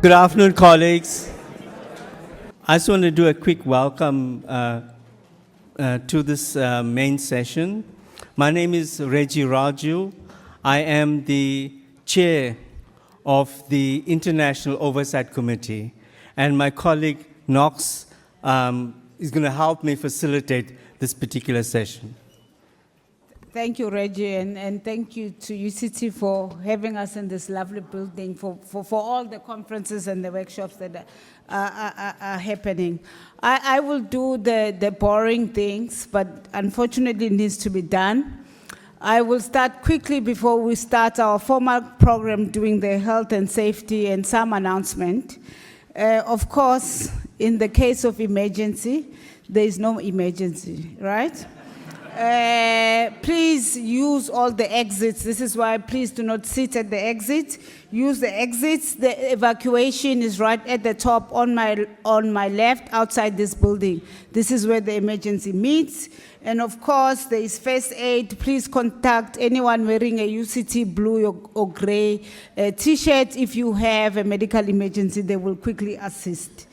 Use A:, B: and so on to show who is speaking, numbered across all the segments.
A: Good afternoon, colleagues. I just want to do a quick welcome to this main session. My name is Reggie Raju. I am the chair of the International Oversight Committee, and my colleague Knox is going to help me facilitate this particular session.
B: Thank you, Reggie, and thank you to UCT for having us in this lovely building for all the conferences and the workshops that are happening. I will do the boring things, but unfortunately it needs to be done. I will start quickly before we start our formal program doing the health and safety and some announcement. Of course, in the case of emergency, there is no emergency, right? Please use all the exits. This is why please do not sit at the exit. Use the exits. The evacuation is right at the top on my left outside this building. This is where the emergency meets. And of course, there is first aid. Please contact anyone wearing a UCT blue or gray t-shirt. If you have a medical emergency, they will quickly assist.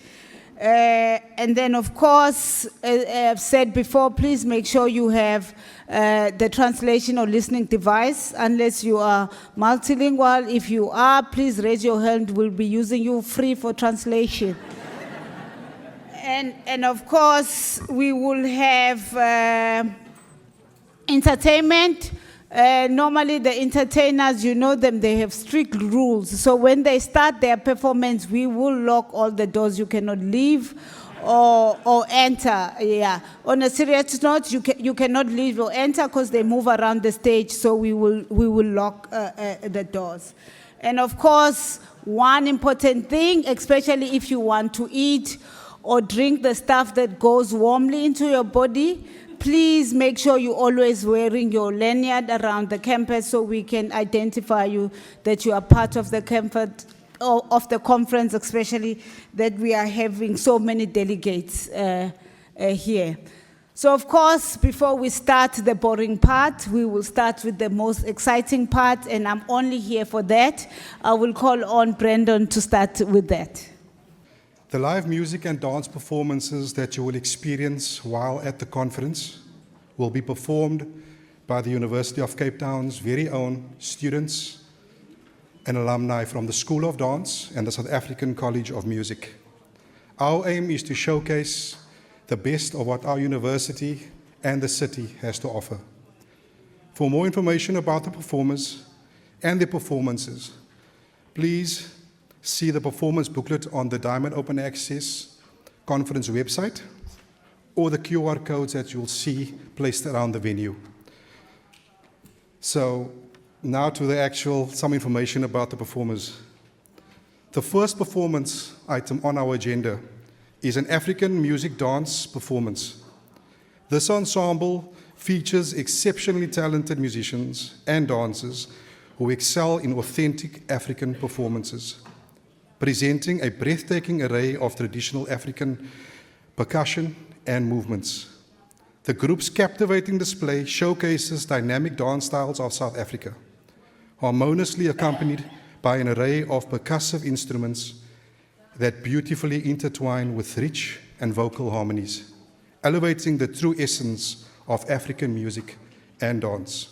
B: And then, of course, I've said before, please make sure you have the translation or listening device, unless you are multilingual. If you are, please raise your hand. We'll be using you free for translation. And of course, we will have entertainment. Normally the entertainers, you know them, they have strict rules. So when they start their performance, we will lock all the doors. You cannot leave or enter. Yeah. On a serious note, you cannot leave or enter because they move around the stage. So we will lock the doors. And of course, one important thing, especially if you want to eat or drink the stuff that goes warmly into your body, please make sure you're always wearing your lanyard around the campus so we can identify you that you are part of the conference, especially that we are having so many delegates here. So of course, before we start the boring part, we will start with the most exciting part, and I'm only here for that. I will call on Brandon to start with that.
C: The live music and dance performances that you will experience while at the conference will be performed by the University of Cape Town's very own students and alumni from the School of Dance and the South African College of Music. Our aim is to showcase the best of what our university and the city has to offer. For more information about the performers and their performances, please see the performance booklet on the Diamond Open Access conference website or the QR codes that you'll see placed around the venue. So now to some information about the performers. The first performance item on our agenda is an African music dance performance. This ensemble features exceptionally talented musicians and dancers who excel in authentic African performances, presenting a breathtaking array of traditional African percussion and movements. The group's captivating display showcases dynamic dance styles of South Africa, harmoniously accompanied by an array of percussive instruments that beautifully intertwine with rich and vocal harmonies, elevating the true essence of African music and dance.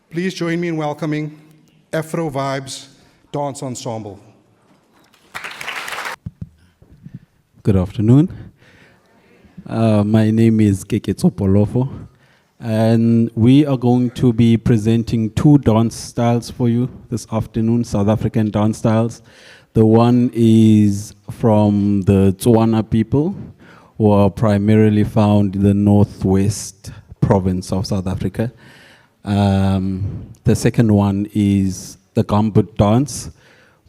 C: Please join me in welcoming Afro Vibes Dance Ensemble.
D: Good afternoon. My name is Keketso Polofo, and we are going to be presenting two dance styles for you this afternoon, South African dance styles. The one is from the Tswana people, who are primarily found in the northwest province of South Africa. The second one is the gambut dance,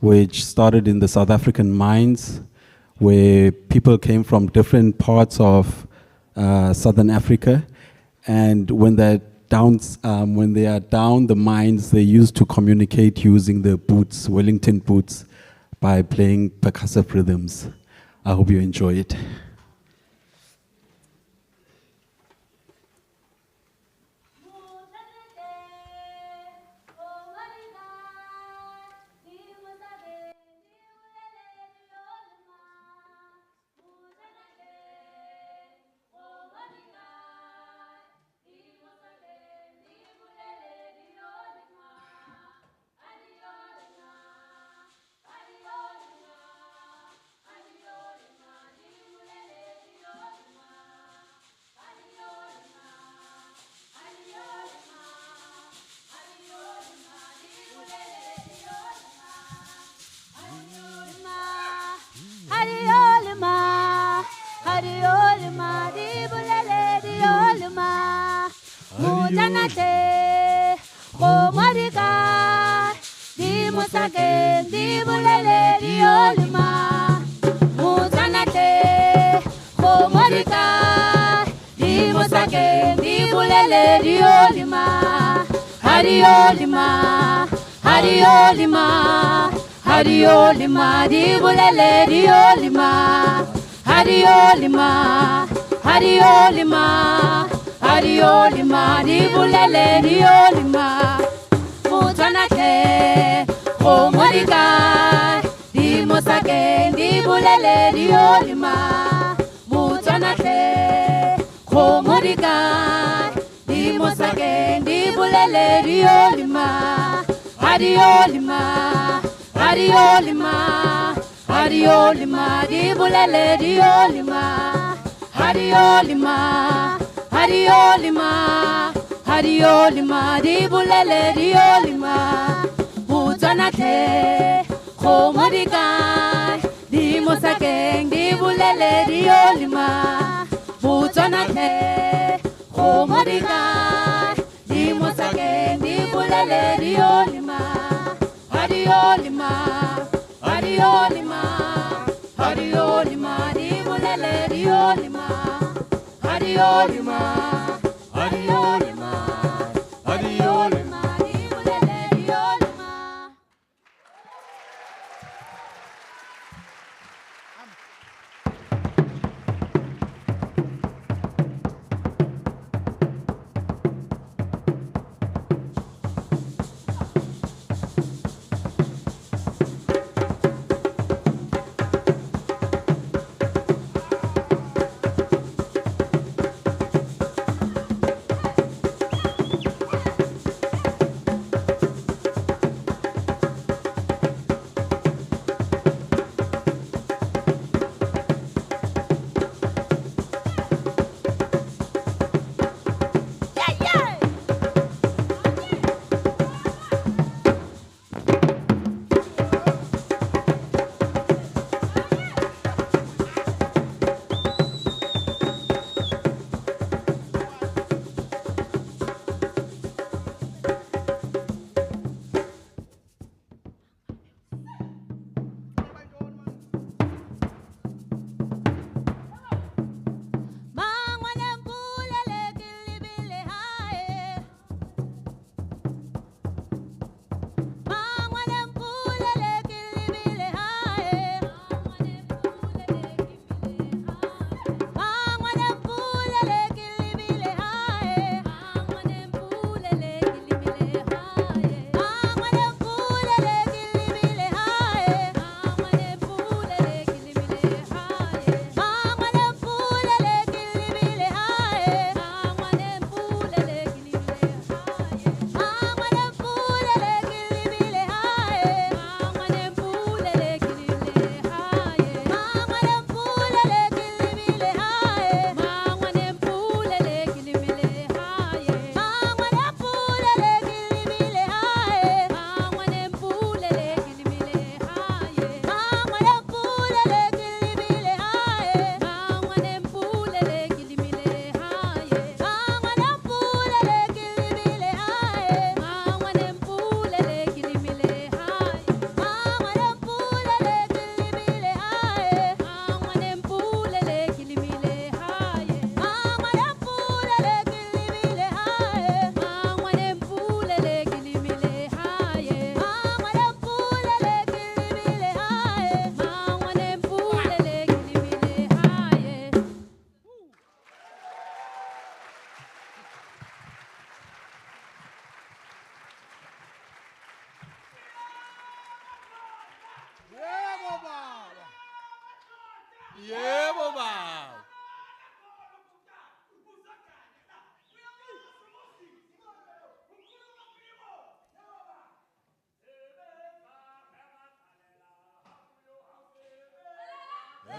D: which started in the South African mines, where people came from different parts of Southern Africa, and when they are down the mines, they used to communicate using the boots, Wellington boots, by playing percussive rhythms. I hope you enjoy it.
E: Mutanate, Komorika, Di Musake, Di Bulele, Di Olima. Mutanate, Komorika, Di Musake, Di Bulele, Di Olima. Hariolima, Hariolima, Hariolima, Di Bulele, Di Olima. Hariolima, Hariolima, Hariolima, Di Bulele, Di Olima. Mutanate, Komorika, Di Musake, Di Bulele, Di Olima. Mutanate, Komorika, Di Musake, Di Bulele, Di Olima. Hariolima, Hariolima, Hariolima, Di Bulele, Di Olima. Hariolima, Hariolima, Hariolima, Di Bulele, Di Olima. Mutanate, Komorika, Di Musake, Di Bulele, Di Olima. Mutanate, Komorika, Di Musake, Di Bulele, Di Olima. Hariolima, Hariolima, Hariolima, Di Bulele, Di Olima. Hariolima, Hariolima, Hariolima, Di Bulele, Di Olima.
F: Yebo baba.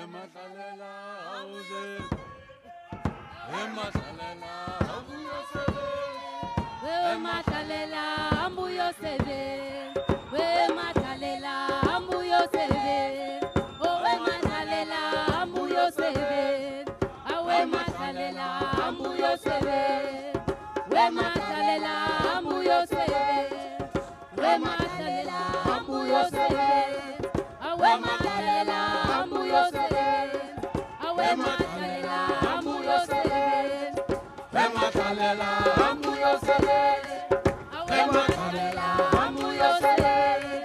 F: Emasalela auze. Emasalela ambuyosebe.
E: Wematalela ambuyosebe. Wematalela ambuyosebe. Oh wematalela ambuyosebe. Awematalela ambuyosebe. Wematalela Wematalela ambuyo sebenzi.
F: Wematalela ambuyo sebenzi.
E: Wematalela ambuyo sebenzi.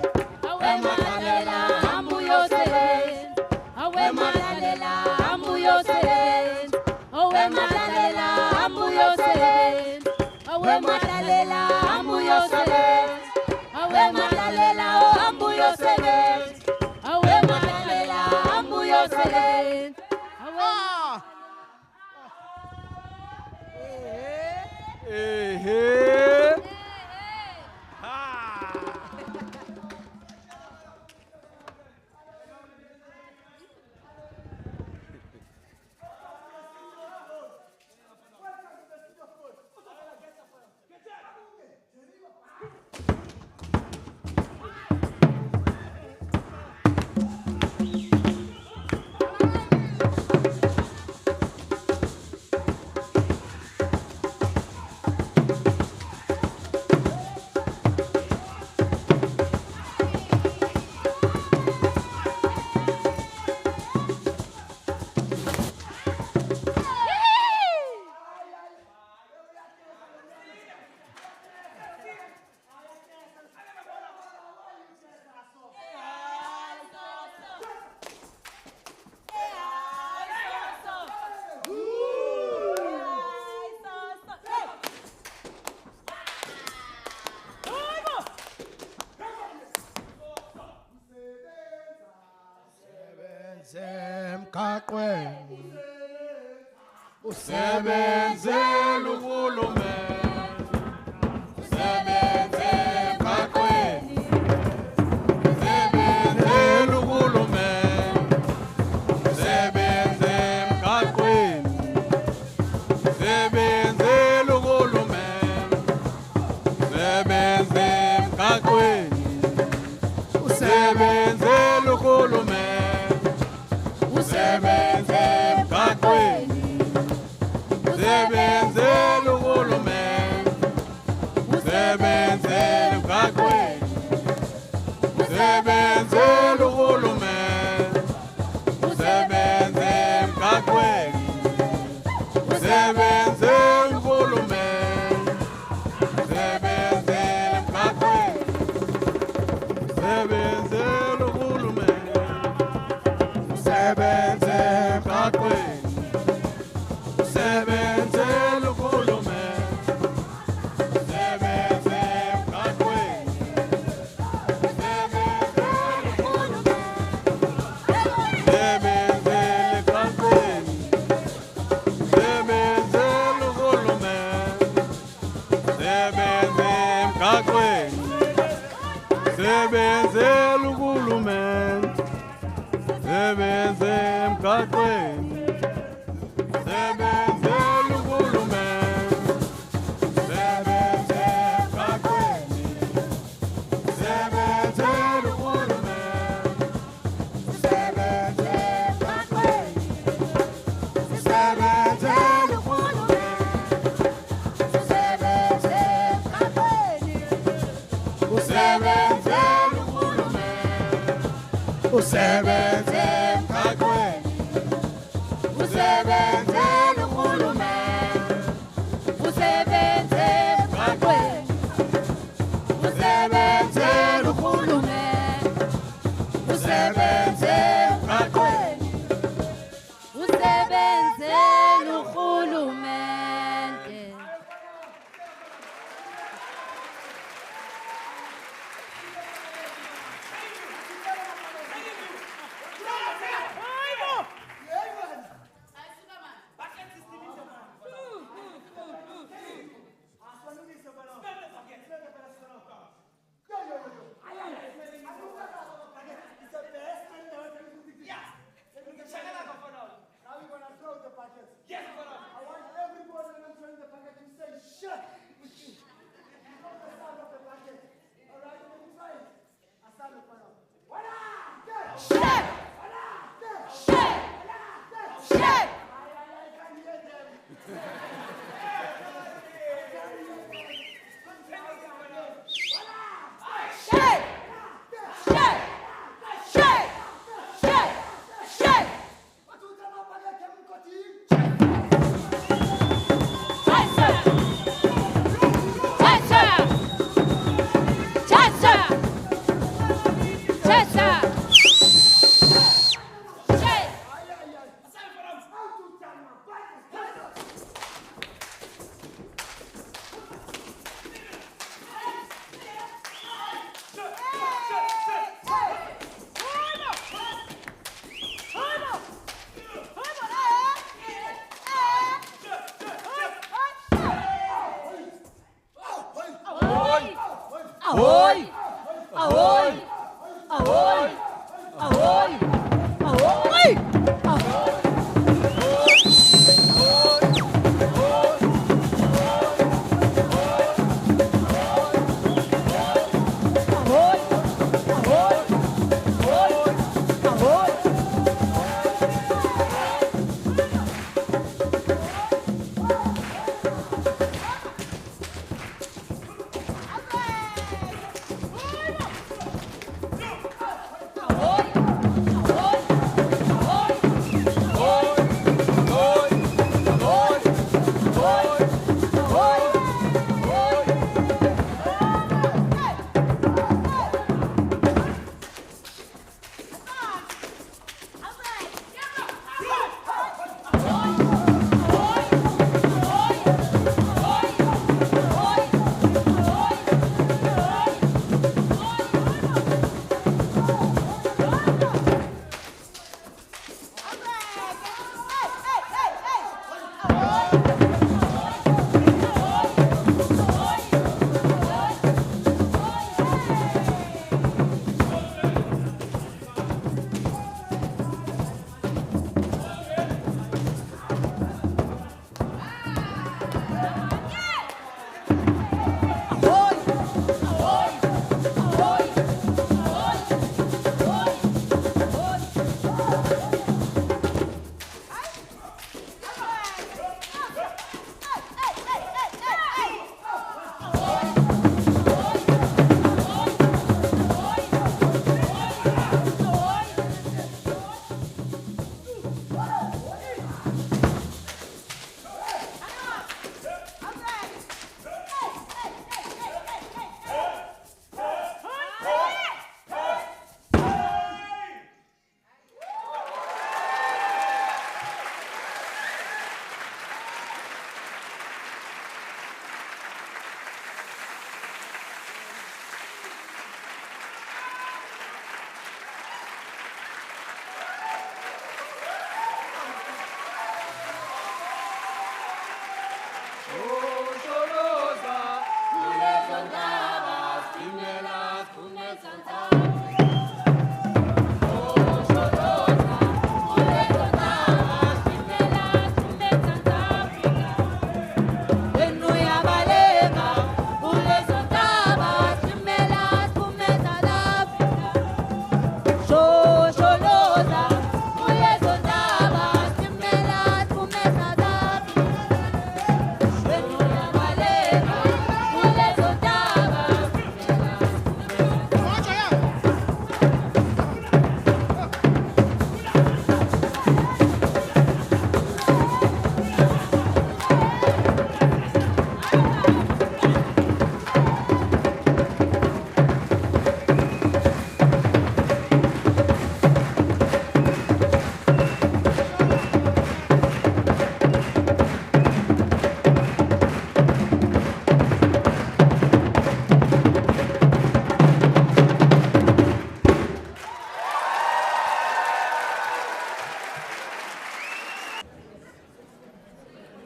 E: Wematalela ambuyo sebenzi. Wematalela ambuyo sebenzi. Wematalela ambuyo sebenzi. Wematalela ambuyo sebenzi. Wematalela ambuyo sebenzi. Wematalela ambuyo sebenzi.
F: Ehe.
G: Emgaqweni
F: Usebenzela uhulumeni. Usebenze emgaqweni. Usebenzela uhulumeni. Usebenze emgaqweni. Usebenzela uhulumeni. Usebenze emgaqweni. Usebenzela uhulumeni. Usebenze emgaqweni. Usebenzela uhulumeni. Usebenze emgaqweni. Usebenzela uhulumeni. Usebenze emgaqweni. Usebenze uhulumeni. Usebenze emgaqweni. Usebenzela uhulumeni. Usebenze emgaqweni. Usebenzela uhulumeni. Usebenze emgaqweni. Usebenzela uhulumeni. Usebenze emgaqweni. Usebenzela uhulumeni. Usebenze emgaqweni. Usebenzela uhulumeni. Usebenze emgaqweni. Usebenzela uhulumeni. Usebenze emgaqweni. Usebenzela uhulumeni. Usebenze emgaqweni. Usebenzela uhulumeni. Usebenze emgaqweni. Usebenzela uhulumeni.
E: Usebenze emgaqweni. Usebenzela uhulumeni.
F: Usebenze emgaqweni.
E: Usebenzela uhulumeni. Ahoy! Ahoy! Ahoy! Ahoy! Ahoy!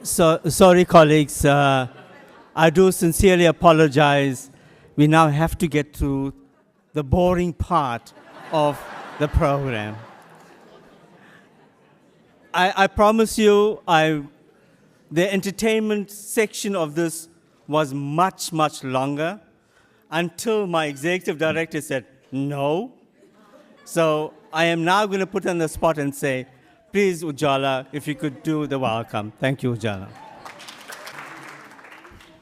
A: So, sorry, colleagues. I do sincerely apologize. We now have to get to the boring part of the program. I promise you, the entertainment section of this was much, much longer until my executive director said no. So I am now going to put on the spot and say, please, Ujala, if you could do the welcome. Thank you, Ujala.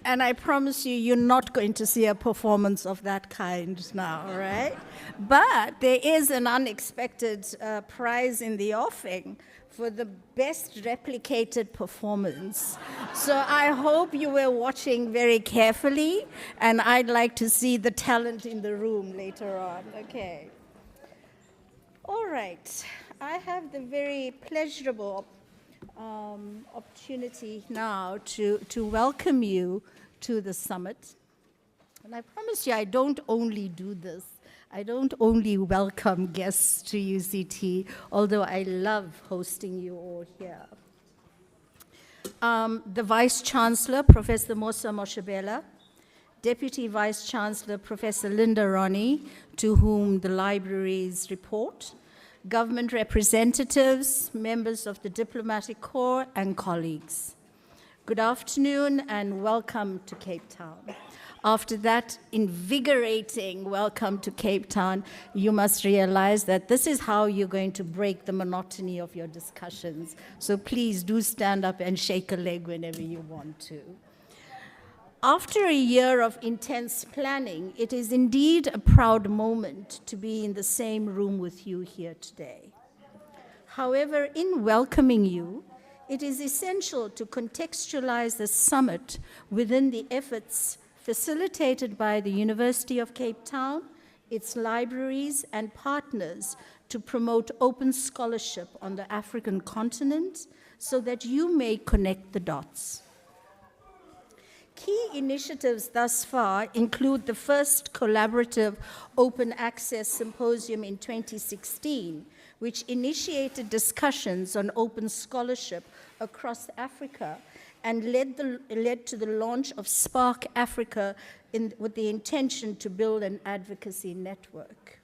G: And I promise you, you're not going to see a performance of that kind now, right? But there is an unexpected prize in the offing for the best replicated performance. So I hope you were watching very carefully, and I'd like to see the talent in the room later on. Okay. All right. I have the very pleasurable opportunity now to welcome you to the summit. And I promise you, I don't only do this. I don't only welcome guests to UCT, although I love hosting you all here. The Vice Chancellor, Professor Mosa Moshabela, Deputy Vice Chancellor Professor Linda Ronnie, to whom the libraries report, government representatives, members of the diplomatic corps, and colleagues. Good afternoon and welcome to Cape Town. After that invigorating welcome to Cape Town, you must realize that this is how you're going to break the monotony of your discussions. So please do stand up and shake a leg whenever you want to. After a year of intense planning, it is indeed a proud moment to be in the same room with you here today. However, in welcoming you, it is essential to contextualize the summit within the efforts facilitated by the University of Cape Town, its libraries, and partners to promote open scholarship on the African continent so that you may connect the dots. Key initiatives thus far include the first collaborative open access symposium in 2016, which initiated discussions on open scholarship across Africa and led to the launch of Spark Africa with the intention to build an advocacy network.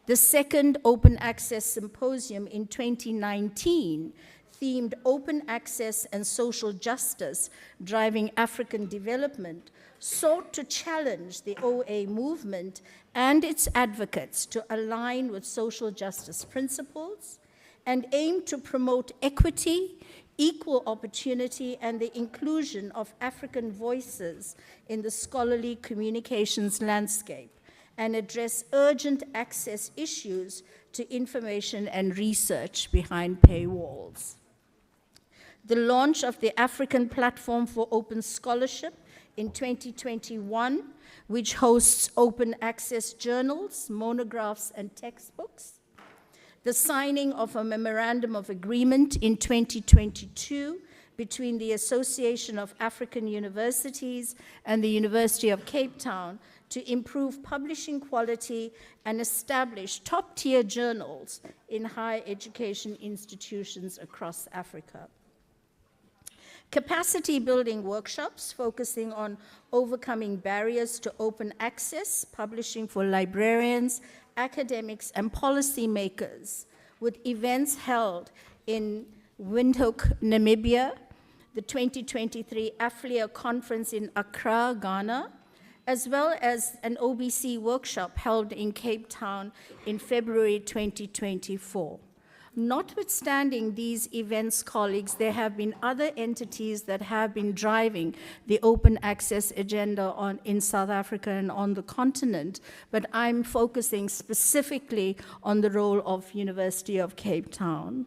G: The second Open Access Symposium in 2019, themed Open Access and Social Justice, Driving African Development, sought to challenge the OA movement and its advocates to align with social justice principles and aim to promote equity, equal opportunity, and the inclusion of African voices in the scholarly communications landscape, and address urgent access issues to information and research behind paywalls. The launch of the African Platform for Open Scholarship in 2021, which hosts open access journals, monographs, and textbooks. The signing of a memorandum of agreement in 2022 between the Association of African Universities and the University of Cape Town to improve publishing quality and establish top-tier journals in higher education institutions across Africa. Capacity building workshops focusing on overcoming barriers to open access, publishing for librarians, academics, and policymakers, with events held in Windhoek, Namibia, the 2023 AFLIA conference in Accra, Ghana, as well as an OBC workshop held in Cape Town in February 2024. Notwithstanding these events, colleagues, there have been other entities that have been driving the open access agenda in South Africa and on the continent, but I'm focusing specifically on the role of University of Cape Town.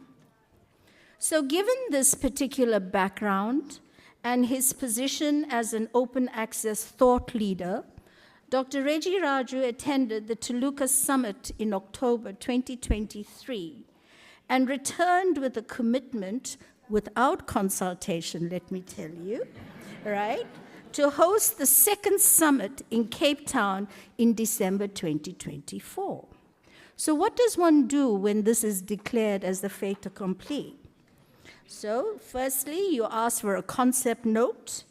G: So given this particular background and his position as an open access thought leader, Dr. Reggie Raju attended the Toluca Summit in October 2023 and returned with a commitment, without consultation, let me tell you, right, to host the second summit in Cape Town in December 2024. So what does one do when this is declared as the fait accompli? So firstly, you ask for a concept note,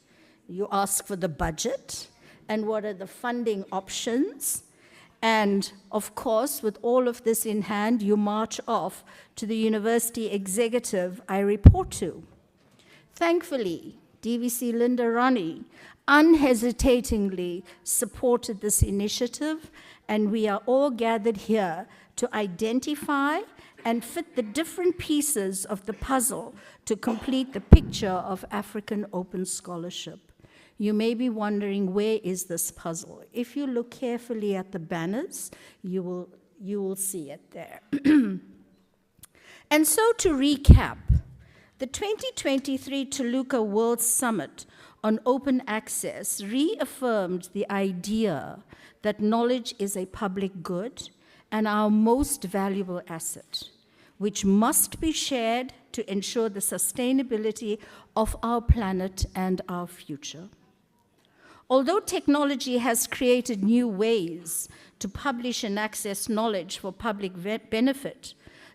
G: you ask for the budget, and what are the funding options. And of course, with all of this in hand, you march off to the university executive I report to. Thankfully, DVC Linda Ronnie unhesitatingly supported this initiative, and we are all gathered here to identify and fit the different pieces of the puzzle to complete the picture of African open scholarship. You may be wondering, where is this puzzle? If you look carefully at the banners, you will see it there. And so to recap, the 2023 Toluca World Summit on Open Access reaffirmed the idea that knowledge is a public good and our most valuable asset, which must be shared to ensure the sustainability of our planet and our future. Although technology has created new ways to publish and access knowledge for public benefit,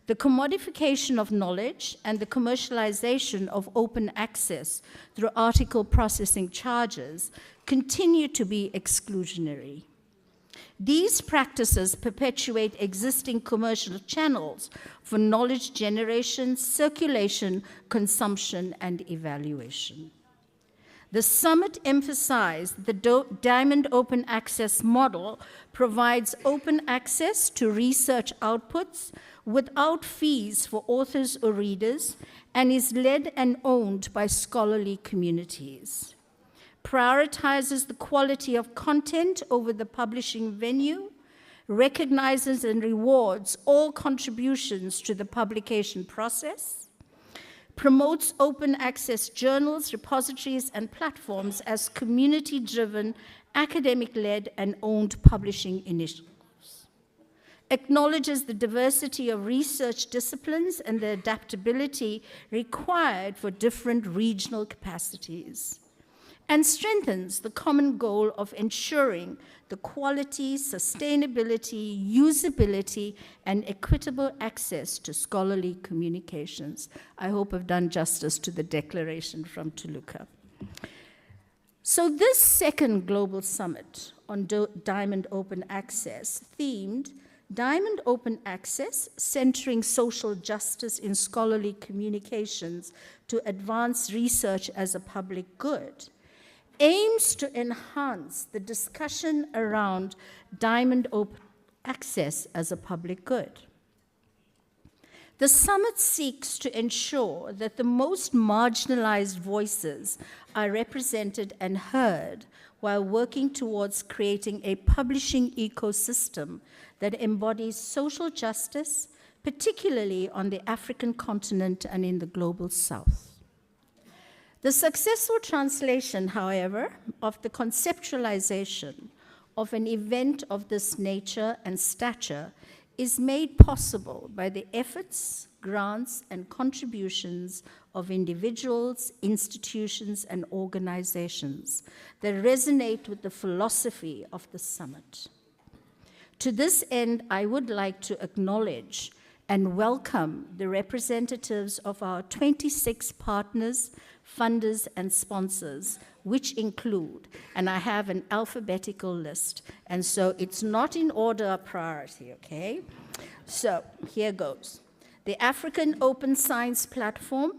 G: The commodification of knowledge and the commercialization of open access through article processing charges continue to be exclusionary. These practices perpetuate existing commercial channels for knowledge generation, circulation, consumption, and evaluation. The summit emphasized the Diamond Open Access model provides open access to research outputs without fees for authors or readers and is led and owned by scholarly communities. Prioritizes the quality of content over the publishing venue, recognizes and rewards all contributions to the publication process, promotes open access journals, repositories, and platforms as community-driven, academic-led, and owned publishing initiatives, acknowledges the diversity of research disciplines and the adaptability required for different regional capacities, and strengthens the common goal of ensuring the quality, sustainability, usability, and equitable access to scholarly communications. I hope I've done justice to the declaration from Toluca. So this second global summit on Diamond Open Access themed Diamond Open Access, centering social justice in scholarly communications to advance research as a public good, aims to enhance the discussion around Diamond Open Access as a public good. The summit seeks to ensure that the most marginalized voices are represented and heard while working towards creating a publishing ecosystem that embodies social justice, particularly on the African continent and in the global South. The successful translation, however, of the conceptualization of an event of this nature and stature is made possible by the efforts, grants, and contributions of individuals, institutions, and organizations that resonate with the philosophy of the summit. To this end, I would like to acknowledge and welcome the representatives of our 26 partners, funders, and sponsors, which include, and I have an alphabetical list, and so it's not in order of priority, okay? So here goes. The African Open Science Platform,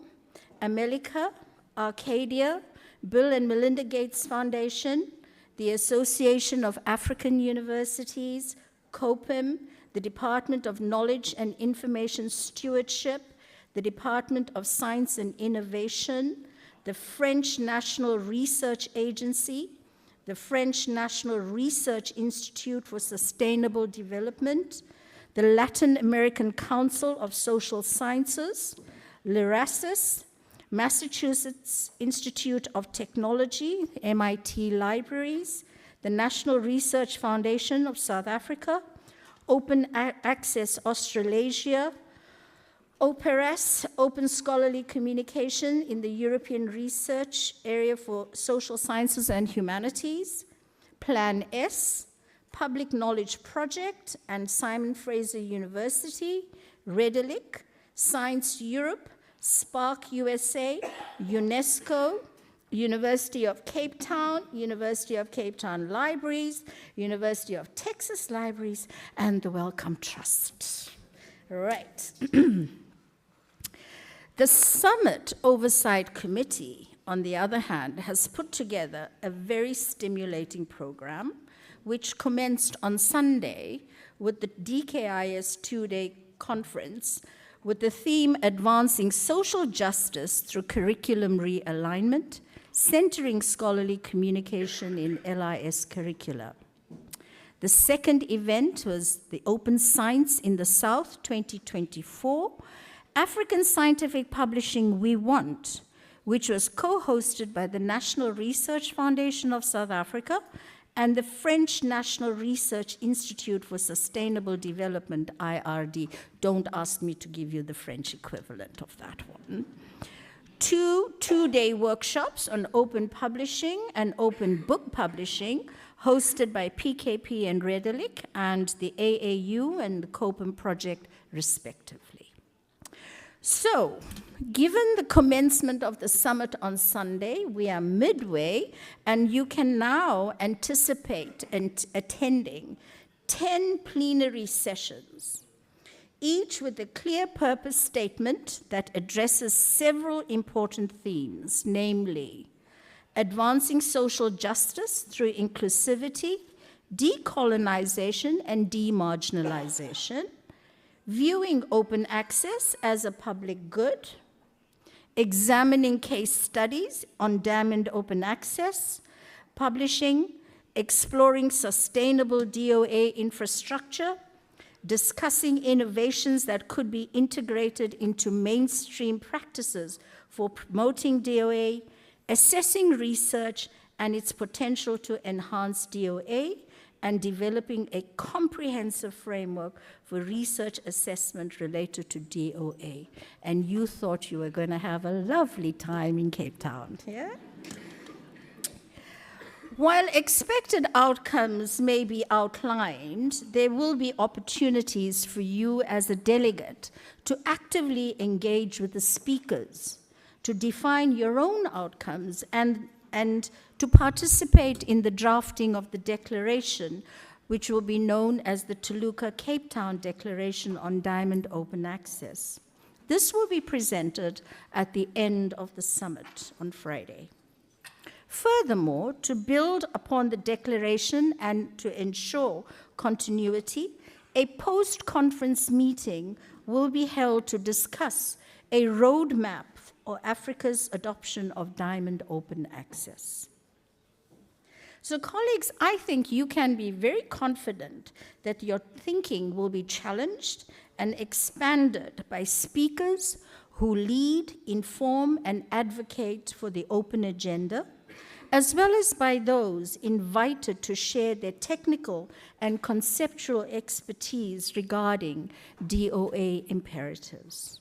G: America, Arcadia, Bill and Melinda Gates Foundation, the Association of African Universities, COPIM, the Department of Knowledge and Information Stewardship, the Department of Science and Innovation, the French National Research Agency, the French National Research Institute for Sustainable Development, the Latin American Council of Social Sciences, LERASIS, Massachusetts Institute of Technology, MIT Libraries, the National Research Foundation of South Africa, Open Access Australasia, OPERAS, Open Scholarly Communication in the European Research Area for Social Sciences and Humanities, Plan S, Public Knowledge Project, and Simon Fraser University, Redelic, Science Europe, Spark USA, UNESCO, University of Cape Town Libraries, University of Texas Libraries, and the Wellcome Trust. Right. The Summit Oversight Committee, on the other hand, has put together a very stimulating program, which commenced on Sunday with the DKIS two-day conference with the theme Advancing Social Justice Through Curriculum Realignment, Centering Scholarly Communication in LIS Curricula. The second event was the Open Science in the South 2024, African Scientific Publishing We Want, which was co-hosted by the National Research Foundation of South Africa and the French National Research Institute for Sustainable Development, IRD. Don't ask me to give you the French equivalent of that one. Two-day workshops on open publishing and open book publishing, hosted by PKP and Redelic and the AAU and the COPIM project, respectively. So, given the commencement of the summit on Sunday, we are midway, and you can now anticipate attending 10 plenary sessions, each with a clear purpose statement that addresses several important themes, namely, advancing social justice through inclusivity, decolonization and demarginalization, viewing open access as a public good, examining case studies on diamond open access, publishing, exploring sustainable DOA infrastructure, discussing innovations that could be integrated into mainstream practices for promoting DOA, assessing research and its potential to enhance DOA, and developing a comprehensive framework for research assessment related to DOA. And you thought you were going to have a lovely time in Cape Town, yeah? While expected outcomes may be outlined, there will be opportunities for you as a delegate to actively engage with the speakers, to define your own outcomes, and to participate in the drafting of the declaration, which will be known as the Toluca Cape Town Declaration on Diamond Open Access. This will be presented at the end of the summit on Friday. Furthermore, to build upon the declaration and to ensure continuity, a post-conference meeting will be held to discuss a roadmap for Africa's adoption of diamond open access. So colleagues, I think you can be very confident that your thinking will be challenged and expanded by speakers who lead, inform, and advocate for the open agenda, as well as by those invited to share their technical and conceptual expertise regarding DOA imperatives.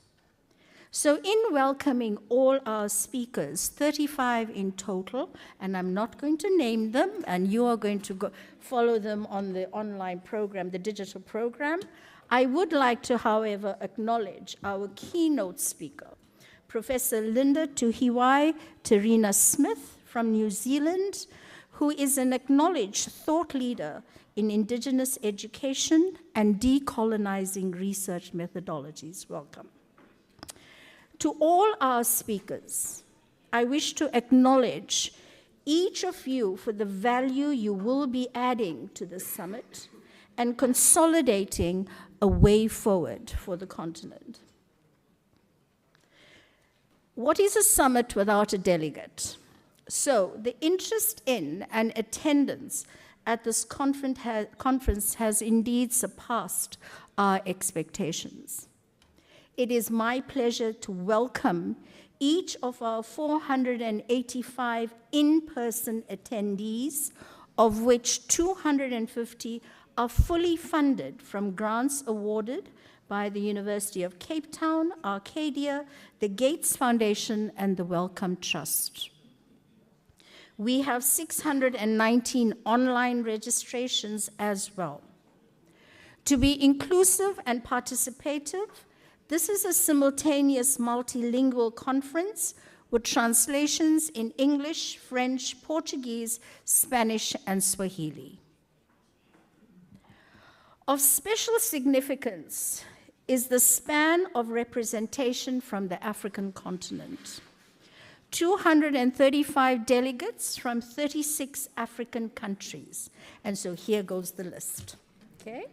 G: So in welcoming all our speakers, 35 in total, and I'm not going to name them, and you are going to follow them on the online program, the digital program, I would like to, however, acknowledge our keynote speaker, Professor Linda Tuhiwai Te Rina Smith from New Zealand, who is an acknowledged thought leader in Indigenous education and decolonizing research methodologies. Welcome. To all our speakers, I wish to acknowledge each of you for the value you will be adding to the summit and consolidating a way forward for the continent. What is a summit without a delegate? So the interest in and attendance at this conference has indeed surpassed our expectations. It is my pleasure to welcome each of our 485 in-person attendees, of which 250 are fully funded from grants awarded by the University of Cape Town, Arcadia, the Gates Foundation, and the Wellcome Trust. We have 619 online registrations as well. To be inclusive and participative, this is a simultaneous multilingual conference with translations in English, French, Portuguese, Spanish, and Swahili. Of special significance is the span of representation from the African continent. 235 delegates from 36 African countries. And so here goes the list, okay?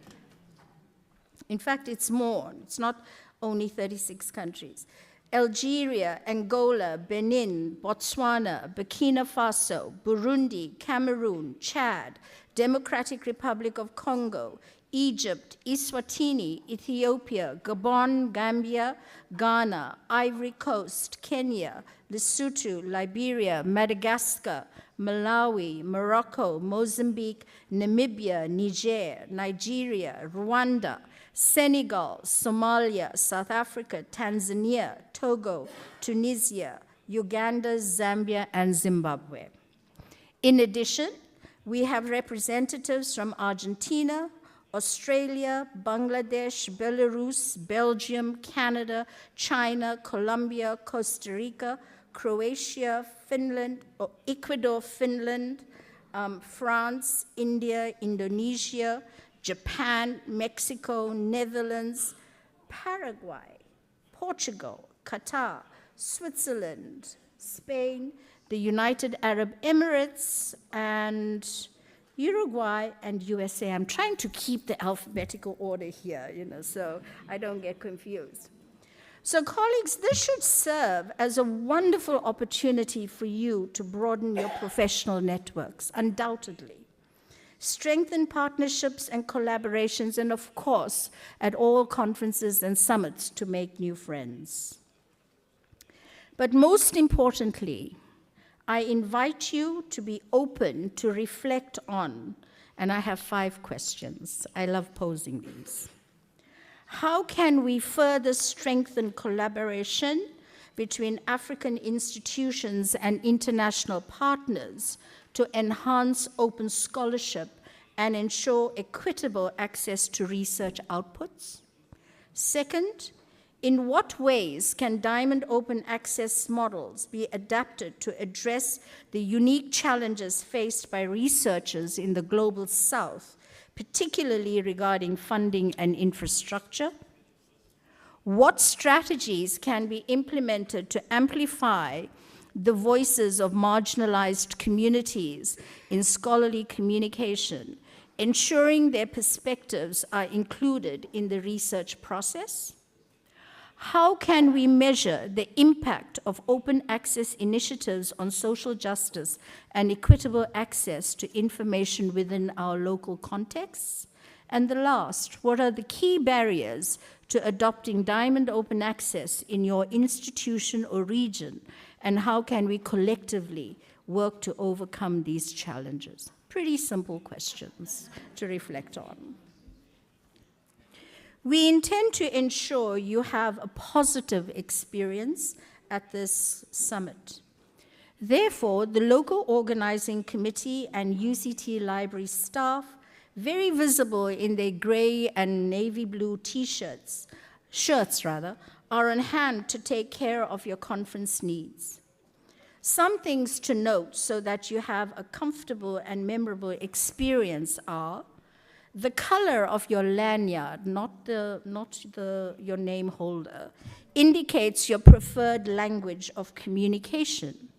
G: In fact, it's more. It's not only 36 countries. Algeria, Angola, Benin, Botswana, Burkina Faso, Burundi, Cameroon, Chad, Democratic Republic of Congo, Egypt, Eswatini, Ethiopia, Gabon, Gambia, Ghana, Ivory Coast, Kenya, Lesotho, Liberia, Madagascar, Malawi, Morocco, Mozambique, Namibia, Niger, Nigeria, Rwanda, Senegal, Somalia, South Africa, Tanzania, Togo, Tunisia, Uganda, Zambia, and Zimbabwe. In addition, we have representatives from Argentina, Australia, Bangladesh, Belarus, Belgium, Canada, China, Colombia, Costa Rica, Croatia, Finland, Ecuador, Finland, France, India, Indonesia, Japan, Mexico, Netherlands, Paraguay, Portugal, Qatar, Switzerland, Spain, the United Arab Emirates, and Uruguay and USA. I'm trying to keep the alphabetical order here, so I don't get confused. So colleagues, this should serve as a wonderful opportunity for you to broaden your professional networks, undoubtedly. Strengthen partnerships and collaborations, and of course, at all conferences and summits to make new friends. But most importantly, I invite you to be open to reflect on, and I have 5 questions. I love posing these. How can we further strengthen collaboration between African institutions and international partners to enhance open scholarship and ensure equitable access to research outputs? Second, in what ways can Diamond Open Access models be adapted to address the unique challenges faced by researchers in the Global South, particularly regarding funding and infrastructure? What strategies can be implemented to amplify the voices of marginalized communities in scholarly communication, ensuring their perspectives are included in the research process? How can we measure the impact of open access initiatives on social justice and equitable access to information within our local contexts? And the last, what are the key barriers to adopting Diamond Open Access in your institution or region, and how can we collectively work to overcome these challenges? Pretty simple questions to reflect on. We intend to ensure you have a positive experience at this summit. Therefore, the local organizing committee and UCT library staff, very visible in their gray and navy blue shirts, are on hand to take care of your conference needs. Some things to note so that you have a comfortable and memorable experience are: the color of your lanyard, not your name holder, indicates your preferred language of communication.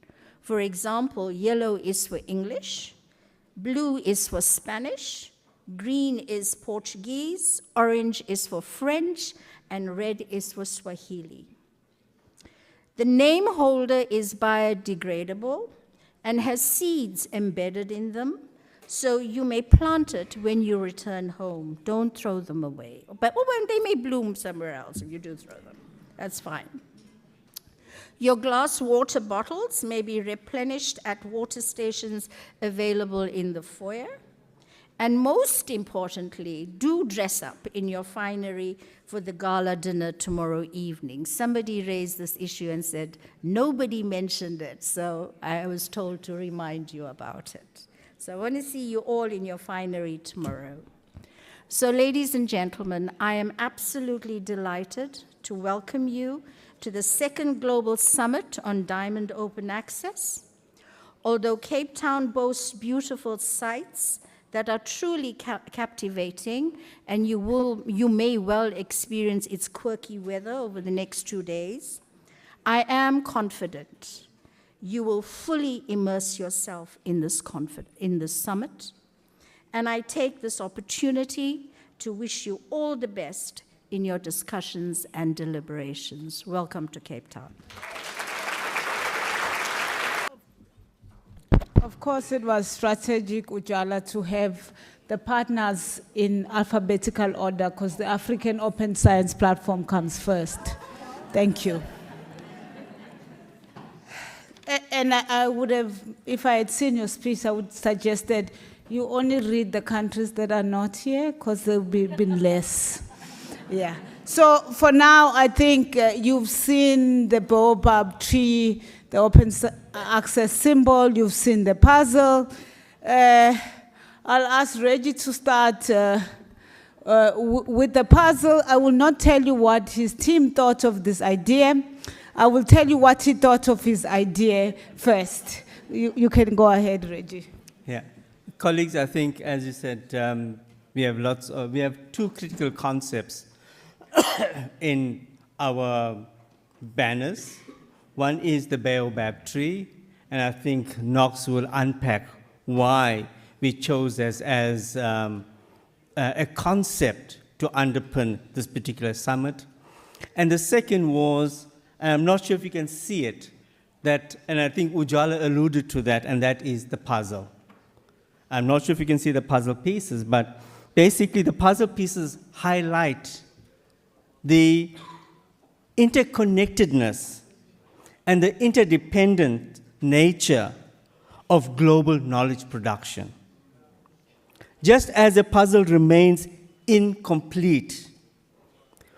G: For example, yellow is for English, blue is for Spanish, green is Portuguese, orange is for French, and red is for Swahili. The name holder is biodegradable and has seeds embedded in them, so you may plant it when you return home. Don't throw them away. But they may bloom somewhere else if you do throw them. That's fine. Your glass water bottles may be replenished at water stations available in the foyer. And most importantly, do dress up in your finery for the gala dinner tomorrow evening. Somebody raised this issue and said, nobody mentioned it, so I was told to remind you about it. So I want to see you all in your finery tomorrow. So ladies and gentlemen, I am absolutely delighted to welcome you to the second Global Summit on Diamond Open Access. Although Cape Town boasts beautiful sites that are truly captivating, and you may well experience its quirky weather over the next 2 days, I am confident you will fully immerse yourself in this summit. And I take this opportunity to wish you all the best in your discussions and deliberations. Welcome to Cape Town.
B: Of course, it was strategic, Ujala, to have the partners in alphabetical order because the African Open Science Platform comes first. Thank you. And I would have, if I had seen your speech, I would suggest that you only read the countries that are not here because there will be less. Yeah. So for now, I think you've seen the baobab tree, the open access symbol, you've seen the puzzle. I'll ask Reggie to start With the puzzle, I will not tell you what his team thought of this idea. I will tell you what he thought of his idea first. You can go ahead, Reggie.
A: Yeah. Colleagues, I think, as you said, we have two critical concepts in our banners. One is the baobab tree, and I think Knox will unpack why we chose this as a concept to underpin this particular summit. And the second was, and I'm not sure if you can see it, and I think Ujala alluded to that, and that is the puzzle. I'm not sure if you can see the puzzle pieces, but basically the puzzle pieces highlight the interconnectedness and the interdependent nature of global knowledge production. Just as a puzzle remains incomplete,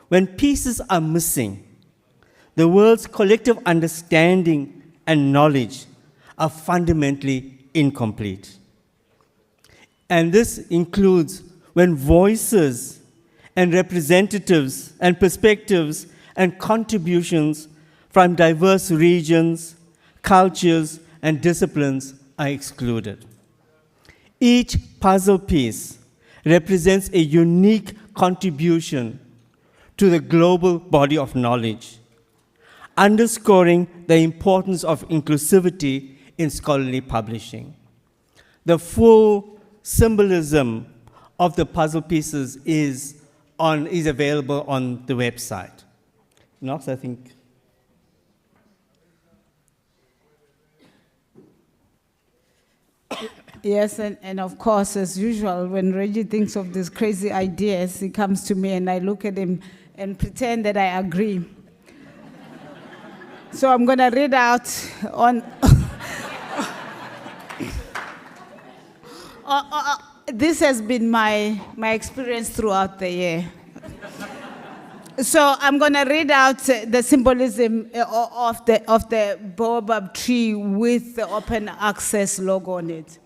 A: when pieces are missing, the world's collective understanding and knowledge are fundamentally incomplete. And this includes when voices and representatives and perspectives and contributions from diverse regions, cultures, and disciplines are excluded. Each puzzle piece represents a unique contribution to the global body of knowledge, underscoring the importance of inclusivity in scholarly publishing. The full symbolism of the puzzle pieces is available on the website. Knox, I think.
B: Yes, and of course, as usual, when Reggie thinks of these crazy ideas, he comes to me and I look at him and pretend that I agree. So I'm going to read out on... This has been my experience throughout the year. So I'm going to read out the symbolism of the baobab tree with the open access logo on it.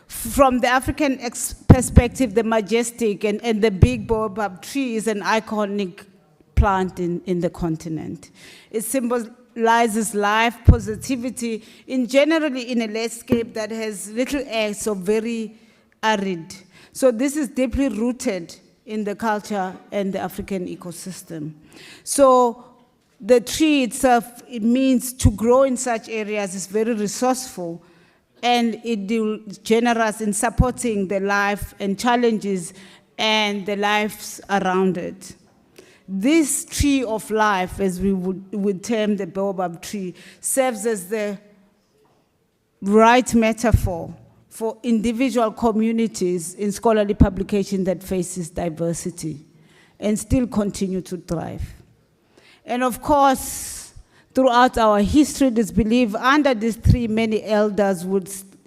B: From the African perspective, the majestic and the big baobab tree is an iconic plant in the continent. It symbolizes life, positivity, generally in a landscape that has little air, so very arid. So this is deeply rooted in the culture and the African ecosystem. So the tree itself, it means to grow in such areas is very resourceful, and it is generous in supporting the life and challenges and the lives around it. This tree of life, as we would term the baobab tree, serves as the right metaphor for individual communities in scholarly publication that faces diversity and still continue to thrive. And of course, throughout our history, it is believed under this tree, many elders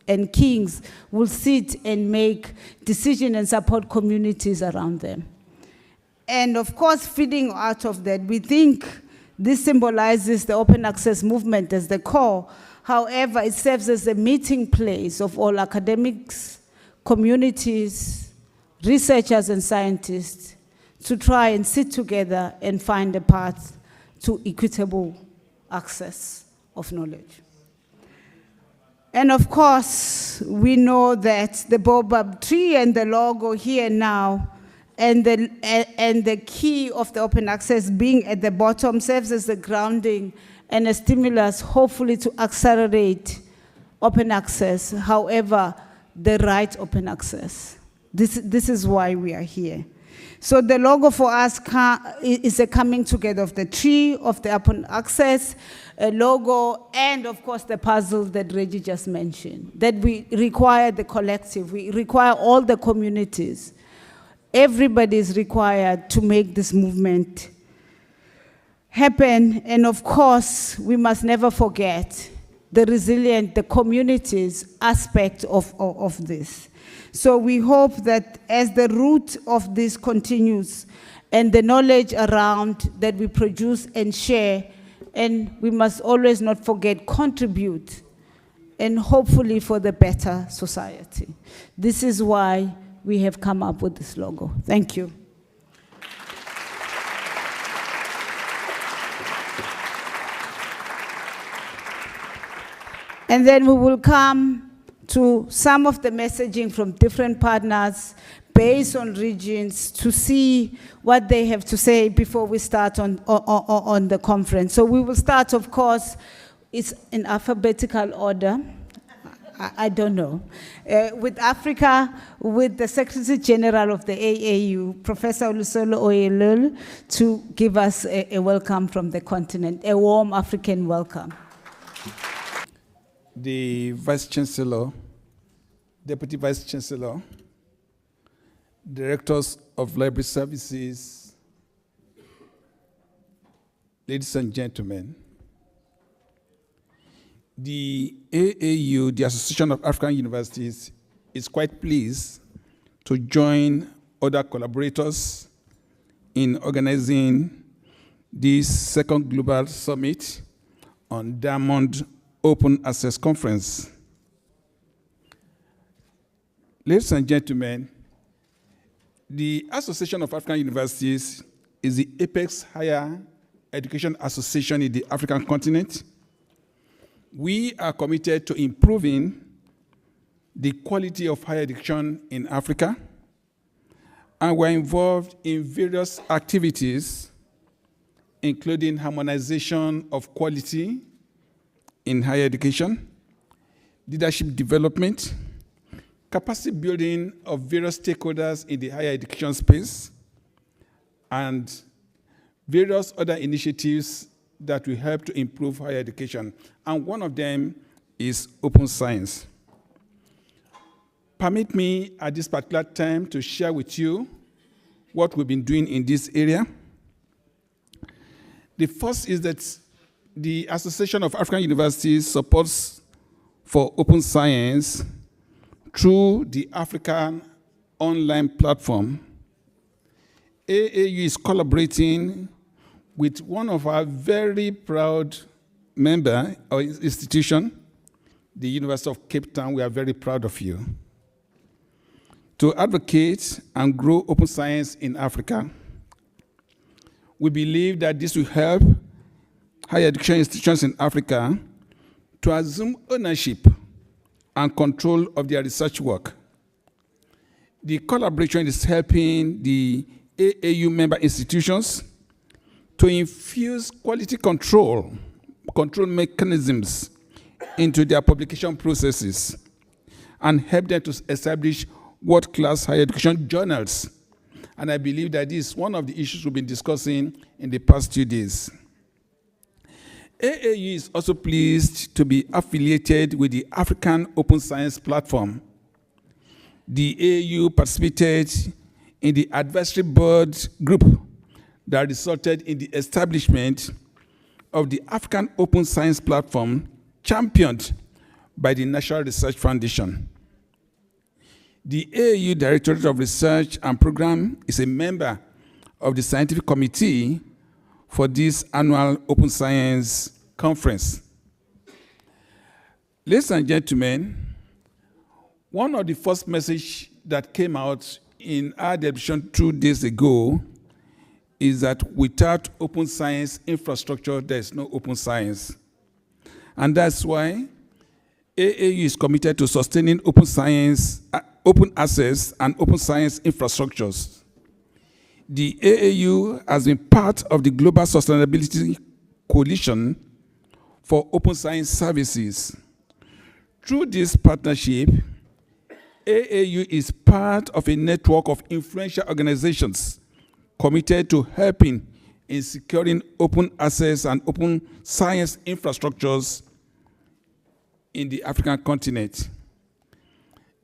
B: and kings will sit and make decisions and support communities around them. And of course, feeding out of that, we think this symbolizes the open access movement as the core. However, it serves as a meeting place of all academics, communities, researchers, and scientists to try and sit together and find a path to equitable access of knowledge. And of course, we know that the baobab tree and the logo here now and the key of the open access being at the bottom serves as the grounding and a stimulus, hopefully, to accelerate open access, however, the right open access. This is why we are here. So the logo for us is a coming together of the tree, of the open access, a logo, and of course the puzzle that Reggie just mentioned, that we require the collective, we require all the communities. Everybody is required to make this movement happen, and of course, we must never forget the resilient, the communities aspect of this. So we hope that as the root of this continues and the knowledge around that we produce and share, and we must always not forget, contribute, and hopefully for the better society. This is why we have come up with this logo. Thank you. And then we will come to some of the messaging from different partners based on regions to see what they have to say before we start on the conference. So we will start, of course, it's in alphabetical order. I don't know. With Africa, with the Secretary General of the AAU, Professor Lusolo Oyelul, to give us a welcome from the continent, a warm African welcome.
H: The Vice Chancellor, Deputy Vice Chancellor, Directors of Library Services, ladies and gentlemen, the AAU, the Association of African Universities, is quite pleased to join other collaborators in organizing this second Global Summit on Diamond Open Access Conference. Ladies and gentlemen, the Association of African Universities is the apex higher education association in the African continent. We are committed to improving the quality of higher education in Africa, and we're involved in various activities, including harmonization of quality in higher education, leadership development, capacity building of various stakeholders in the higher education space, and various other initiatives that will help to improve higher education. And one of them is open science. Permit me at this particular time to share with you what we've been doing in this area. The first is that the Association of African Universities supports for open science through the African online platform. AAU is collaborating with one of our very proud member or institution, the University of Cape Town. We are very proud of you, to advocate and grow open science in Africa. We believe that this will help higher education institutions in Africa to assume ownership and control of their research work. The collaboration is helping the AAU member institutions to infuse quality control mechanisms into their publication processes and help them to establish world-class higher education journals. And I believe that this is one of the issues we've been discussing in the past 2 days. AAU is also pleased to be affiliated with the African Open Science Platform. The AAU participated in the advisory board group that resulted in the establishment of the African Open Science Platform, championed by the National Research Foundation. The AAU Directorate of Research and Program is a member of the scientific committee for this annual Open Science Conference. Ladies and gentlemen, one of the first messages that came out in our delegation 2 days ago is that without open science infrastructure, there is no open science. And that's why AAU is committed to sustaining open science, open access, and open science infrastructures. The AAU has been part of the Global Sustainability Coalition for Open Science Services. Through this partnership, AAU is part of a network of influential organizations committed to helping in securing open access and open science infrastructures in the African continent.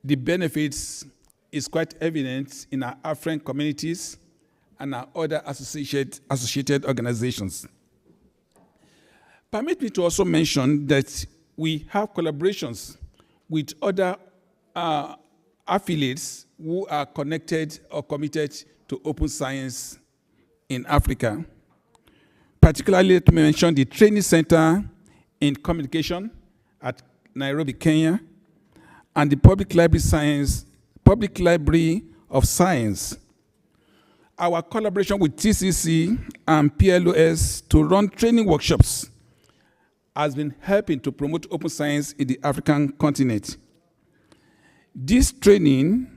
H: The benefits is quite evident in our African communities and our other associated organizations. Permit me to also mention that we have collaborations with other affiliates who are connected or committed to open science in Africa. Particularly, let me mention the Training Center in Communication at Nairobi, Kenya, and the Public Library of Science. Our collaboration with TCC and PLOS to run training workshops has been helping to promote open science in the African continent. This training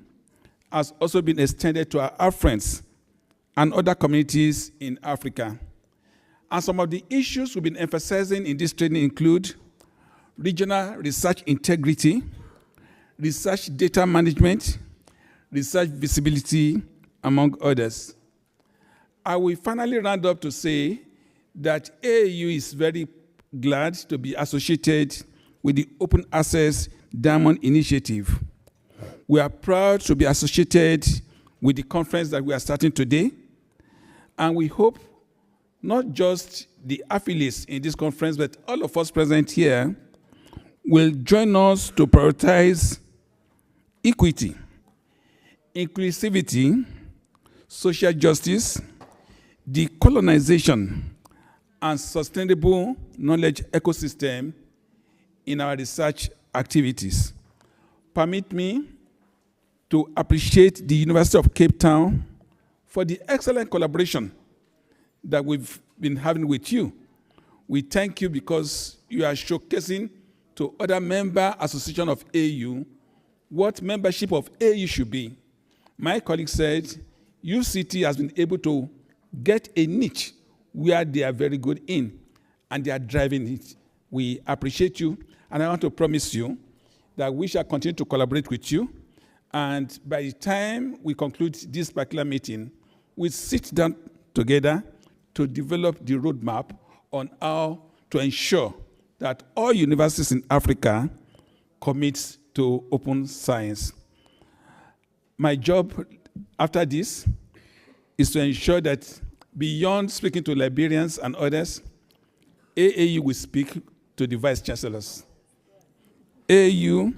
H: has also been extended to our friends and other communities in Africa. And some of the issues we've been emphasizing in this training include regional research integrity, research data management, research visibility, among others. I will finally round up to say that AAU is very glad to be associated with the Open Access Diamond Initiative. We are proud to be associated with the conference that we are starting today, and we hope not just the affiliates in this conference, but all of us present here will join us to prioritize equity, inclusivity, social justice, decolonization, and sustainable knowledge ecosystem in our research activities. Permit me to appreciate the University of Cape Town for the excellent collaboration that we've been having with you. We thank you because you are showcasing to other member associations of AU what membership of AU should be. My colleague said UCT has been able to get a niche where they are very good in, and they are driving it. We appreciate you, and I want to promise you that we shall continue to collaborate with you, and by the time we conclude this particular meeting, we'll sit down together to develop the roadmap on how to ensure that all universities in Africa commit to open science. My job after this is to ensure that beyond speaking to Liberians and others, AAU will speak to the vice chancellors. AAU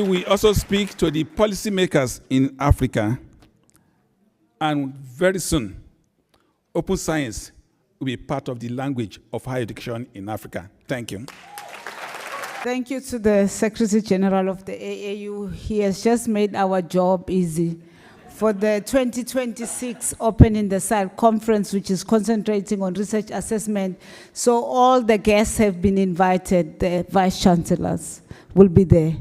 H: will also speak to the policymakers in Africa, and very soon, open science will be part of the language of higher education in Africa. Thank you.
B: Thank you to the Secretary General of the AAU. He has just made our job easy. For the 2026 Open in the South Conference, which is concentrating on research assessment, so all the guests have been invited. The vice chancellors will be there.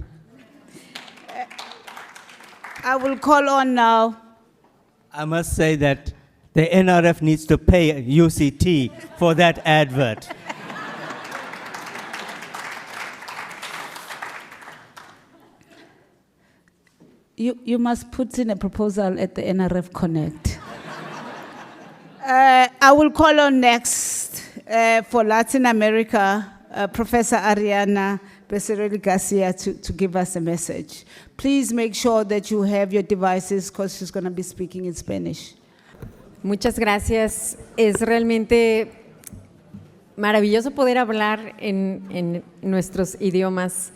B: I will call on now.
A: I must say that the NRF needs to pay UCT for that advert.
B: You must put in a proposal at the NRF Connect. I will call on next for Latin America, Professor Ariana Becerril Garcia to give us a message. Please make sure that you have your devices because she's going to be speaking in Spanish.
I: Muchas gracias. Es realmente maravilloso poder hablar en nuestros idiomas.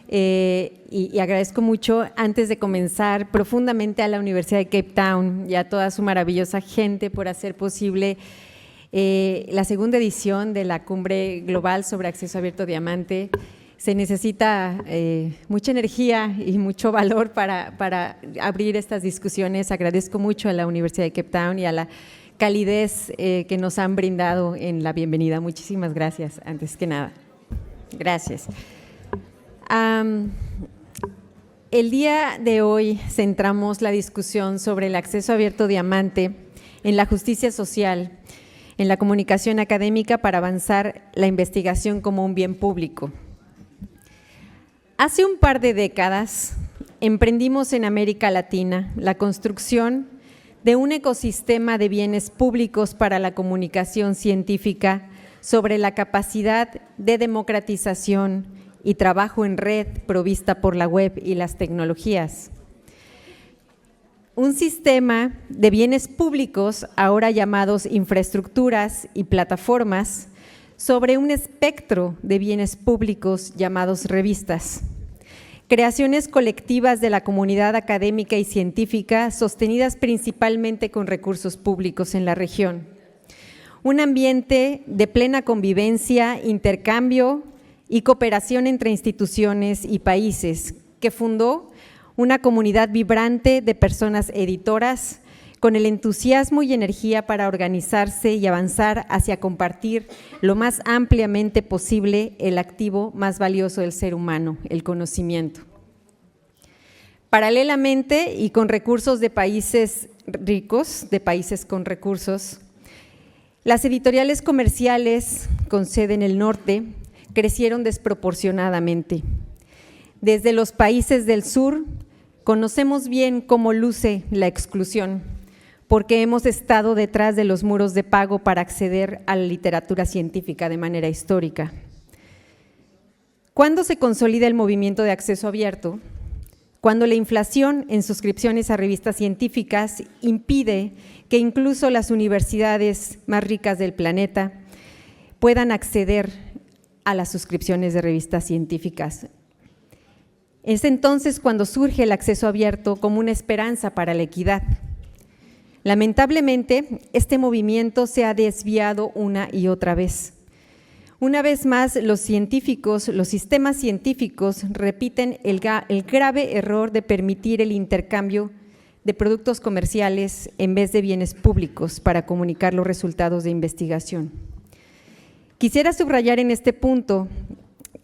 I: Y agradezco mucho, antes de comenzar, profundamente a la Universidad de Cape Town y a toda su maravillosa gente por hacer posible la segunda edición de la Cumbre Global sobre Acceso Abierto Diamante. Se necesita mucha energía y mucho valor para abrir estas discusiones. Agradezco mucho a la Universidad de Cape Town y a la calidez que nos han brindado en la bienvenida. Muchísimas gracias, antes que nada. Gracias. El día de hoy centramos la discusión sobre el acceso abierto diamante en la justicia social, en la comunicación académica para avanzar la investigación como un bien público. Hace un par de décadas emprendimos en América Latina la construcción de un ecosistema de bienes públicos para la comunicación científica sobre la capacidad de democratización y trabajo en red provista por la web y las tecnologías. Un sistema de bienes públicos, ahora llamados infraestructuras y plataformas, sobre un espectro de bienes públicos llamados revistas. Creaciones colectivas de la comunidad académica y científica sostenidas principalmente con recursos públicos en la región. Un ambiente de plena convivencia, intercambio y cooperación entre instituciones y países que fundó una comunidad vibrante de personas editoras, con el entusiasmo y energía para organizarse y avanzar hacia compartir lo más ampliamente posible el activo más valioso del ser humano, el conocimiento. Paralelamente y con recursos de países ricos, de países con recursos, las editoriales comerciales con sede en el norte crecieron desproporcionadamente. Desde los países del sur conocemos bien cómo luce la exclusión, porque hemos estado detrás de los muros de pago para acceder a la literatura científica de manera histórica. ¿Cuándo se consolida el movimiento de acceso abierto? Cuando la inflación en suscripciones a revistas científicas impide que incluso las universidades más ricas del planeta puedan acceder a las suscripciones de revistas científicas. Es entonces cuando surge el acceso abierto como una esperanza para la equidad. Lamentablemente, este movimiento se ha desviado una y otra vez. Una vez más, los sistemas científicos repiten el grave error de permitir el intercambio de productos comerciales en vez de bienes públicos para comunicar los resultados de investigación. Quisiera subrayar en este punto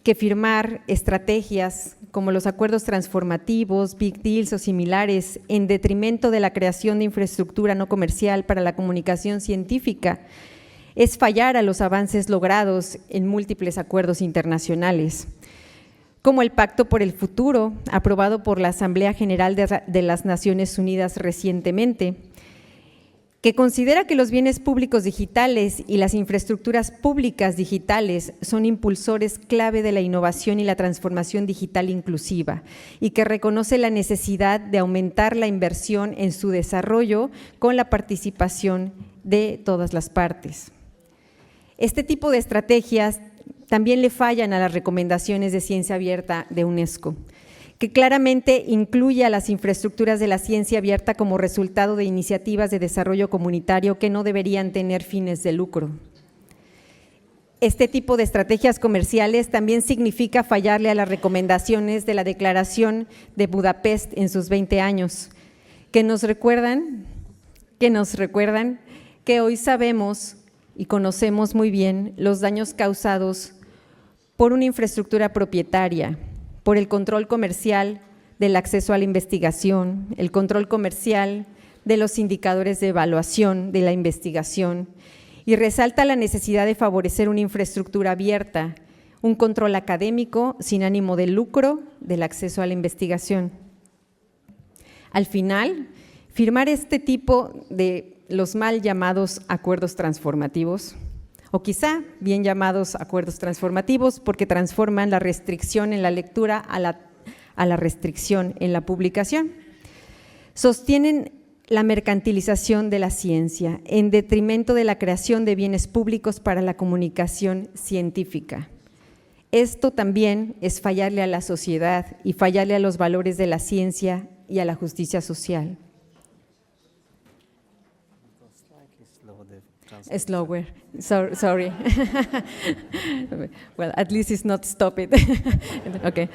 I: que firmar estrategias como los acuerdos transformativos, big deals o similares en detrimento de la creación de infraestructura no comercial para la comunicación científica es fallar a los avances logrados en múltiples acuerdos internacionales, como el Pacto por el Futuro, aprobado por la Asamblea General de las Naciones Unidas recientemente, que considera que los bienes públicos digitales y las infraestructuras públicas digitales son impulsores clave de la innovación y la transformación digital inclusiva y que reconoce la necesidad de aumentar la inversión en su desarrollo con la participación de todas las partes. Este tipo de estrategias también le fallan a las recomendaciones de ciencia abierta de UNESCO, que claramente incluye a las infraestructuras de la ciencia abierta como resultado de iniciativas de desarrollo comunitario que no deberían tener fines de lucro. Este tipo de estrategias comerciales también significa fallarle a las recomendaciones de la Declaración de Budapest en sus 20 años, que nos recuerdan que hoy sabemos y conocemos muy bien los daños causados por una infraestructura propietaria, por el control comercial del acceso a la investigación, el control comercial de los indicadores de evaluación de la investigación y resalta la necesidad de favorecer una infraestructura abierta, un control académico sin ánimo de lucro del acceso a la investigación. Al final, firmar este tipo de los mal llamados acuerdos transformativos, o quizá bien llamados acuerdos transformativos porque transforman la restricción en la lectura a la restricción en la publicación. Sostienen la mercantilización de la ciencia en detrimento de la creación de bienes públicos para la comunicación científica. Esto también es fallarle a la sociedad y fallarle a los valores de la ciencia y a la justicia social. Slower, sorry. Well, at least it's not stop it. Okay.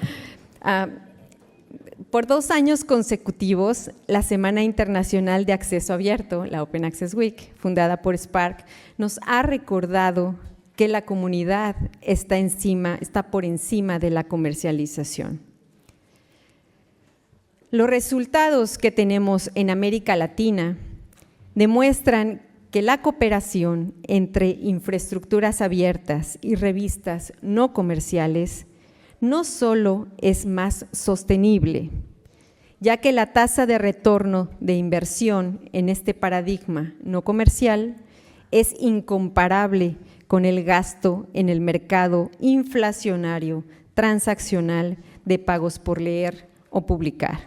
I: Por 2 años consecutivos, la Semana Internacional de Acceso Abierto, la Open Access Week, fundada por Spark, nos ha recordado que la comunidad está por encima de la comercialización. Los resultados que tenemos en América Latina demuestran que la cooperación entre infraestructuras abiertas y revistas no comerciales no solo es más sostenible, ya que la tasa de retorno de inversión en este paradigma no comercial es incomparable con el gasto en el mercado inflacionario transaccional de pagos por leer o publicar.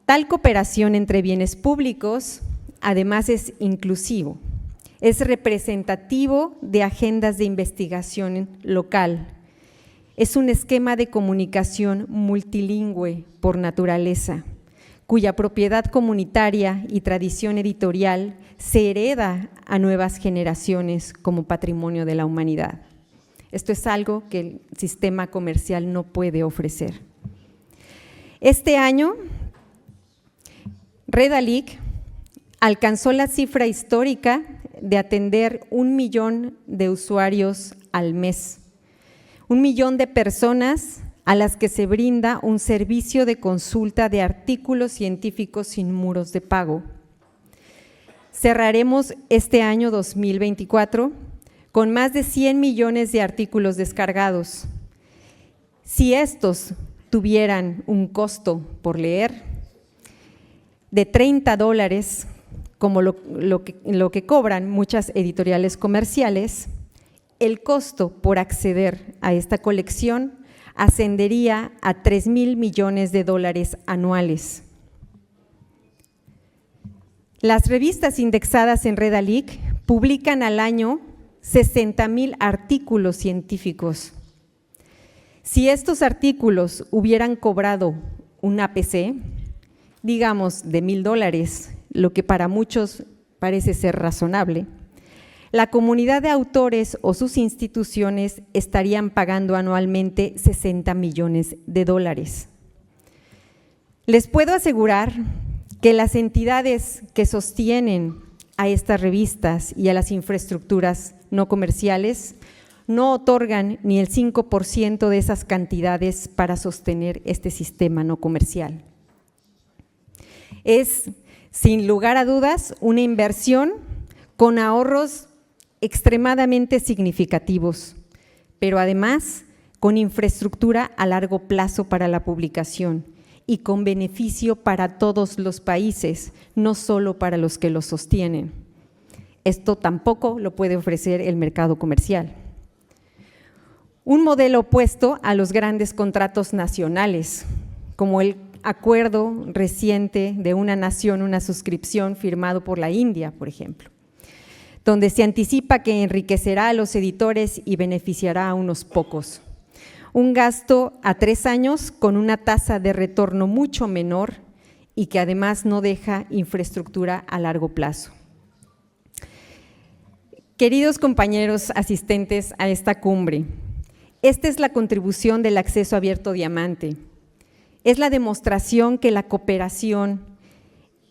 I: Tal cooperación entre bienes públicos además es inclusivo, es representativo de agendas de investigación local, es un esquema de comunicación multilingüe por naturaleza, cuya propiedad comunitaria y tradición editorial se hereda a nuevas generaciones como patrimonio de la humanidad. Esto es algo que el sistema comercial no puede ofrecer. Este año, Red Alic alcanzó la cifra histórica de atender 1 millón de usuarios al mes, 1 millón de personas a las que se brinda un servicio de consulta de artículos científicos sin muros de pago. Cerraremos este año 2024 con más de 100 millones de artículos descargados. Si estos tuvieran un costo por leer de $30, como lo que cobran muchas editoriales comerciales, el costo por acceder a esta colección ascendería a $3,000 millones anuales. Las revistas indexadas en Redalic publican al año 60,000 artículos científicos. Si estos artículos hubieran cobrado un APC, digamos de $1,000, lo que para muchos parece ser razonable, la comunidad de autores o sus instituciones estarían pagando anualmente $60 millones. Les puedo asegurar que las entidades que sostienen a estas revistas y a las infraestructuras no comerciales no otorgan ni el 5% de esas cantidades para sostener este sistema no comercial. Es, sin lugar a dudas, una inversión con ahorros extremadamente significativos, pero además con infraestructura a largo plazo para la publicación y con beneficio para todos los países, no solo para los que los sostienen. Esto tampoco lo puede ofrecer el mercado comercial. Un modelo opuesto a los grandes contratos nacionales, como el acuerdo reciente de una nación, una suscripción firmado por la India, por ejemplo, donde se anticipa que enriquecerá a los editores y beneficiará a unos pocos. Un gasto a 3 años con una tasa de retorno mucho menor y que además no deja infraestructura a largo plazo. Queridos compañeros asistentes a esta cumbre, esta es la contribución del acceso abierto diamante. Es la demostración que la cooperación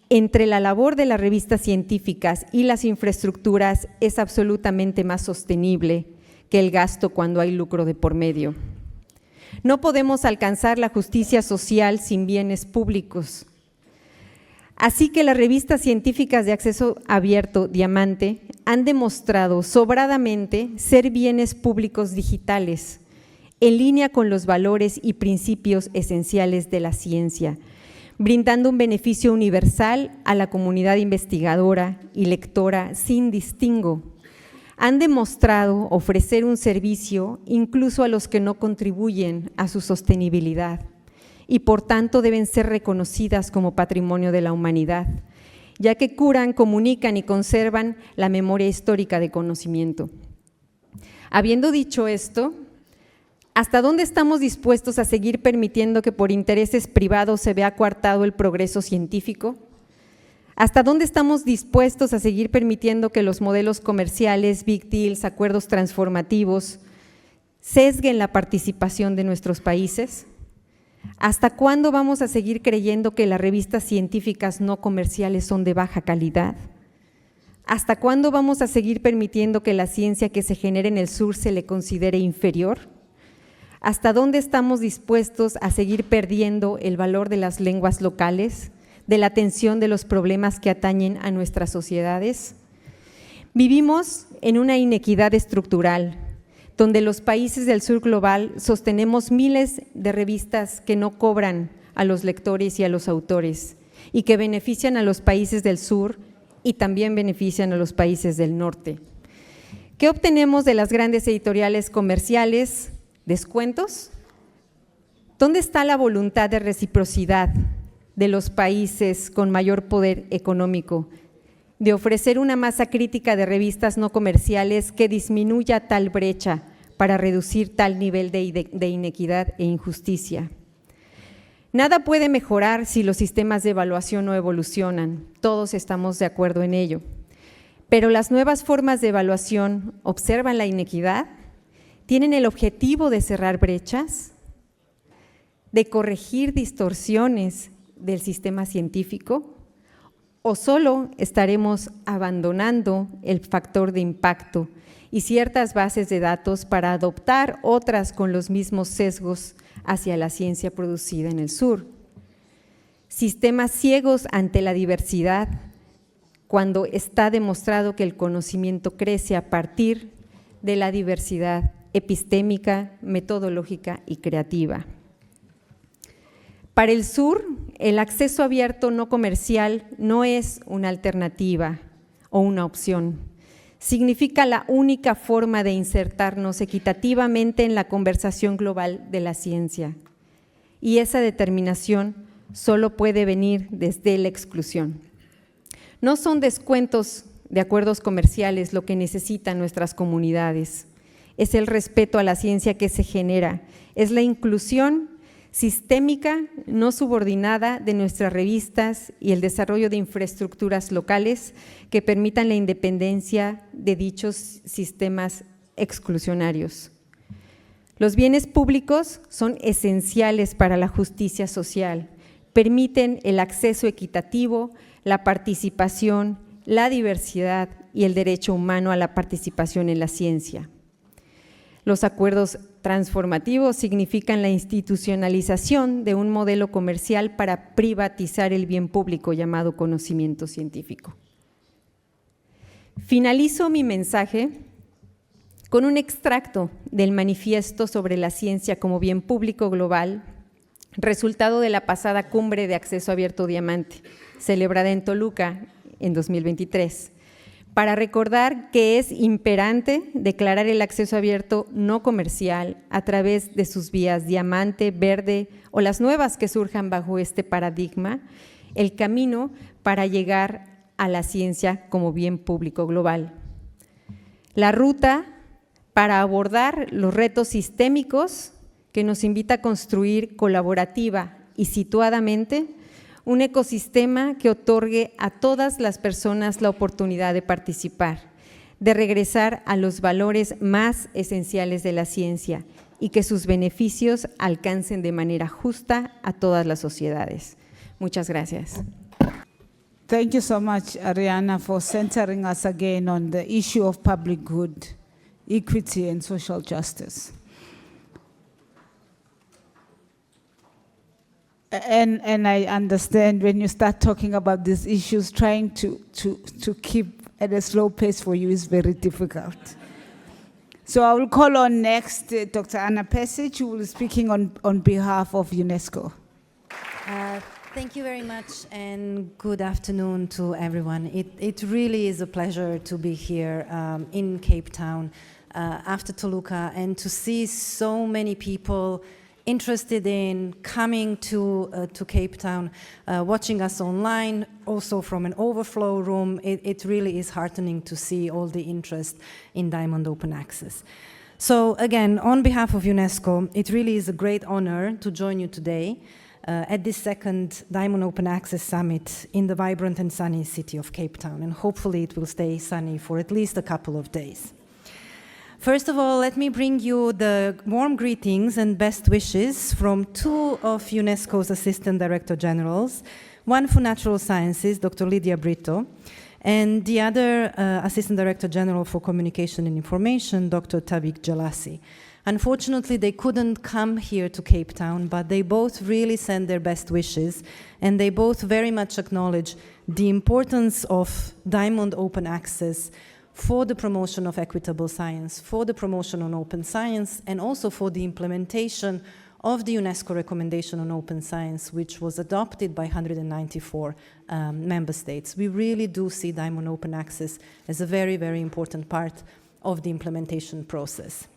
I: entre la labor de las revistas científicas y las infraestructuras es absolutamente más sostenible que el gasto cuando hay lucro de por medio. No podemos alcanzar la justicia social sin bienes públicos. Así que las revistas científicas de acceso abierto diamante han demostrado sobradamente ser bienes públicos digitales, en línea con los valores y principios esenciales de la ciencia, brindando un beneficio universal a la comunidad investigadora y lectora sin distingo. Han demostrado ofrecer un servicio incluso a los que no contribuyen a su sostenibilidad y por tanto deben ser reconocidas como patrimonio de la humanidad, ya que curan, comunican y conservan la memoria histórica de conocimiento. Habiendo dicho esto, ¿hasta dónde estamos dispuestos a seguir permitiendo que por intereses privados se vea coartado el progreso científico? ¿Hasta dónde estamos dispuestos a seguir permitiendo que los modelos comerciales, big deals, acuerdos transformativos sesguen la participación de nuestros países? ¿Hasta cuándo vamos a seguir creyendo que las revistas científicas no comerciales son de baja calidad? ¿Hasta cuándo vamos a seguir permitiendo que la ciencia que se genera en el sur se le considere inferior? ¿Hasta dónde estamos dispuestos a seguir perdiendo el valor de las lenguas locales, de la atención de los problemas que atañen a nuestras sociedades? Vivimos en una inequidad estructural, donde los países del sur global sostenemos miles de revistas que no cobran a los lectores y a los autores y que benefician a los países del sur y también benefician a los países del norte. ¿Qué obtenemos de las grandes editoriales comerciales? ¿Descuentos? ¿Dónde está la voluntad de reciprocidad de los países con mayor poder económico, de ofrecer una masa crítica de revistas no comerciales que disminuya tal brecha para reducir tal nivel de inequidad e injusticia? Nada puede mejorar si los sistemas de evaluación no evolucionan, todos estamos de acuerdo en ello, pero las nuevas formas de evaluación observan la inequidad, tienen el objetivo de cerrar brechas, de corregir distorsiones del sistema científico, o solo estaremos abandonando el factor de impacto y ciertas bases de datos para adoptar otras con los mismos sesgos hacia la ciencia producida en el sur. Sistemas ciegos ante la diversidad, cuando está demostrado que el conocimiento crece a partir de la diversidad epistémica, metodológica y creativa. Para el sur, el acceso abierto no comercial no es una alternativa o una opción. Significa la única forma de insertarnos equitativamente en la conversación global de la ciencia. Y esa determinación solo puede venir desde la exclusión. No son descuentos de acuerdos comerciales lo que necesitan nuestras comunidades. Es el respeto a la ciencia que se genera, es la inclusión sistémica, no subordinada de nuestras revistas y el desarrollo de infraestructuras locales que permitan la independencia de dichos sistemas exclusionarios. Los bienes públicos son esenciales para la justicia social, permiten el acceso equitativo, la participación, la diversidad y el derecho humano a la participación en la ciencia. Los acuerdos transformativos significan la institucionalización de un modelo comercial para privatizar el bien público llamado conocimiento científico. Finalizo mi mensaje con un extracto del manifiesto sobre la ciencia como bien público global, resultado de la pasada Cumbre de Acceso Abierto Diamante, celebrada en Toluca en 2023. Para recordar que es imperante declarar el acceso abierto no comercial a través de sus vías diamante, verde o las nuevas que surjan bajo este paradigma, el camino para llegar a la ciencia como bien público global. La ruta para abordar los retos sistémicos que nos invita a construir colaborativa y situadamente un ecosistema que otorgue a todas las personas la oportunidad de participar, de regresar a los valores más esenciales de la ciencia y que sus beneficios alcancen de manera justa a todas las sociedades. Muchas gracias.
B: Thank you so much, Ariana, for centering us again on the issue of public good, equity, and social justice. And I understand when you start talking about these issues, trying to keep at a slow pace for you is very difficult. So I will call on next Dr. Anna Pesic, who will be speaking on behalf of UNESCO.
J: Thank you very much, and good afternoon to everyone. It really is a pleasure to be here in Cape Town after Toluca and to see so many people interested in coming to Cape Town, watching us online, also from an overflow room. It really is heartening to see all the interest in Diamond Open Access. So again, on behalf of UNESCO, it really is a great honor to join you today at this second Diamond Open Access Summit in the vibrant and sunny city of Cape Town, and hopefully it will stay sunny for at least a couple of days. First of all, let me bring you the warm greetings and best wishes from two of UNESCO's Assistant Director Generals, one for Natural Sciences, Dr. Lydia Brito, and the other Assistant Director General for Communication and Information, Dr. Tavik Jalassi. Unfortunately, they couldn't come here to Cape Town, but they both really send their best wishes, and they both very much acknowledge the importance of Diamond Open Access for the promotion of equitable science, for the promotion on open science, and also for the implementation of the UNESCO recommendation on open science, which was adopted by 194 member states. We really do see Diamond Open Access as a very, very important part of the implementation process.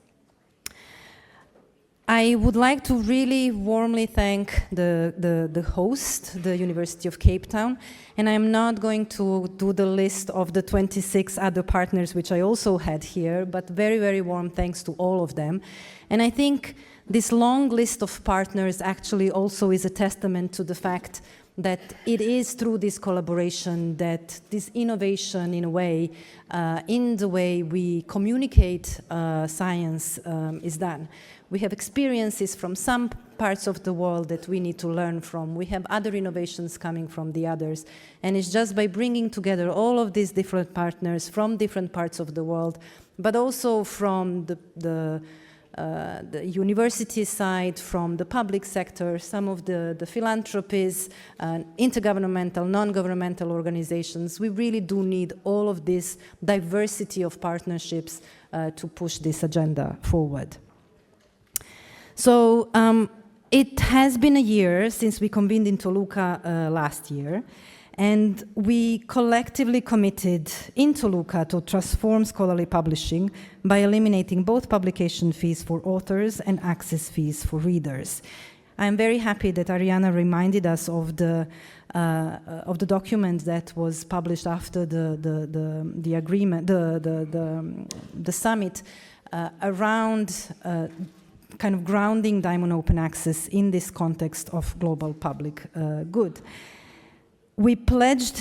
J: I would like to really warmly thank the host, the University of Cape Town, and I'm not going to do the list of the 26 other partners which I also had here, but very, very warm thanks to all of them. And I think this long list of partners actually also is a testament to the fact that it is through this collaboration that this innovation, in a way, in the way we communicate science is done. We have experiences from some parts of the world that we need to learn from. We have other innovations coming from the others. And it's just by bringing together all of these different partners from different parts of the world, but also from the university side, from the public sector, some of the philanthropies, intergovernmental, non-governmental organizations. We really do need all of this diversity of partnerships to push this agenda forward. So it has been a year since we convened in Toluca last year, and we collectively committed in Toluca to transform scholarly publishing by eliminating both publication fees for authors and access fees for readers. I'm very happy that Ariana reminded us of the document that was published after the agreement, the summit around kind of grounding Diamond Open Access in this context of global public good. We pledged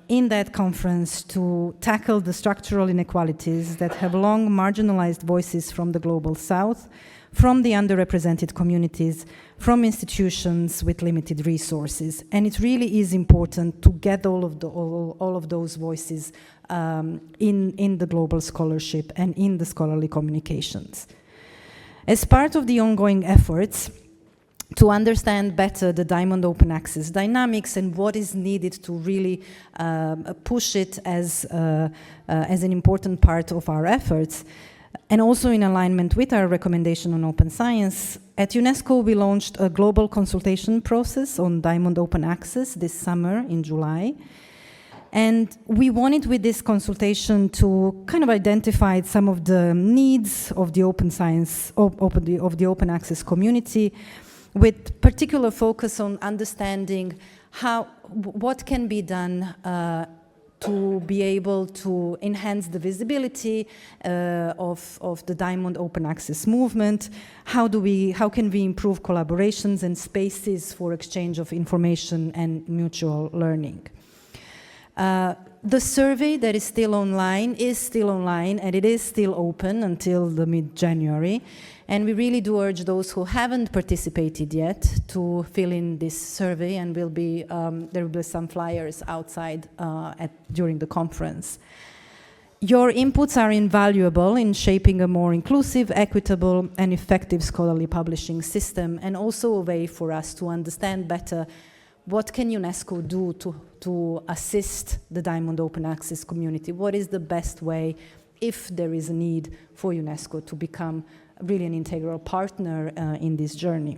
J: in that conference to tackle the structural inequalities that have long marginalized voices from the global south, from the underrepresented communities, from institutions with limited resources. And it really is important to get all of those voices in the global scholarship and in the scholarly communications. As part of the ongoing efforts to understand better the Diamond Open Access dynamics and what is needed to really push it as an important part of our efforts, and also in alignment with our recommendation on open science, at UNESCO we launched a global consultation process on Diamond Open Access this summer in July. And we wanted with this consultation to kind of identify some of the needs of the open science, of the open access community, with particular focus on understanding what can be done to be able to enhance the visibility of the Diamond Open Access movement. How can we improve collaborations and spaces for exchange of information and mutual learning? The survey that is still online and it is still open until the mid-January. And we really do urge those who haven't participated yet to fill in this survey, and there will be some flyers outside during the conference. Your inputs are invaluable in shaping a more inclusive, equitable, and effective scholarly publishing system, and also a way for us to understand better what can UNESCO do to assist the Diamond Open Access community? What is the best way, if there is a need for UNESCO to become really an integral partner in this journey?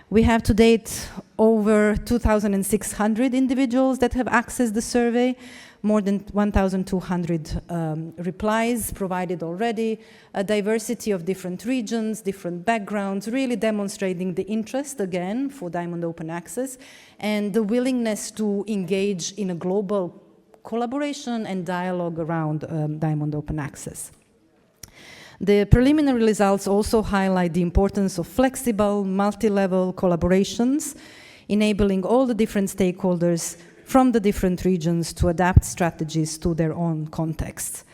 J: We have to date over 2,600 individuals that have accessed the survey, more than 1,200 replies provided already, a diversity of different regions, different backgrounds, really demonstrating the interest, again, for Diamond Open Access, and the willingness to engage in a global collaboration and dialogue around Diamond Open Access. The preliminary results also highlight the importance of flexible, multi-level collaborations, enabling all the different stakeholders from the different regions to adapt strategies to their own contexts.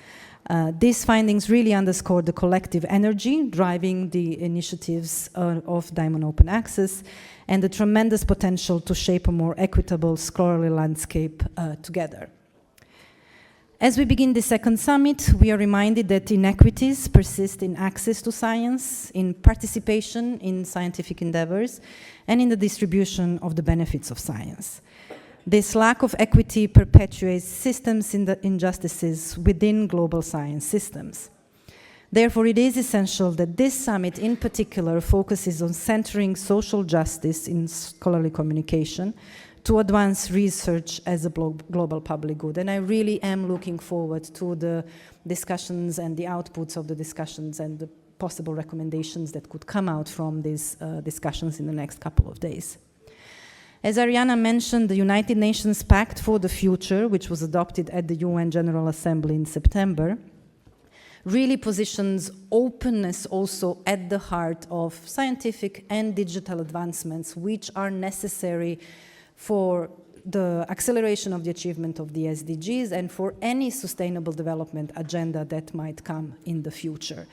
J: These findings really underscore the collective energy driving the initiatives of Diamond Open Access and the tremendous potential to shape a more equitable scholarly landscape together. As we begin the second summit, we are reminded that inequities persist in access to science, in participation in scientific endeavors, and in the distribution of the benefits of science. This lack of equity perpetuates systems injustices within global science systems. Therefore, it is essential that this summit in particular focuses on centering social justice in scholarly communication to advance research as a global public good. And I really am looking forward to the discussions and the outputs of the discussions and the possible recommendations that could come out from these discussions in the next couple of days. As Ariana mentioned, the United Nations Pact for the Future, which was adopted at the UN General Assembly in September, really positions openness also at the heart of scientific and digital advancements, which are necessary for the acceleration of the achievement of the SDGs and for any sustainable development agenda that might come in the future.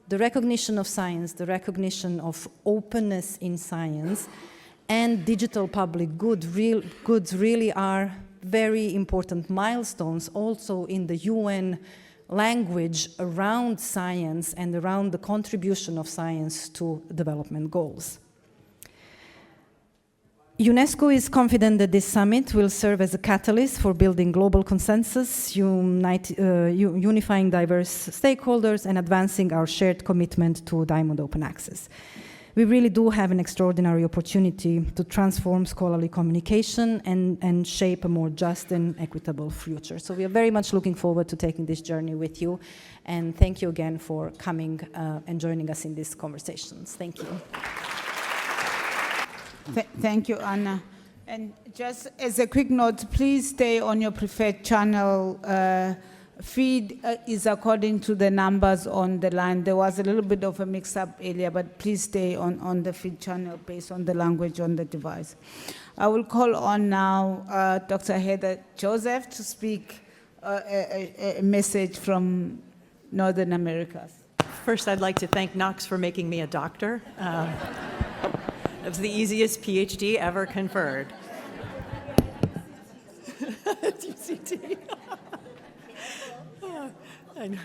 J: The recognition of science, the recognition of openness in science, and digital public goods really are very important milestones also in the UN language around science and around the contribution of science to development goals. UNESCO is confident that this summit will serve as a catalyst for building global consensus, unifying diverse stakeholders, and advancing our shared commitment to Diamond Open Access. We really do have an extraordinary opportunity to transform scholarly communication and shape a more just and equitable future. So we are very much looking forward to taking this journey with you. And thank you again for coming and joining us in these conversations. Thank you.
B: Thank you, Anna. And just as a quick note, please stay on your preferred channel. Feed is according to the numbers on the line. There was a little bit of a mix-up earlier, but please stay on the feed channel based on the language on the device. I will call on now Dr. Heather Joseph to speak a message from Northern America.
K: First, I'd like to thank Knox for making me a doctor. It was the easiest PhD ever conferred. UCT. I know.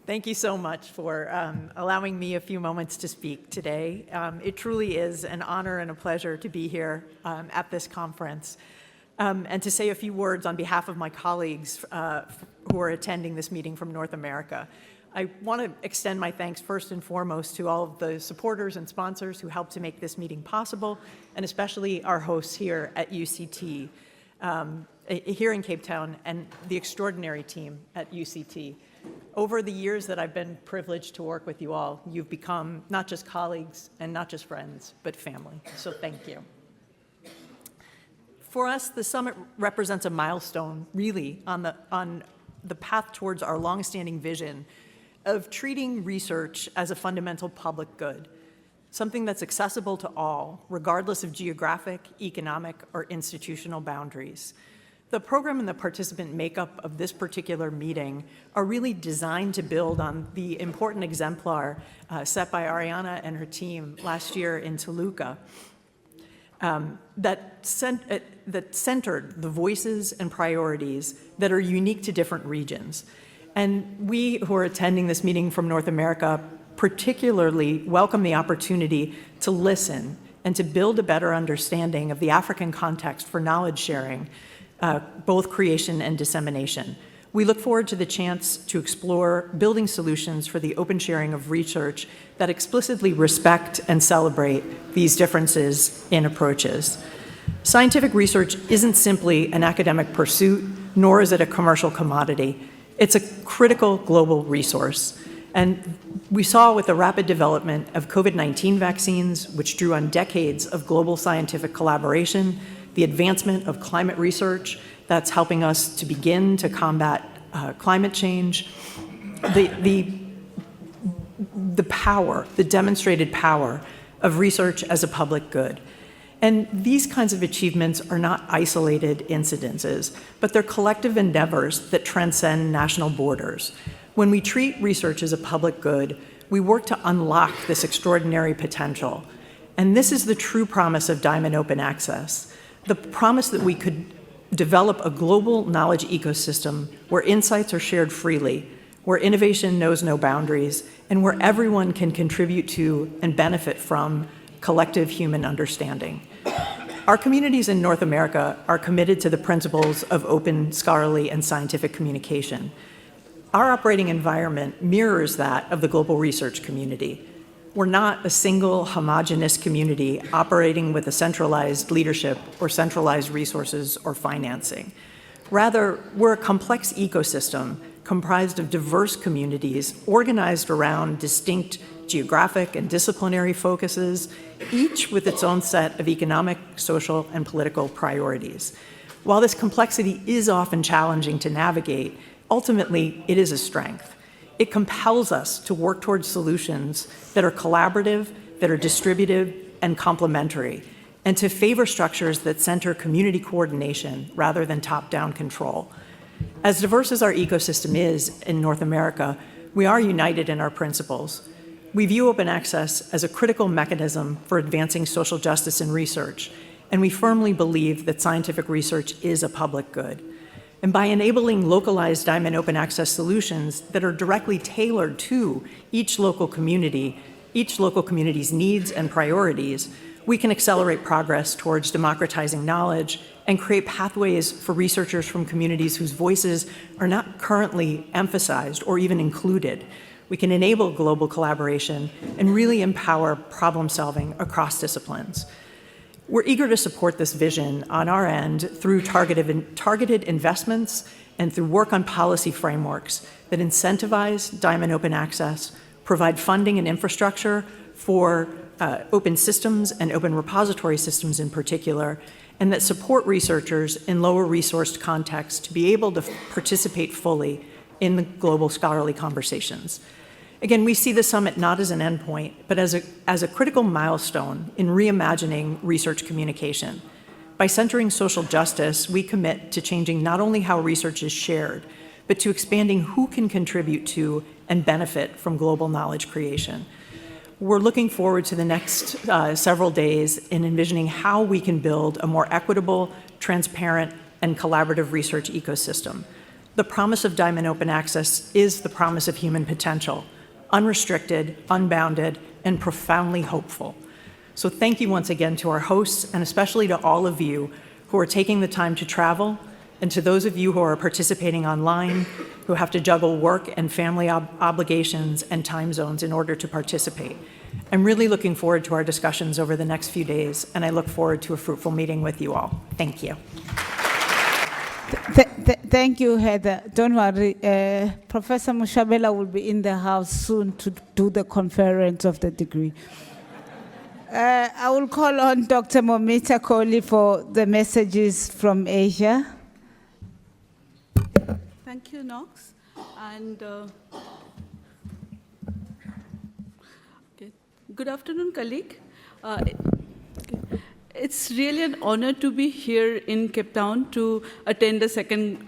K: Thank you so much for allowing me a few moments to speak today. It truly is an honor and a pleasure to be here at this conference and to say a few words on behalf of my colleagues who are attending this meeting from North America. I want to extend my thanks first and foremost to all of the supporters and sponsors who helped to make this meeting possible, and especially our hosts here at UCT, here in Cape Town, and the extraordinary team at UCT. Over the years that I've been privileged to work with you all, you've become not just colleagues and not just friends, but family. So thank you. For us, the summit represents a milestone, really, on the path towards our longstanding vision of treating research as a fundamental public good, something that's accessible to all, regardless of geographic, economic, or institutional boundaries. The program and the participant makeup of this particular meeting are really designed to build on the important exemplar set by Ariana and her team last year in Toluca that centered the voices and priorities that are unique to different regions. And we who are attending this meeting from North America particularly welcome the opportunity to listen and to build a better understanding of the African context for knowledge sharing, both creation and dissemination. We look forward to the chance to explore building solutions for the open sharing of research that explicitly respect and celebrate these differences in approaches. Scientific research isn't simply an academic pursuit, nor is it a commercial commodity. It's a critical global resource. And we saw with the rapid development of COVID-19 vaccines, which drew on decades of global scientific collaboration, the advancement of climate research that's helping us to begin to combat climate change, the power, the demonstrated power of research as a public good. And these kinds of achievements are not isolated incidences, but they're collective endeavors that transcend national borders. When we treat research as a public good, we work to unlock this extraordinary potential. And this is the true promise of Diamond Open Access, the promise that we could develop a global knowledge ecosystem where insights are shared freely, where innovation knows no boundaries, and where everyone can contribute to and benefit from collective human understanding. Our communities in North America are committed to the principles of open, scholarly, and scientific communication. Our operating environment mirrors that of the global research community. We're not a single homogeneous community operating with a centralized leadership or centralized resources or financing. Rather, we're a complex ecosystem comprised of diverse communities organized around distinct geographic and disciplinary focuses, each with its own set of economic, social, and political priorities. While this complexity is often challenging to navigate, ultimately it is a strength. It compels us to work towards solutions that are collaborative, that are distributed, and complementary. and to favor structures that center community coordination rather than top-down control. As diverse as our ecosystem is in North America, we are united in our principles. We view open access as a critical mechanism for advancing social justice in research, and we firmly believe that scientific research is a public good. And by enabling localized diamond open access solutions that are directly tailored to each local community's needs and priorities, we can accelerate progress towards democratizing knowledge and create pathways for researchers from communities whose voices are not currently emphasized or even included. We can enable global collaboration and really empower problem solving across disciplines. We're eager to support this vision on our end through targeted investments and through work on policy frameworks that incentivize diamond open access, provide funding and infrastructure for open systems and open repository systems in particular, and that support researchers in lower resourced contexts to be able to participate fully in the global scholarly conversations. Again, we see the summit not as an endpoint, but as a critical milestone in reimagining research communication. By centering social justice, we commit to changing not only how research is shared, but to expanding who can contribute to and benefit from global knowledge creation. We're looking forward to the next several days in envisioning how we can build a more equitable, transparent, and collaborative research ecosystem. The promise of diamond open access is the promise of human potential, unrestricted, unbounded, and profoundly hopeful. So thank you once again to our hosts, and especially to all of you who are taking the time to travel, and to those of you who are participating online, who have to juggle work and family obligations and time zones in order to participate. I'm really looking forward to our discussions over the next few days, and I look forward to a fruitful meeting with you all. Thank you.
B: Thank you, Heather. Don't worry. Professor Mushabela will be in the house soon to do the conference of the degree. I will call on Dr. Momita Kohli for the messages from Asia.
L: Thank you, Knox. And good afternoon, colleague. It's really an honor to be here in Cape Town to attend the second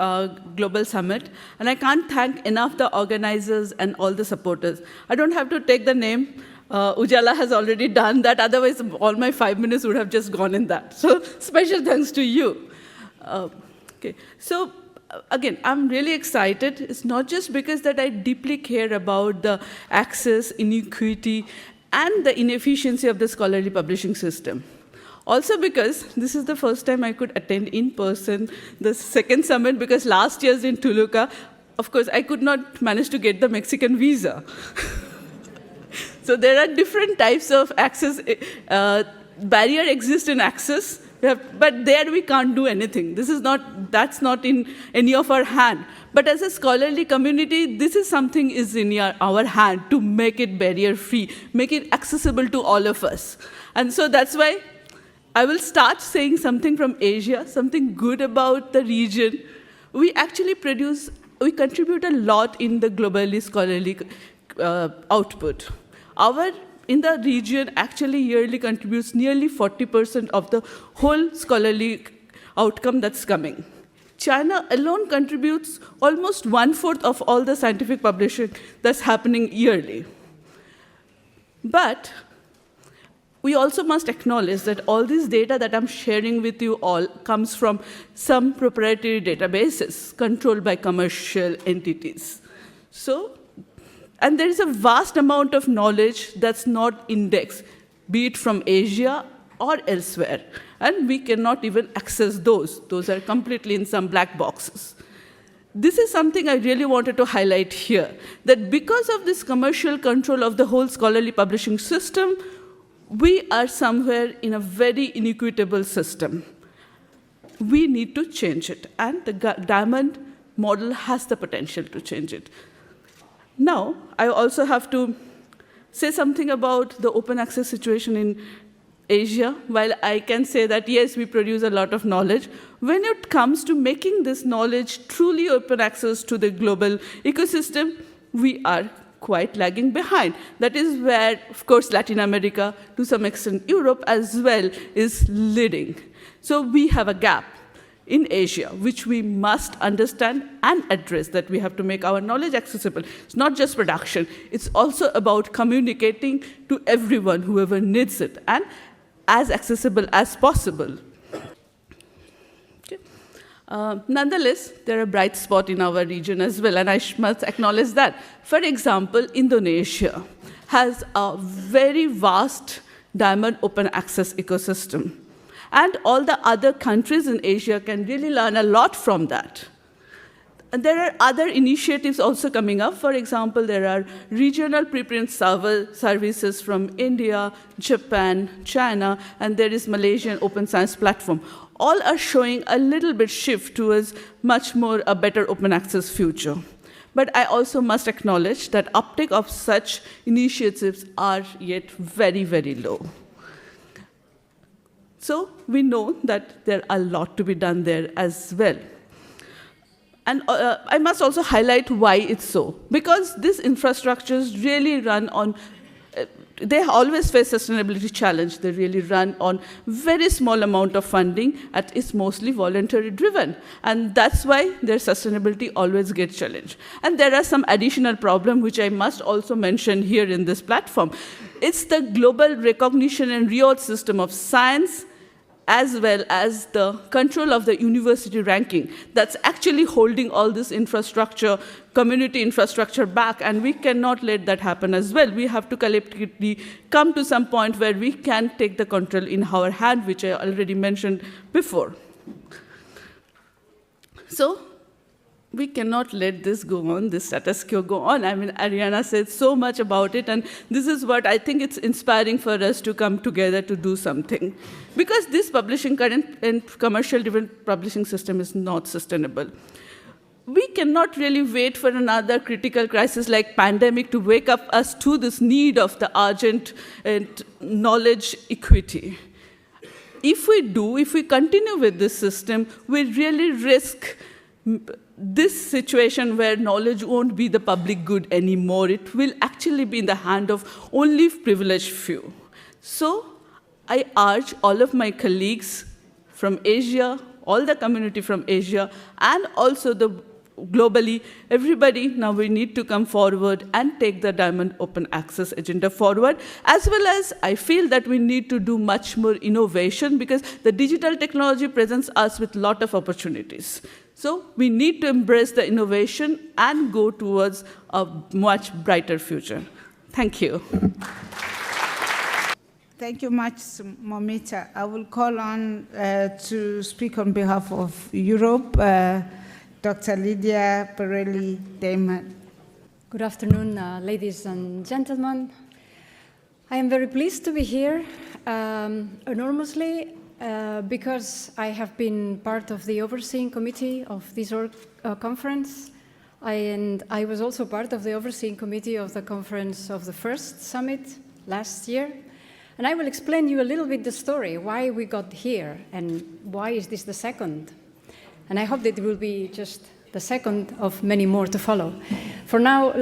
L: Global Summit. And I can't thank enough the organizers and all the supporters. I don't have to take the name. Ujala has already done that. Otherwise, all my 5 minutes would have just gone in that. So special thanks to you. So again, I'm really excited. It's not just because that I deeply care about the access, inequity, and the inefficiency of the scholarly publishing system. Also because this is the first time I could attend in person the second summit, because last year's in Toluca, of course, I could not manage to get the Mexican visa. So there are different types of access. Barrier exists in access, but there we can't do anything. That's not in any of our hand. But as a scholarly community, this is something is in our hand to make it barrier-free, make it accessible to all of us. And so that's why I will start saying something from Asia, something good about the region. We contribute a lot in the globally scholarly output. In the region actually yearly contributes nearly 40% of the whole scholarly outcome that's coming. China alone contributes almost 1/4 of all the scientific publishing that's happening yearly. But we also must acknowledge that all this data that I'm sharing with you all comes from some proprietary databases controlled by commercial entities. And there is a vast amount of knowledge that's not indexed, be it from Asia or elsewhere. And we cannot even access those. Those are completely in some black boxes. This is something I really wanted to highlight here, that because of this commercial control of the whole scholarly publishing system, we are somewhere in a very inequitable system. We need to change it, and the diamond model has the potential to change it. Now, I also have to say something about the open access situation in Asia. While I can say that, yes, we produce a lot of knowledge, when it comes to making this knowledge truly open access to the global ecosystem, we are quite lagging behind. That is where, of course, Latin America, to some extent Europe as well, is leading. So we have a gap in Asia, which we must understand and address, that we have to make our knowledge accessible. It's not just production, it's also about communicating to everyone, whoever needs it, and as accessible as possible. Okay. Nonetheless, there are bright spots in our region as well, and I must acknowledge that. For example, Indonesia has a very vast diamond open access ecosystem. And all the other countries in Asia can really learn a lot from that. And there are other initiatives also coming up. For example, there are regional preprint services from India, Japan, China, and there is Malaysian Open Science Platform. All are showing a little bit shift towards much more a better open access future. But I also must acknowledge that uptake of such initiatives are yet very, very low. So we know that there are a lot to be done there as well. And I must also highlight why it's so. Because these infrastructures really run on, they always face sustainability challenge. They really run on very small amount of funding, and it's mostly voluntary driven. And that's why their sustainability always gets challenged. And there are some additional problems which I must also mention here in this platform. It's the global recognition and reward system of science, as well as the control of the university ranking that's actually holding all this infrastructure, community infrastructure back, and we cannot let that happen as well. We have to collectively come to some point where we can take the control in our hand, which I already mentioned before. So we cannot let this go on, this status quo go on. I mean, Ariana said so much about it, and this is what I think it's inspiring for us to come together to do something. Because this publishing, current and commercial-driven publishing system is not sustainable. We cannot really wait for another critical crisis like pandemic to wake up us to this need of the urgent and knowledge equity. If we continue with this system, we really risk this situation where knowledge won't be the public good anymore. It will actually be in the hand of only privileged few. So I urge all of my colleagues from Asia, all the community from Asia, and also globally, everybody, now we need to come forward and take the Diamond Open Access agenda forward, as well as I feel that we need to do much more innovation because the digital technology presents us with a lot of opportunities. So we need to embrace the innovation and go towards a much brighter future. Thank you.
B: Thank you much, Momita. I will call on to speak on behalf of Europe, Dr. Lydia Pirelli-Damon.
M: Good afternoon, ladies and gentlemen. I am very pleased to be here enormously because I have been part of the overseeing committee of this conference, and I was also part of the overseeing committee of the conference of the first summit last year. And I will explain you a little bit the story, why we got here, and why is this the second. And I hope that it will be just the second of many more to follow. For now,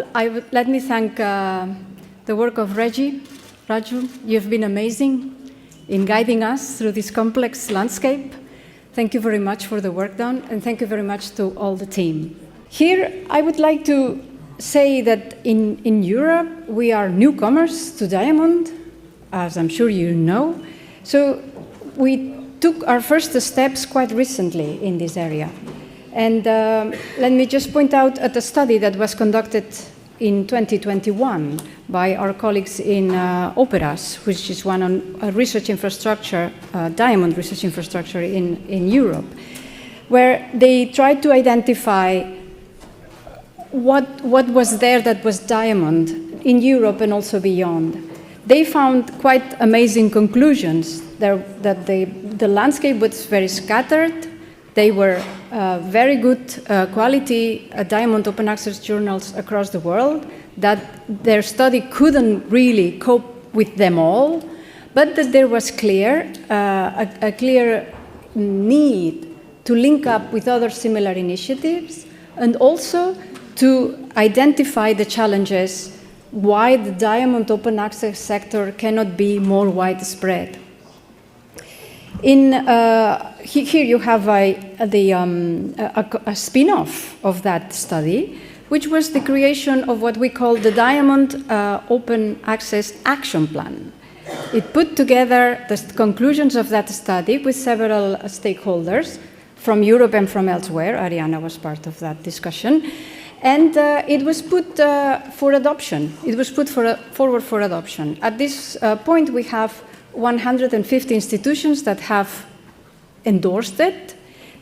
M: let me thank the work of Raju. You've been amazing in guiding us through this complex landscape. Thank you very much for the work done, and thank you very much to all the team. Here, I would like to say that in Europe, we are newcomers to Diamond, as I'm sure you know. So we took our first steps quite recently in this area. And let me just point out at a study that was conducted in 2021 by our colleagues in Operas, which is one on research infrastructure, diamond research infrastructure in Europe, where they tried to identify what was there that was diamond in Europe and also beyond. They found quite amazing conclusions that the landscape was very scattered. They were very good quality diamond open access journals across the world, that their study couldn't really cope with them all, but that there was a clear need to link up with other similar initiatives and also to identify the challenges why the diamond open access sector cannot be more widespread. Here you have a spin-off of that study, which was the creation of what we call the Diamond Open Access Action Plan. It put together the conclusions of that study with several stakeholders from Europe and from elsewhere. Ariana was part of that discussion. And it was put for adoption. It was put forward for adoption. At this point, we have 150 institutions that have endorsed it,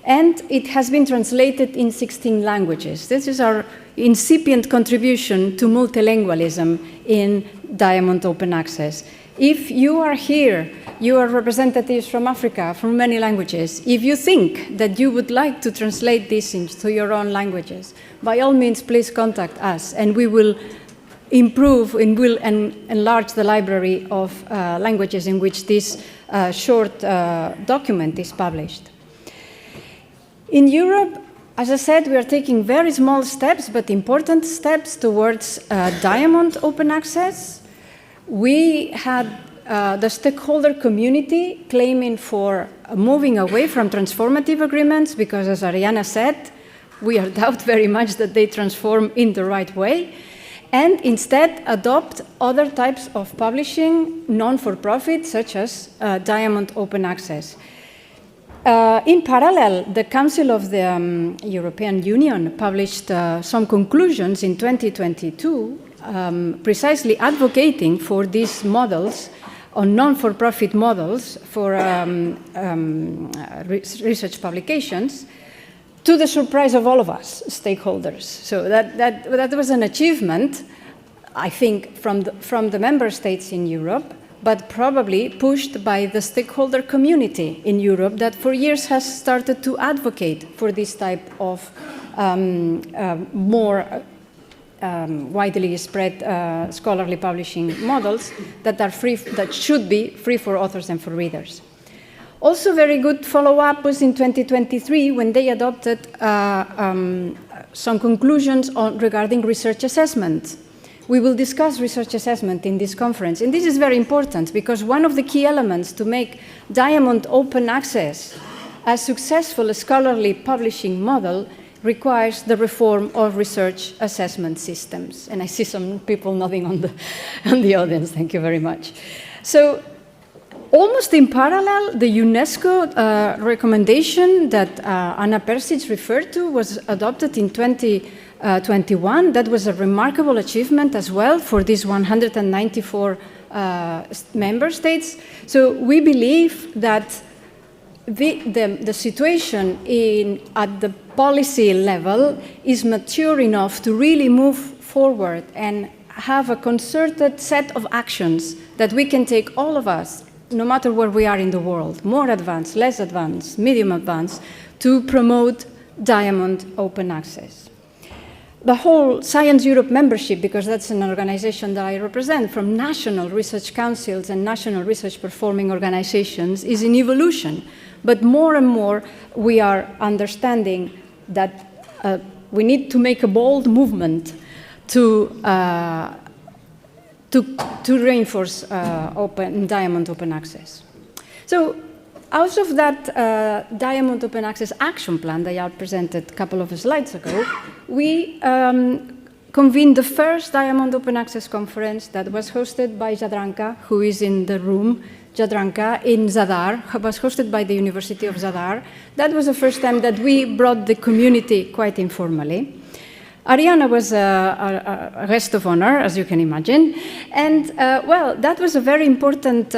M: and it has been translated in 16 languages. This is our incipient contribution to multilingualism in Diamond Open Access. If you are here, you are representatives from Africa, from many languages. If you think that you would like to translate this into your own languages, by all means, please contact us, and we will improve and will enlarge the library of languages in which this short document is published. In Europe, as I said, we are taking very small steps, but important steps towards Diamond Open Access. We had the stakeholder community claiming for moving away from transformative agreements because, as Ariana said, we doubt very much that they transform in the right way, and instead adopt other types of publishing, non-for-profit, such as Diamond Open Access. In parallel, the Council of the European Union published some conclusions in 2022, precisely advocating for these models, on non-for-profit models for research publications, to the surprise of all of us, stakeholders. So that was an achievement, I think, from the member states in Europe, but probably pushed by the stakeholder community in Europe that for years has started to advocate for this type of more widely spread scholarly publishing models that are free, that should be free for authors and for readers. Also very good follow-up was in 2023 when they adopted some conclusions regarding research assessment. We will discuss research assessment in this conference, and this is very important because one of the key elements to make Diamond Open Access a successful scholarly publishing model requires the reform of research assessment systems. And I see some people nodding on the audience. Thank you very much. So, almost in parallel, the UNESCO recommendation that Anna Persic referred to was adopted in 2021. That was a remarkable achievement as well for these 194 member states. So we believe that the situation at the policy level is mature enough to really move forward and have a concerted set of actions that we can take, all of us, no matter where we are in the world, more advanced, less advanced, medium advanced, to promote Diamond Open Access. The whole Science Europe membership, because that's an organization that I represent, from national research councils and national research performing organizations, is in evolution. But more and more, we are understanding that we need to make a bold movement to reinforce Diamond Open Access. So out of that Diamond Open Access Action Plan that I presented a couple of slides ago, we convened the first Diamond Open Access conference that was hosted by Jadranka, who is in the room. Jadranka in Zadar, was hosted by the University of Zadar. That was the first time that we brought the community quite informally. Ariana was a guest of honor, as you can imagine. And, well, that was a very important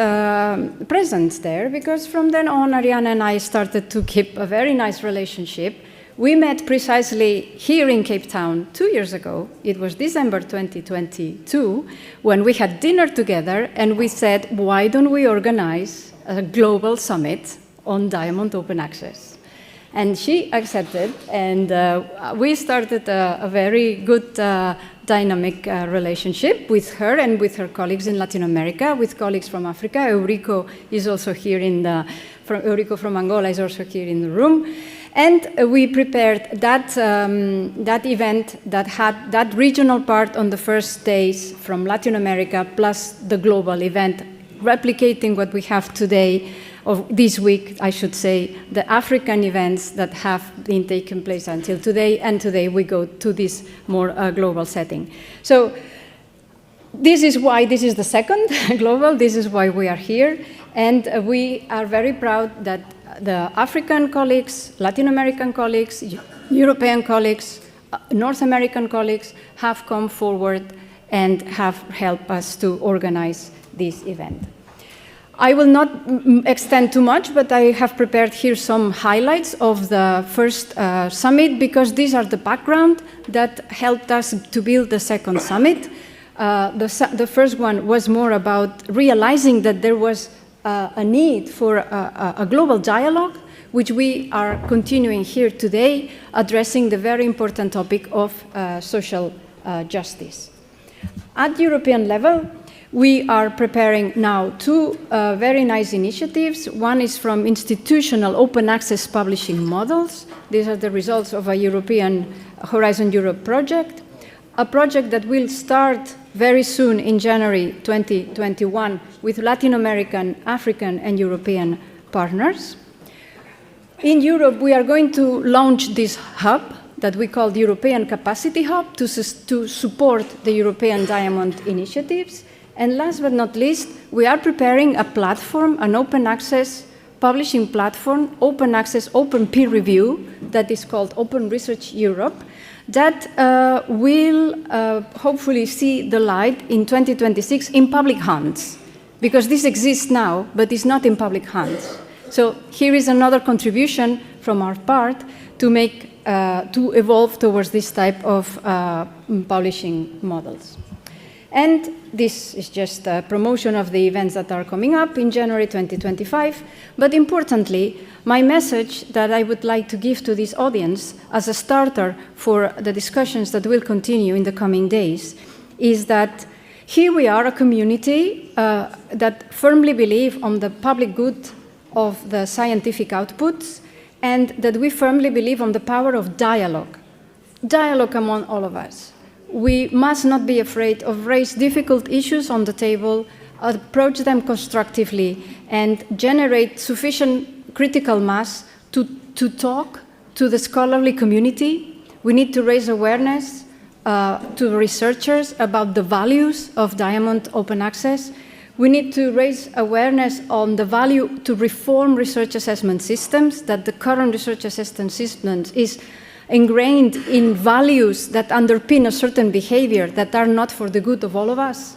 M: presence there, because from then on, Ariana and I started to keep a very nice relationship. We met precisely here in Cape Town 2 years ago. It was December 2022, when we had dinner together, and we said, why don't we organize a global summit on Diamond Open Access? And she accepted, and we started a very good dynamic relationship with her and with her colleagues in Latin America, with colleagues from Africa. Eurico is also here Eurico from Angola is also here in the room. And we prepared that event that had that regional part on the first days from Latin America, plus the global event, replicating what we have today, or this week, I should say, the African events that have been taking place until today, and today we go to this more global setting. So this is why this is the second global, this is why we are here, and we are very proud that the African colleagues, Latin American colleagues, European colleagues, North American colleagues have come forward and have helped us to organize this event. I will not extend too much, but I have prepared here some highlights of the first summit, because these are the background that helped us to build the second summit. The first one was more about realizing that there was a need for a global dialogue, which we are continuing here today, addressing the very important topic of social justice. At European level, we are preparing now two very nice initiatives. One is from institutional open access publishing models. These are the results of a European Horizon Europe project, a project that will start very soon in January 2021 with Latin American, African, and European partners. In Europe, we are going to launch this hub that we call the European Capacity Hub to support the European Diamond initiatives. And last but not least, we are preparing a platform, an open access publishing platform, open access, open peer review, that is called Open Research Europe, that will hopefully see the light in 2026 in public hands, because this exists now, but it's not in public hands. So here is another contribution from our part to make, to evolve towards this type of publishing models. And this is just a promotion of the events that are coming up in January 2025. But importantly, my message that I would like to give to this audience as a starter for the discussions that will continue in the coming days is that here we are, a community that firmly believe on the public good of the scientific outputs, and that we firmly believe on the power of dialogue among all of us. We must not be afraid of raise difficult issues on the table, approach them constructively, and generate sufficient critical mass to talk to the scholarly community. We need to raise awareness to researchers about the values of Diamond Open Access. We need to raise awareness on the value to reform research assessment systems, that the current research assessment system is ingrained in values that underpin a certain behavior that are not for the good of all of us.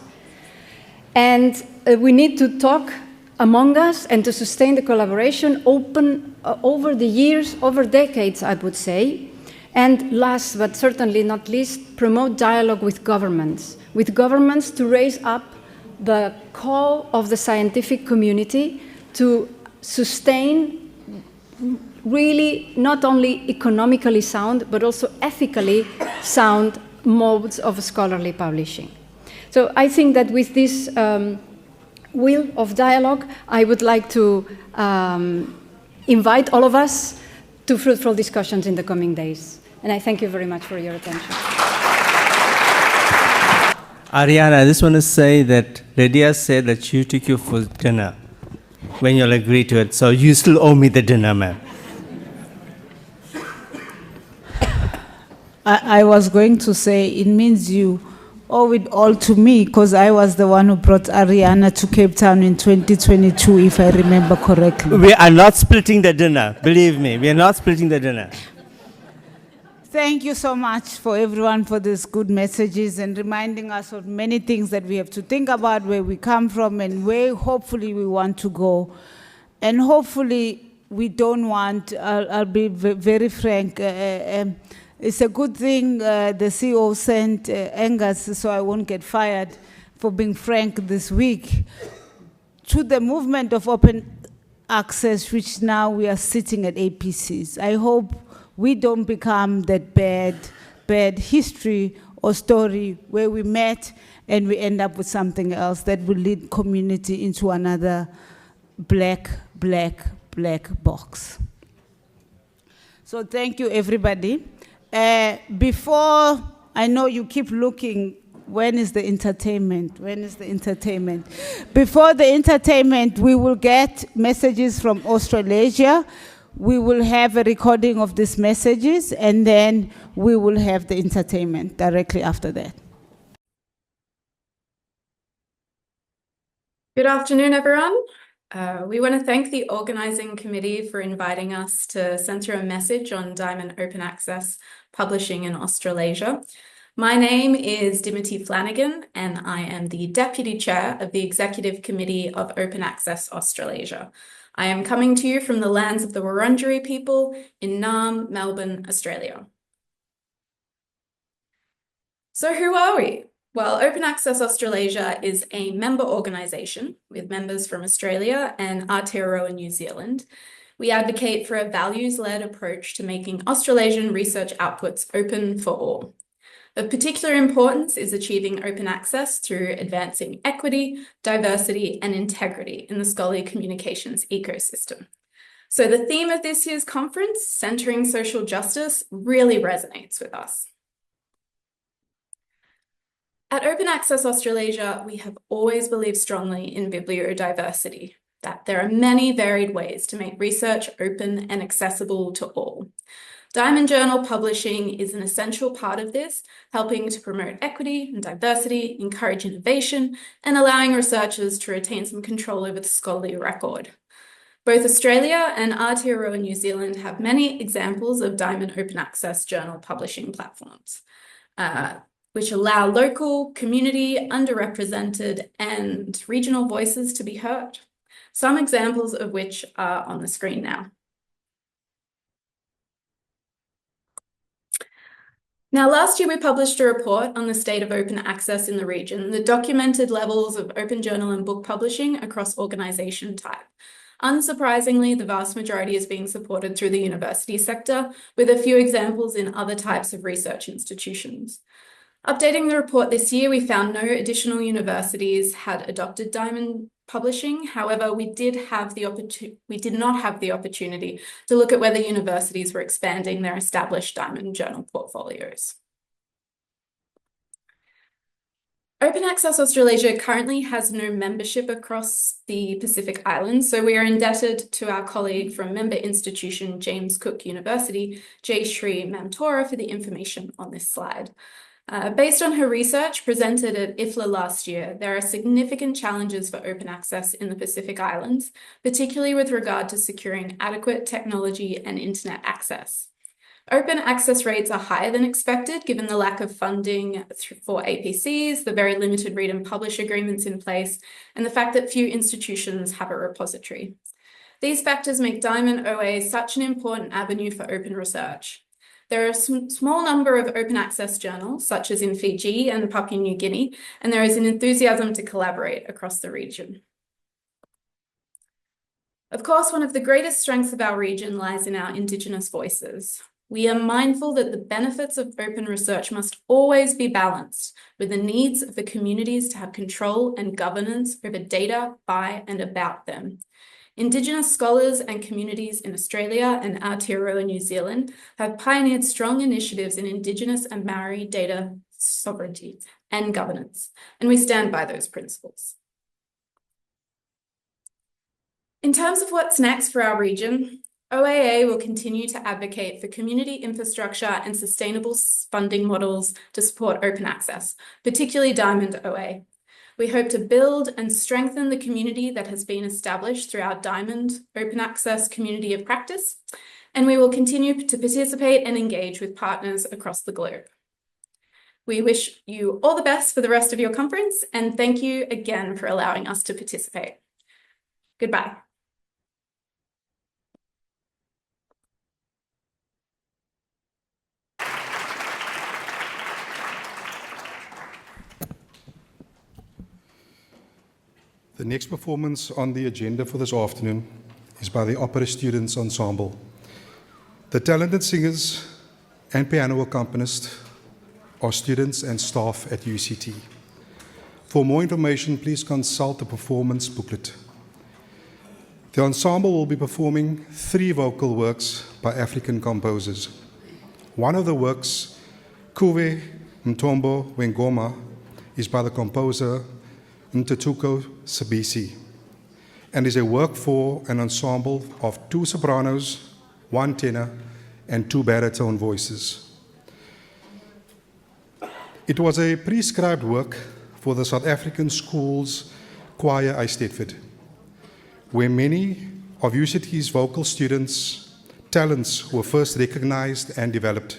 M: And we need to talk among us and to sustain the collaboration open over the years, over decades, I would say. And last, but certainly not least, promote dialogue with governments to raise up the call of the scientific community to sustain really not only economically sound, but also ethically sound modes of scholarly publishing. So I think that with this will of dialogue, I would like to invite all of us to fruitful discussions in the coming days. And I thank you very much for your attention.
A: Ariana, I just want to say that Lydia said that she took you for dinner when you'll agree to it. So you still owe me the dinner, ma'am.
B: I was going to say it means you owe it all to me, because I was the one who brought Ariana to Cape Town in 2022, if I remember correctly.
A: We are not splitting the dinner. Believe me, we are not splitting the dinner.
B: Thank you so much for everyone for these good messages and reminding us of many things that we have to think about, where we come from and where hopefully we want to go. And hopefully we don't want, I'll be very frank, it's a good thing the CEO sent Angus, so I won't get fired for being frank this week, to the movement of open access, which now we are sitting at APCs. I hope we don't become that bad history or story where we met and we end up with something else that will lead community into another black box. So thank you, everybody. Before, I know you keep looking, when is the entertainment? When is the entertainment? Before the entertainment, we will get messages from Australasia. We will have a recording of these messages, and then we will have the entertainment directly after that.
N: Good afternoon, everyone. We want to thank the organising committee for inviting us to centre a message on Diamond Open Access publishing in Australasia. My name is Dimity Flanagan, and I am the Deputy Chair of the Executive Committee of Open Access Australasia. I am coming to you from the lands of the Wurundjeri people in Naarm, Melbourne, Australia. So who are we? Well, Open Access Australasia is a member organisation with members from Australia and Aotearoa New Zealand. We advocate for a values-led approach to making Australasian research outputs open for all. Of particular importance is achieving open access through advancing equity, diversity, and integrity in the scholarly communications ecosystem. So the theme of this year's conference, Centering Social Justice, really resonates with us. At Open Access Australasia, we have always believed strongly in bibliodiversity, that there are many varied ways to make research open and accessible to all. Diamond Journal publishing is an essential part of this, helping to promote equity and diversity, encourage innovation, and allowing researchers to retain some control over the scholarly record. Both Australia and Aotearoa New Zealand have many examples of Diamond Open Access journal publishing platforms, which allow local, community, underrepresented, and regional voices to be heard. Some examples of which are on the screen now. Now, last year we published a report on the state of open access in the region that documented levels of open journal and book publishing across organisation type. Unsurprisingly, the vast majority is being supported through the university sector, with a few examples in other types of research institutions. Updating the report this year, we found no additional universities had adopted Diamond publishing. However, we did not have the opportunity to look at whether universities were expanding their established Diamond Journal portfolios. Open Access Australasia currently has no membership across the Pacific Islands, so we are indebted to our colleague from member institution James Cook University, Jayshree Mamtora, for the information on this slide. Based on her research presented at IFLA last year, there are significant challenges for open access in the Pacific Islands, particularly with regard to securing adequate technology and internet access. Open access rates are higher than expected given the lack of funding for APCs, the very limited read and publish agreements in place, and the fact that few institutions have a repository. These factors make Diamond OA such an important avenue for open research. There are a small number of open access journals, such as in Fiji and Papua New Guinea, and there is an enthusiasm to collaborate across the region. Of course, one of the greatest strengths of our region lies in our Indigenous voices. We are mindful that the benefits of open research must always be balanced with the needs of the communities to have control and governance over data by and about them. Indigenous scholars and communities in Australia and Aotearoa New Zealand have pioneered strong initiatives in Indigenous and Maori data sovereignty and governance, and we stand by those principles. In terms of what's next for our region, OAA will continue to advocate for community infrastructure and sustainable funding models to support open access, particularly Diamond OA. We hope to build and strengthen the community that has been established through our Diamond Open Access community of practice, and we will continue to participate and engage with partners across the globe. We wish you all the best for the rest of your conference, and thank you again for allowing us to participate. Goodbye.
C: The next performance on the agenda for this afternoon is by the Opera Students Ensemble. The talented singers and piano accompanist are students and staff at UCT. For more information, please consult the performance booklet. The ensemble will be performing 3 vocal works by African composers. One of the works, Kuwe Mtombo Wengoma, is by the composer Ntatuko Sabisi, and is a work for an ensemble of 2 sopranos, 1 tenor, and 2 baritone voices. It was a prescribed work for the South African Schools Choir Eisteddfod, where many of UCT's vocal students' talents were first recognized and developed.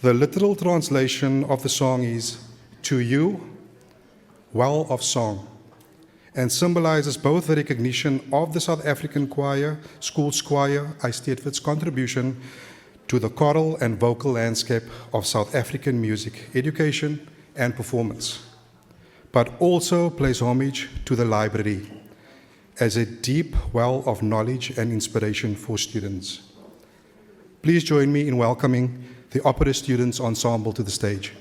C: The literal translation of the song is, "To you, well of song," and symbolizes both the recognition of the South African Schools Choir Eisteddfod's contribution to the choral and vocal landscape of South African music, education, and performance, but also pays homage to the library as a deep well of knowledge and inspiration for students. Please join me in welcoming the Opera Students Ensemble to the stage.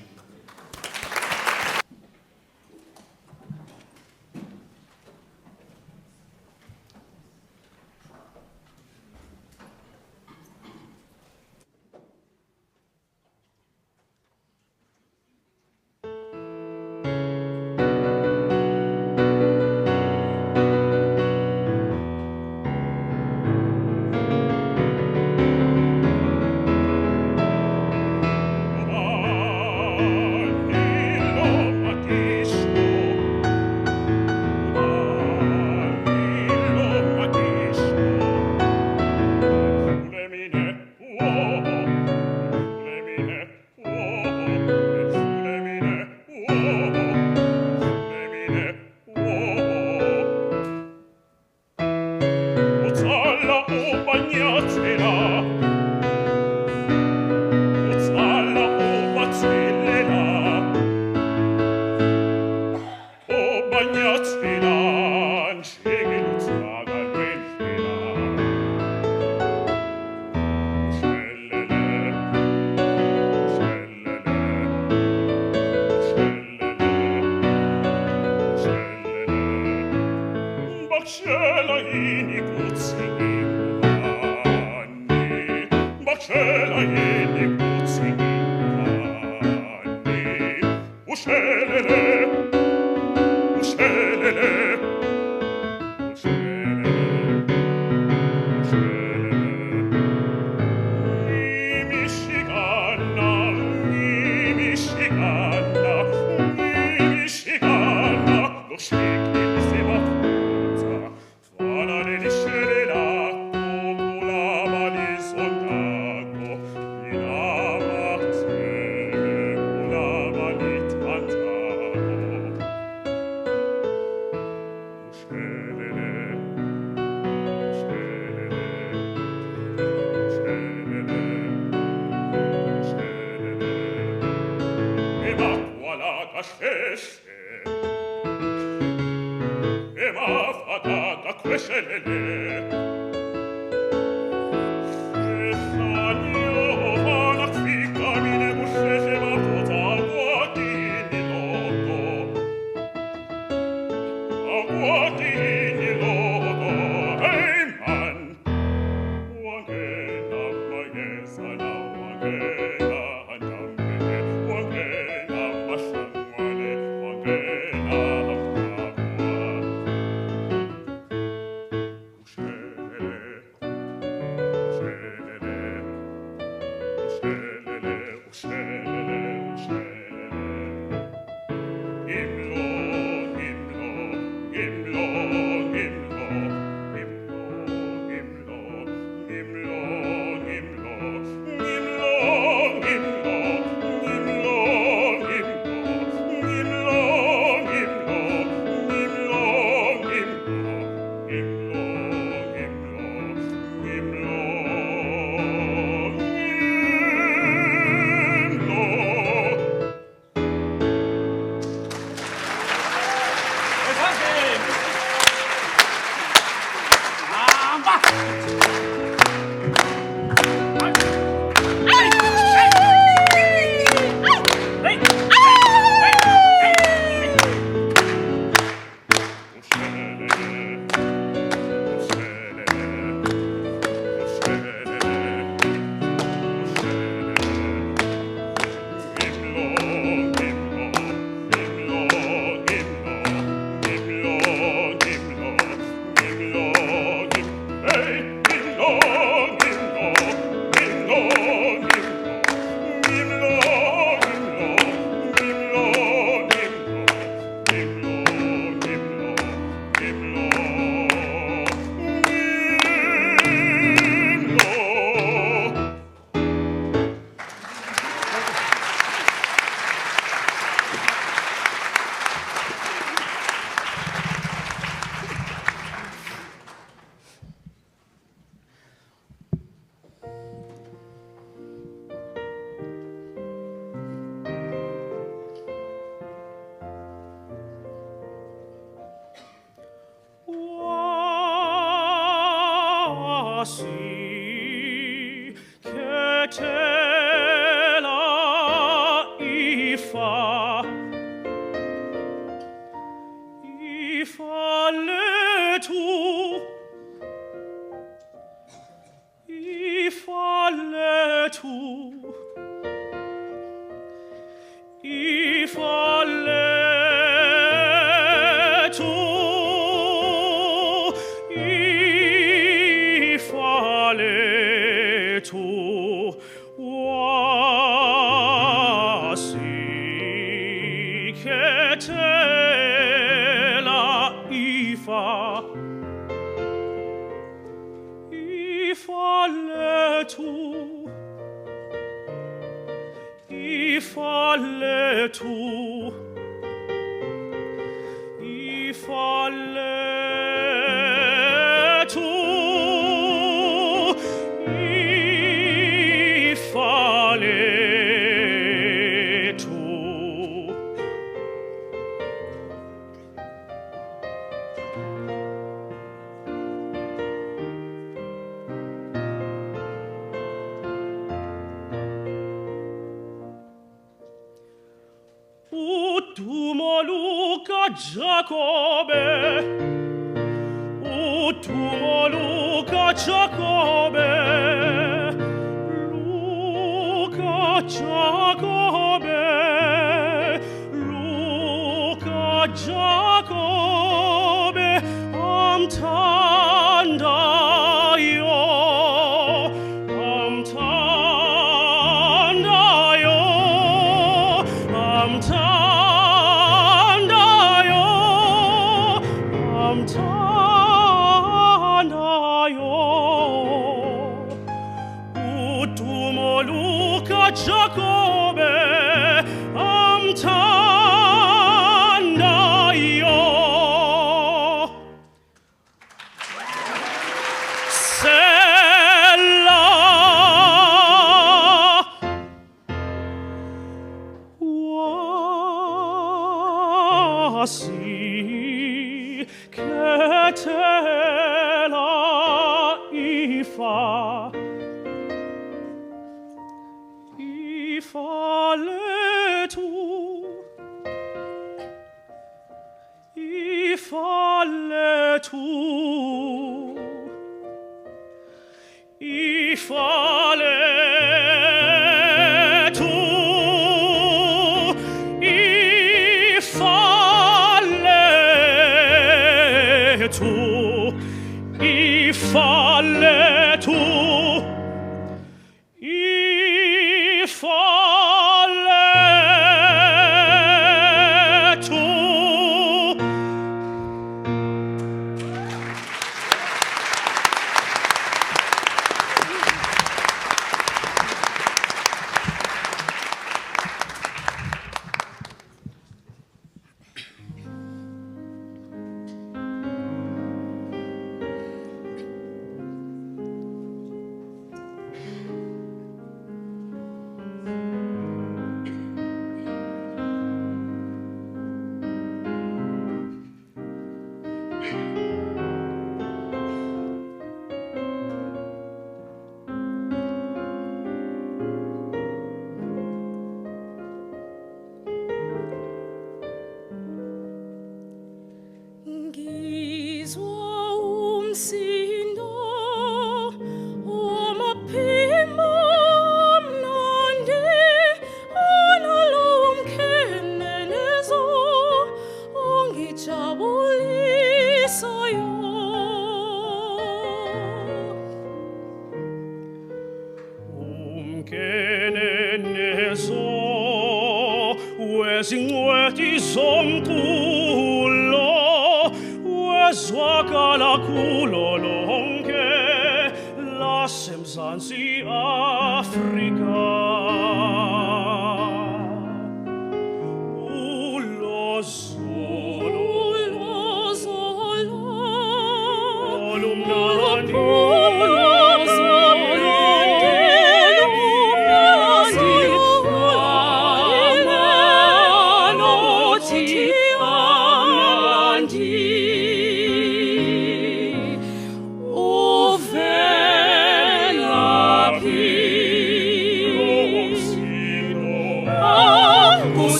F: Oh,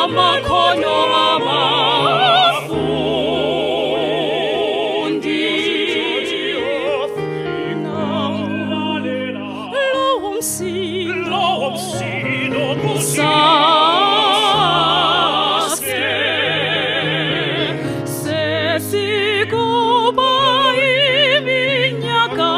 E: amakhono abafundi lowo msindo kusaske sesikuba iminyaka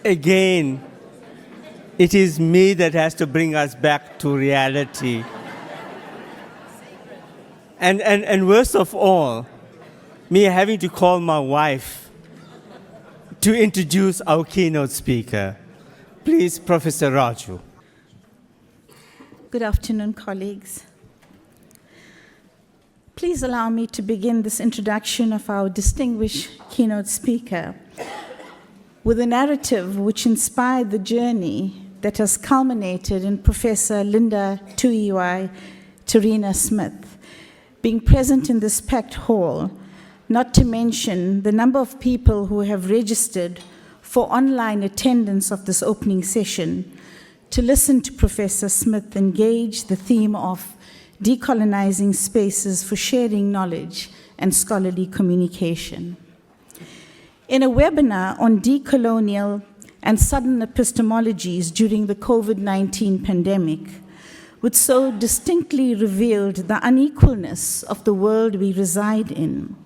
A: Again, it is me that has to bring us back to reality. And worst of all, me having to call my wife to introduce our keynote speaker. Please, Professor Raju.
B: Good afternoon, colleagues. Please allow me to begin this introduction of our distinguished keynote speaker with a narrative which inspired the journey that has culminated in Professor Linda Tuhiwai Te Rina Smith being present in this packed hall, not to mention the number of people who have registered for online attendance of this opening session to listen to Professor Smith engage the theme of decolonizing spaces for sharing knowledge and scholarly communication. In a webinar on decolonial and southern epistemologies during the COVID-19 pandemic, which so distinctly revealed the unequalness of the world we reside in,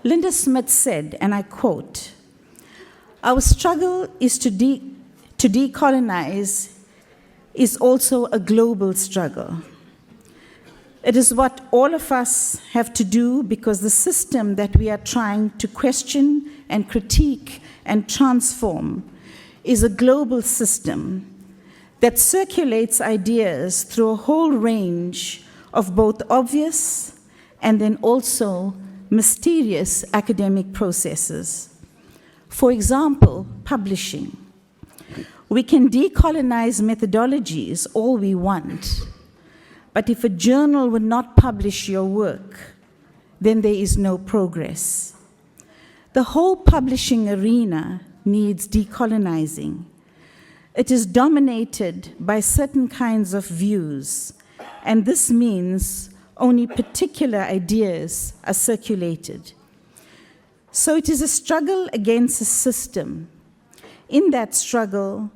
B: Linda Smith said, and I quote, "Our struggle is to decolonize is also a global struggle. It is what all of us have to do because the system that we are trying to question and critique and transform is a global system that circulates ideas through a whole range of both obvious and then also mysterious academic processes. For example, publishing. We can decolonize methodologies all we want, but if a journal would not publish your work, then there is no progress. The whole publishing arena needs decolonizing. It is dominated by certain kinds of views, and this means only particular ideas are circulated. So it is a struggle against a system. In that struggle,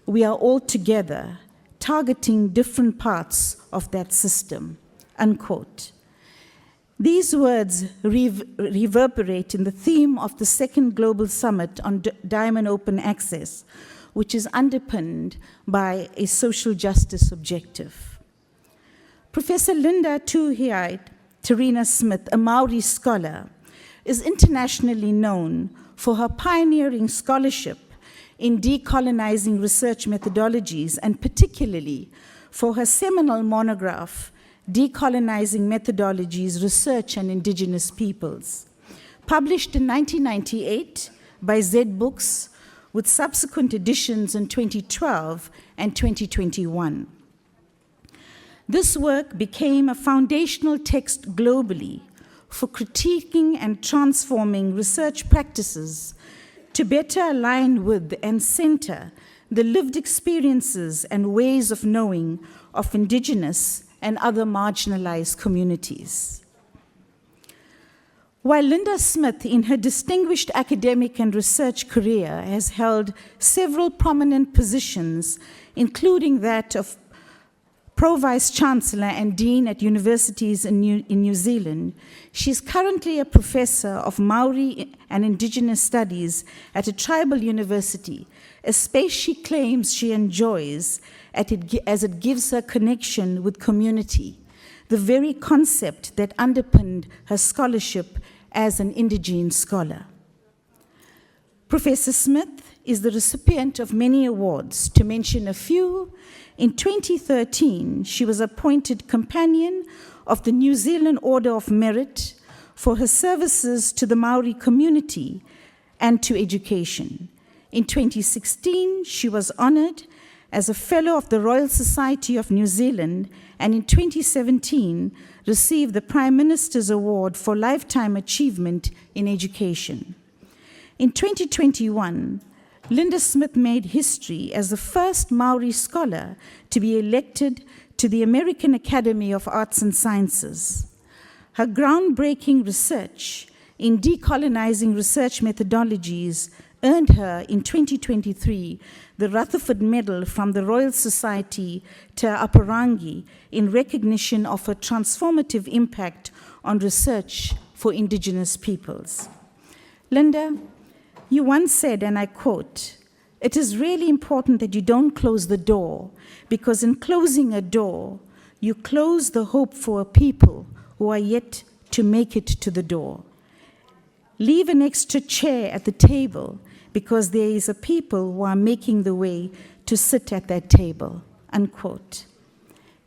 B: we are all together, targeting different parts of that system," unquote. These words reverberate in the theme of the second Global Summit on Diamond Open Access, which is underpinned by a social justice objective. Professor Linda Tuhiwai Te Rina Smith, a Maori scholar, is internationally known for her pioneering scholarship in decolonizing research methodologies, and particularly for her seminal monograph, Decolonizing Methodologies, Research and Indigenous Peoples, published in 1998 by Z Books, with subsequent editions in 2012 and 2021. This work became a foundational text globally for critiquing and transforming research practices to better align with and center the lived experiences and ways of knowing of Indigenous and other marginalized communities. While Linda Smith, in her distinguished academic and research career, has held several prominent positions, including that of Pro-Vice-Chancellor and Dean at universities in New Zealand, she is currently a professor of Maori and Indigenous Studies at a tribal university, a space she claims she enjoys as it gives her connection with community, the very concept that underpinned her scholarship as an indigene scholar. Professor Smith is the recipient of many awards. To mention a few, in 2013, she was appointed Companion of the New Zealand Order of Merit for her services to the Maori community and to education. In 2016, she was honored as a Fellow of the Royal Society of New Zealand, and in 2017 received the Prime Minister's Award for Lifetime Achievement in Education. In 2021, Linda Smith made history as the first Maori scholar to be elected to the American Academy of Arts and Sciences. Her groundbreaking research in decolonizing research methodologies earned her in 2023 the Rutherford Medal from the Royal Society Te Aparangi in recognition of her transformative impact on research for Indigenous peoples. Linda, you once said, and I quote, "It is really important that you don't close the door, because in closing a door, you close the hope for a people who are yet to make it to the door. Leave an extra chair at the table, because there is a people who are making the way to sit at that table," unquote.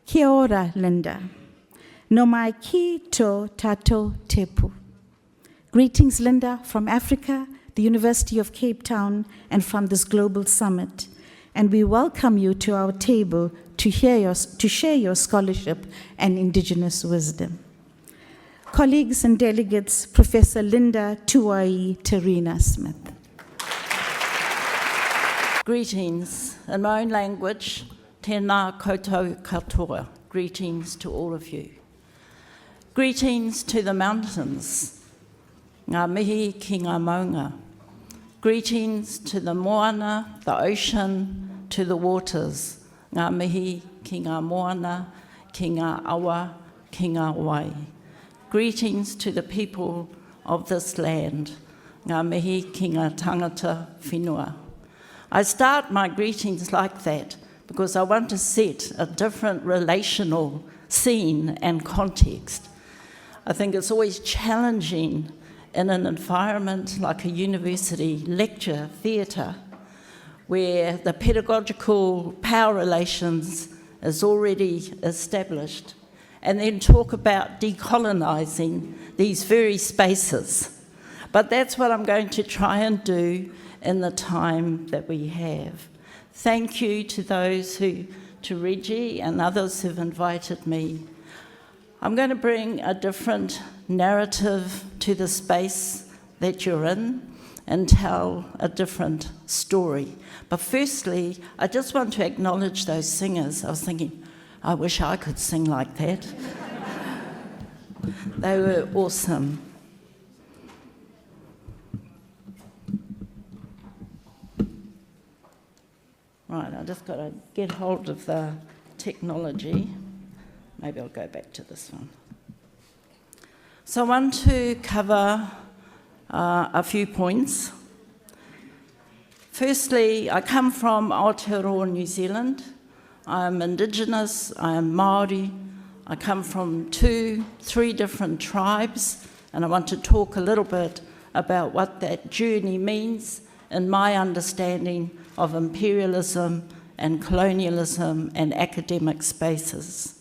B: Kia ora, Linda. No mai ki to tato tepu. Greetings, Linda, from Africa, the University of Cape Town, and from this global summit. And we welcome you to our table to share your scholarship and Indigenous wisdom. Colleagues and delegates, Professor Linda Tuhiwai Te Rina Smith.
O: Greetings. In my own language, tēnā koutou katoa. Greetings to all of you. Greetings to the mountains. Ngā mihi ki ngā maunga. Greetings to the moana, the ocean, to the waters. Ngā mihi ki ngā moana, ki ngā awa, ki ngā wai. Greetings to the people of this land. Ngā mihi ki ngā tangata whenua. I start my greetings like that because I want to set a different relational scene and context. I think it's always challenging in an environment like a university lecture theatre where the pedagogical power relations is already established, and then talk about decolonising these very spaces. But that's what I'm going to try and do in the time that we have. Thank you to those to Reggie and others who've invited me. I'm going to bring a different narrative to the space that you're in and tell a different story. But firstly, I just want to acknowledge those singers. I was thinking, I wish I could sing like that. They were awesome. Right, I just got to get hold of the technology. Maybe I'll go back to this one. So I want to cover a few points. Firstly, I come from Aotearoa, New Zealand. I am Indigenous, I am Māori. I come from 3 different tribes, and I want to talk a little bit about what that journey means in my understanding of imperialism and colonialism and academic spaces.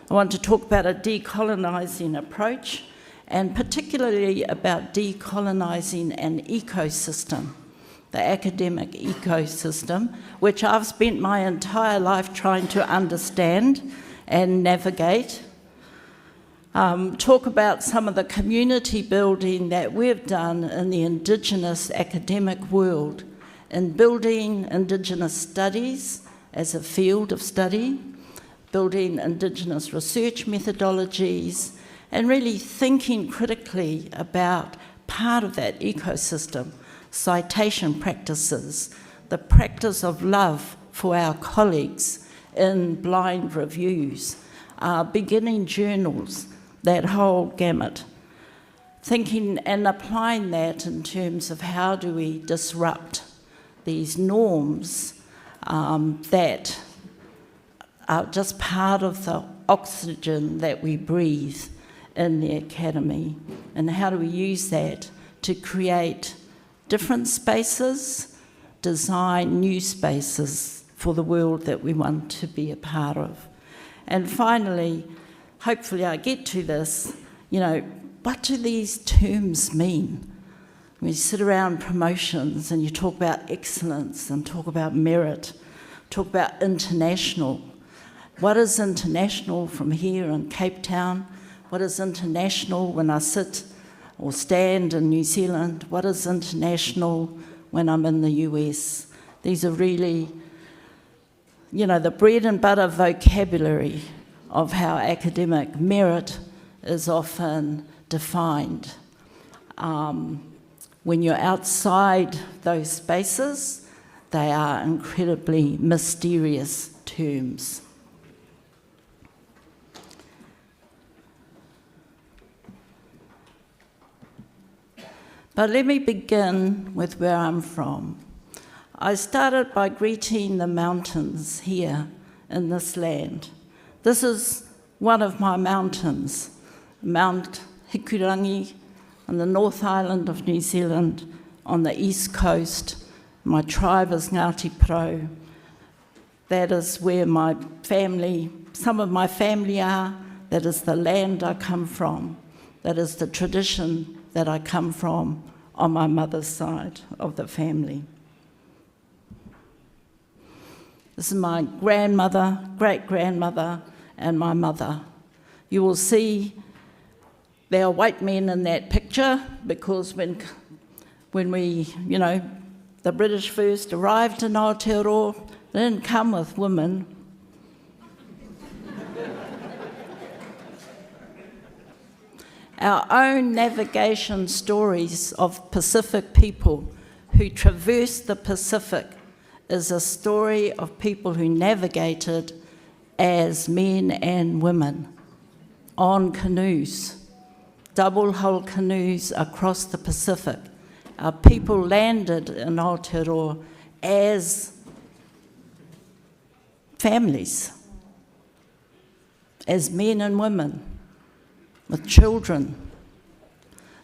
O: I want to talk about a decolonising approach, and particularly about decolonising an ecosystem, the academic ecosystem, which I've spent my entire life trying to understand and navigate. Talk about some of the community building that we've done in the Indigenous academic world in building Indigenous studies as a field of study, building Indigenous research methodologies, and really thinking critically about part of that ecosystem, citation practices, the practice of love for our colleagues in blind reviews, beginning journals, that whole gamut. Thinking and applying that in terms of how do we disrupt these norms that are just part of the oxygen that we breathe in the academy, and how do we use that to create different spaces, design new spaces for the world that we want to be a part of. And finally, hopefully I get to this, what do these terms mean? When you sit around promotions and you talk about excellence and talk about merit, talk about international. What is international from here in Cape Town? What is international when I sit or stand in New Zealand? What is international when I'm in the US? These are really, the bread and butter vocabulary of how academic merit is often defined. When you're outside those spaces, they are incredibly mysterious terms. But let me begin with where I'm from. I started by greeting the mountains here in this land. This is one of my mountains, Mount Hikurangi on the North Island of New Zealand, on the east coast. My tribe is Ngāti Porou. That is where my family, some of my family are. That is the land I come from. That is the tradition that I come from on my mother's side of the family. This is my grandmother, great-grandmother, and my mother. You will see there are white men in that picture because when we, the British first arrived in Aotearoa, they didn't come with women. Our own navigation stories of Pacific people who traversed the Pacific is a story of people who navigated as men and women on canoes, double-hull canoes across the Pacific. Our people landed in Aotearoa as families, as men and women, with children.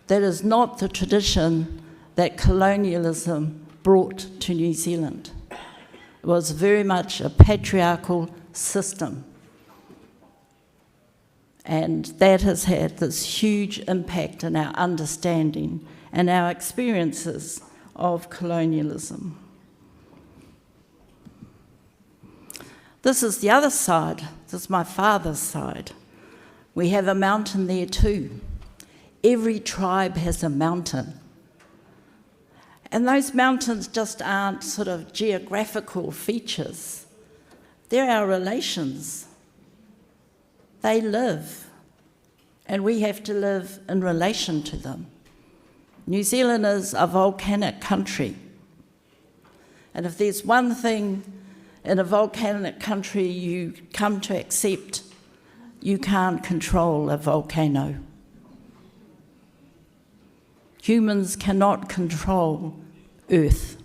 O: That is not the tradition that colonialism brought to New Zealand. It was very much a patriarchal system. And that has had this huge impact in our understanding and our experiences of colonialism. This is the other side. This is my father's side. We have a mountain there too. Every tribe has a mountain. And those mountains just aren't sort of geographical features. They're our relations. They live, and we have to live in relation to them. New Zealand is a volcanic country. And if there's one thing in a volcanic country you come to accept, you can't control a volcano. Humans cannot control Earth.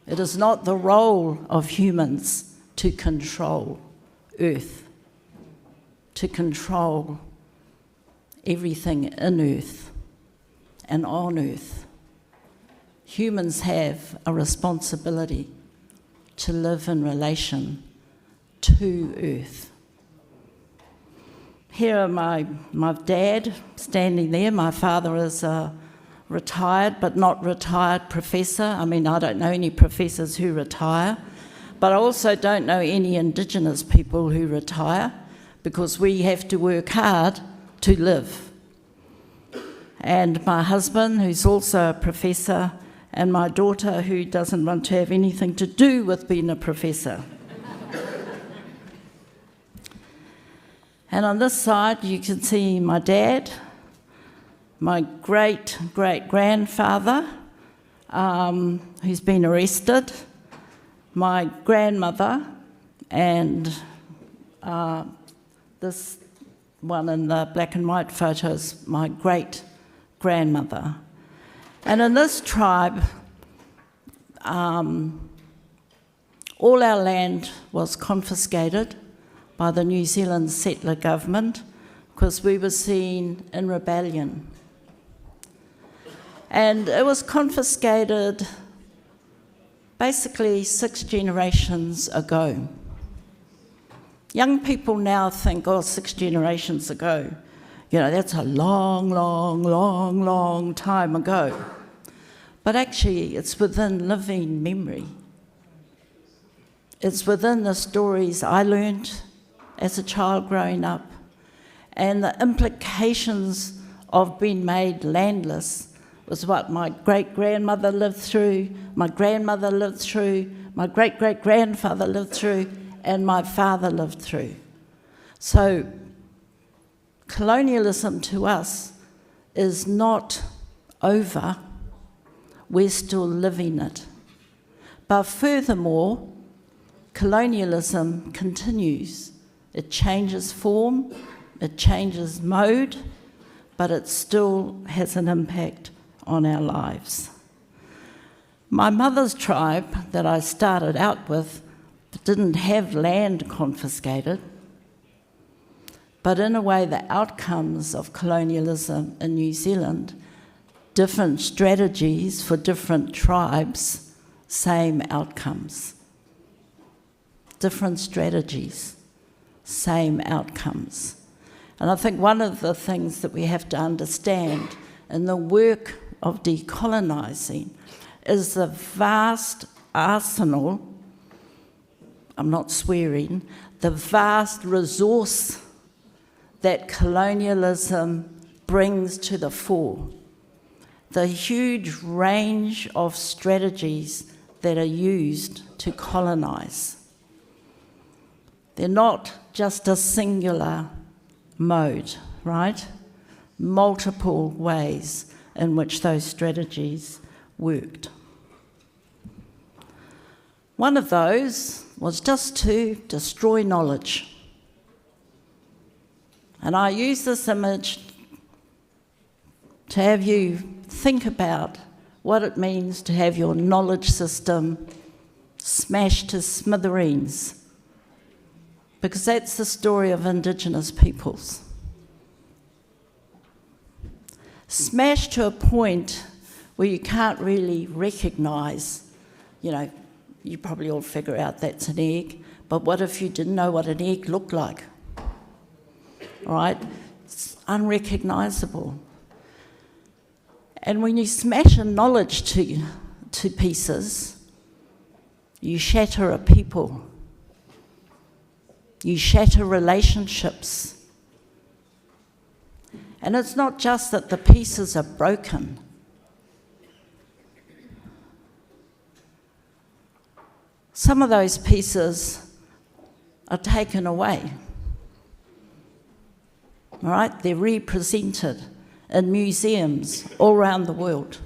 O: It is not the role of humans to control Earth, to control everything in Earth and on Earth. Humans have a responsibility to live in relation to Earth. Here are my dad standing there. My father is a retired but not retired professor. I mean, I don't know any professors who retire, but I also don't know any Indigenous people who retire, because we have to work hard to live. And my husband, who's also a professor, and my daughter, who doesn't want to have anything to do with being a professor. And on this side, you can see my dad, my great-great-grandfather, who's been arrested, my grandmother, and this one in the black and white photos, my great-grandmother. And in this tribe, all our land was confiscated by the New Zealand settler government because we were seen in rebellion. And it was confiscated basically 6 generations ago. Young people now think, oh, 6 generations ago. You know, that's a long, long, long, long time ago. But actually, it's within living memory. It's within the stories I learned as a child growing up, and the implications of being made landless was what my great-grandmother lived through, my grandmother lived through, my great-great-grandfather lived through, and my father lived through. So colonialism to us is not over, we're still living it. But furthermore, colonialism continues. It changes form, it changes mode, but it still has an impact on our lives. My mother's tribe that I started out with didn't have land confiscated, but in a way the outcomes of colonialism in New Zealand, different strategies for different tribes, same outcomes. Different strategies, same outcomes. And I think one of the things that we have to understand in the work of decolonising is the vast arsenal, I'm not swearing, the vast resource that colonialism brings to the fore. The huge range of strategies that are used to colonise. They're not just a singular mode, right? Multiple ways in which those strategies worked. One of those was just to destroy knowledge. And I use this image to have you think about what it means to have your knowledge system smashed to smithereens, because that's the story of Indigenous peoples. Smashed to a point where you can't really recognise, you know, you probably all figure out that's an egg, but what if you didn't know what an egg looked like? Right? It's unrecognisable. And when you smash a knowledge to pieces, you shatter a people. You shatter relationships. And it's not just that the pieces are broken. Some of those pieces are taken away. All right? They're represented in museums all around the world.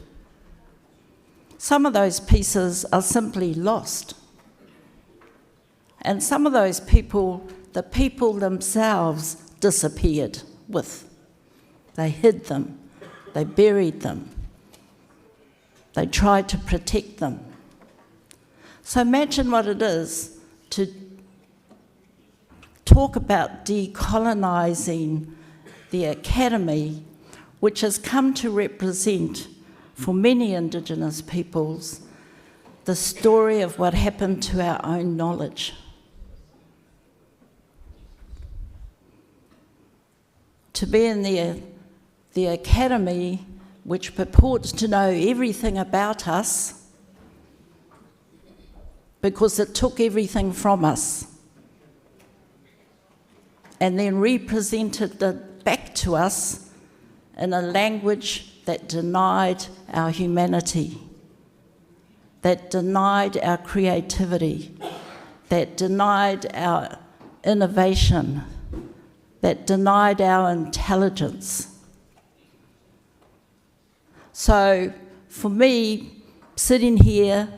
O: Some of those pieces are simply lost. And some of those people, the people themselves disappeared with. They hid them. They buried them. They tried to protect them. So imagine what it is to talk about decolonising the academy, which has come to represent, for many Indigenous peoples, the story of what happened to our own knowledge. To be in the academy, which purports to know everything about us, because it took everything from us, and then represented it back to us in a language that denied our humanity, that denied our creativity, that denied our innovation, that denied our intelligence. So for me, sitting here,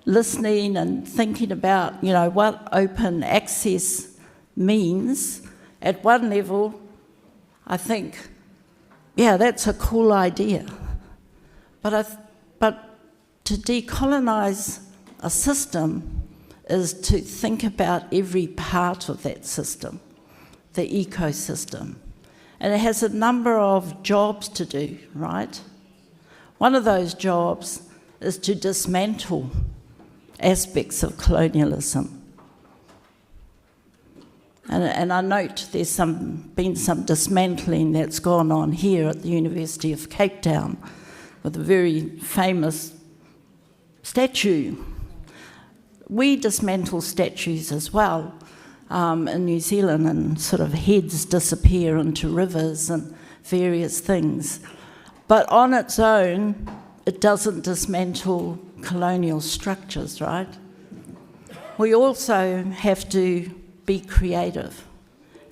O: listening and thinking about, what open access means, at one level, I think, yeah, that's a cool idea. But to decolonise a system is to think about every part of that system, the ecosystem. And it has a number of jobs to do, right? One of those jobs is to dismantle aspects of colonialism. And I note there's been some dismantling that's gone on here at the University of Cape Town with a very famous statue. We dismantle statues as well in New Zealand, and sort of heads disappear into rivers and various things. But on its own, it doesn't dismantle colonial structures, right? We also have to be creative.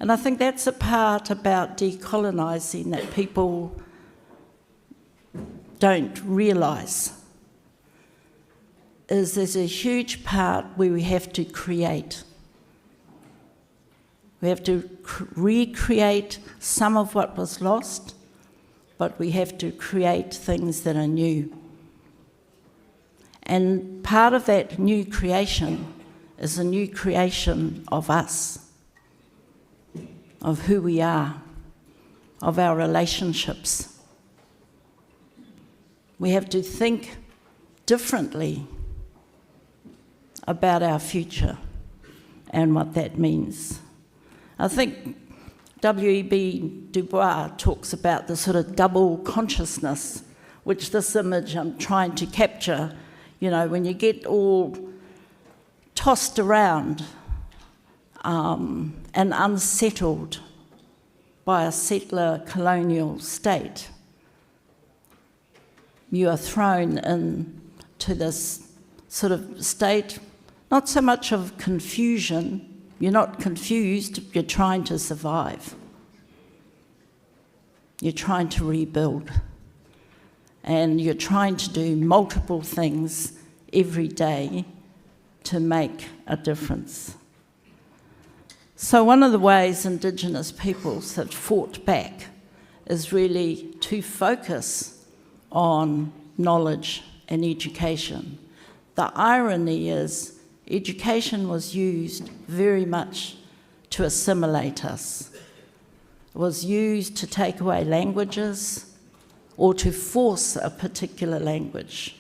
O: And I think that's a part about decolonising that people don't realise, is there's a huge part where we have to create. We have to recreate some of what was lost, but we have to create things that are new. And part of that new creation is a new creation of us, of who we are, of our relationships. We have to think differently about our future and what that means. I think W.E.B. Du Bois talks about the sort of double consciousness, which this image I'm trying to capture, when you get all tossed around and unsettled by a settler colonial state, you are thrown into this sort of state, not so much of confusion. You're not confused, you're trying to survive. You're trying to rebuild. And you're trying to do multiple things every day to make a difference. So one of the ways Indigenous peoples have fought back is really to focus on knowledge and education. The irony is education was used very much to assimilate us. It was used to take away languages or to force a particular language.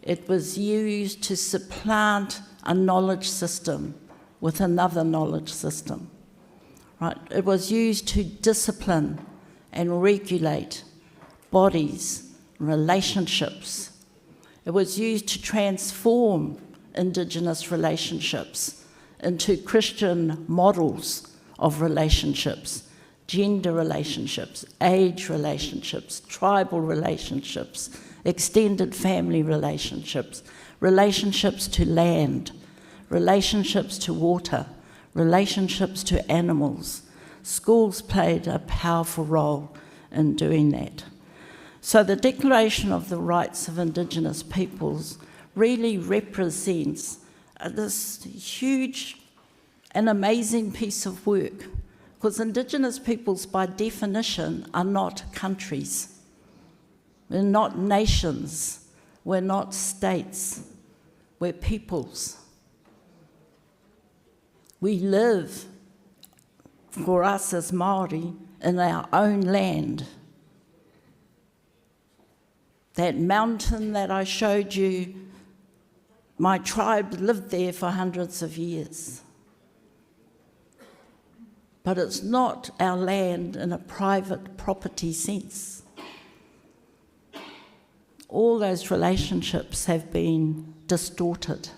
O: It was used to supplant a knowledge system with another knowledge system. Right? It was used to discipline and regulate bodies, relationships. It was used to transform Indigenous relationships into Christian models of relationships, gender relationships, age relationships, tribal relationships, extended family relationships, relationships to land, relationships to water, relationships to animals. Schools played a powerful role in doing that. So the Declaration of the Rights of Indigenous Peoples really represents this huge and amazing piece of work, because Indigenous peoples by definition are not countries. We're not nations. We're not states. We're peoples. We live, for us as Māori, in our own land. That mountain that I showed you, my tribe lived there for hundreds of years. But it's not our land in a private property sense. All those relationships have been distorted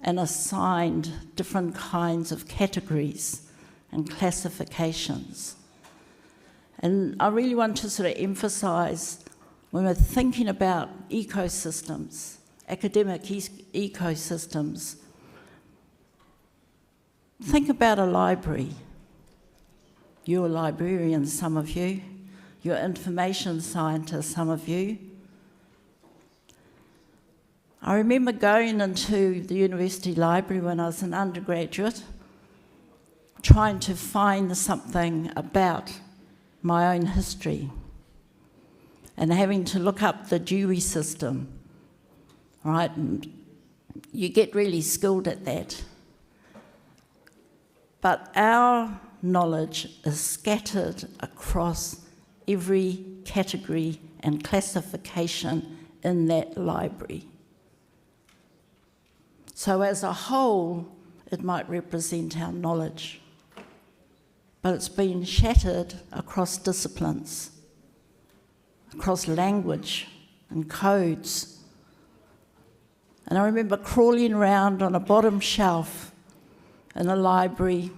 O: and assigned different kinds of categories and classifications. And I really want to sort of emphasise, when we're thinking about ecosystems, academic ecosystems, think about a library. You're librarians, some of you. You're information scientists, some of you. I remember going into the university library when I was an undergraduate, trying to find something about my own history and having to look up the DOA system, right? And you get really skilled at that. But our knowledge is scattered across every category and classification in that library. So as a whole, it might represent our knowledge, but it's been shattered across disciplines, across language and codes. And I remember crawling around on a bottom shelf in a library,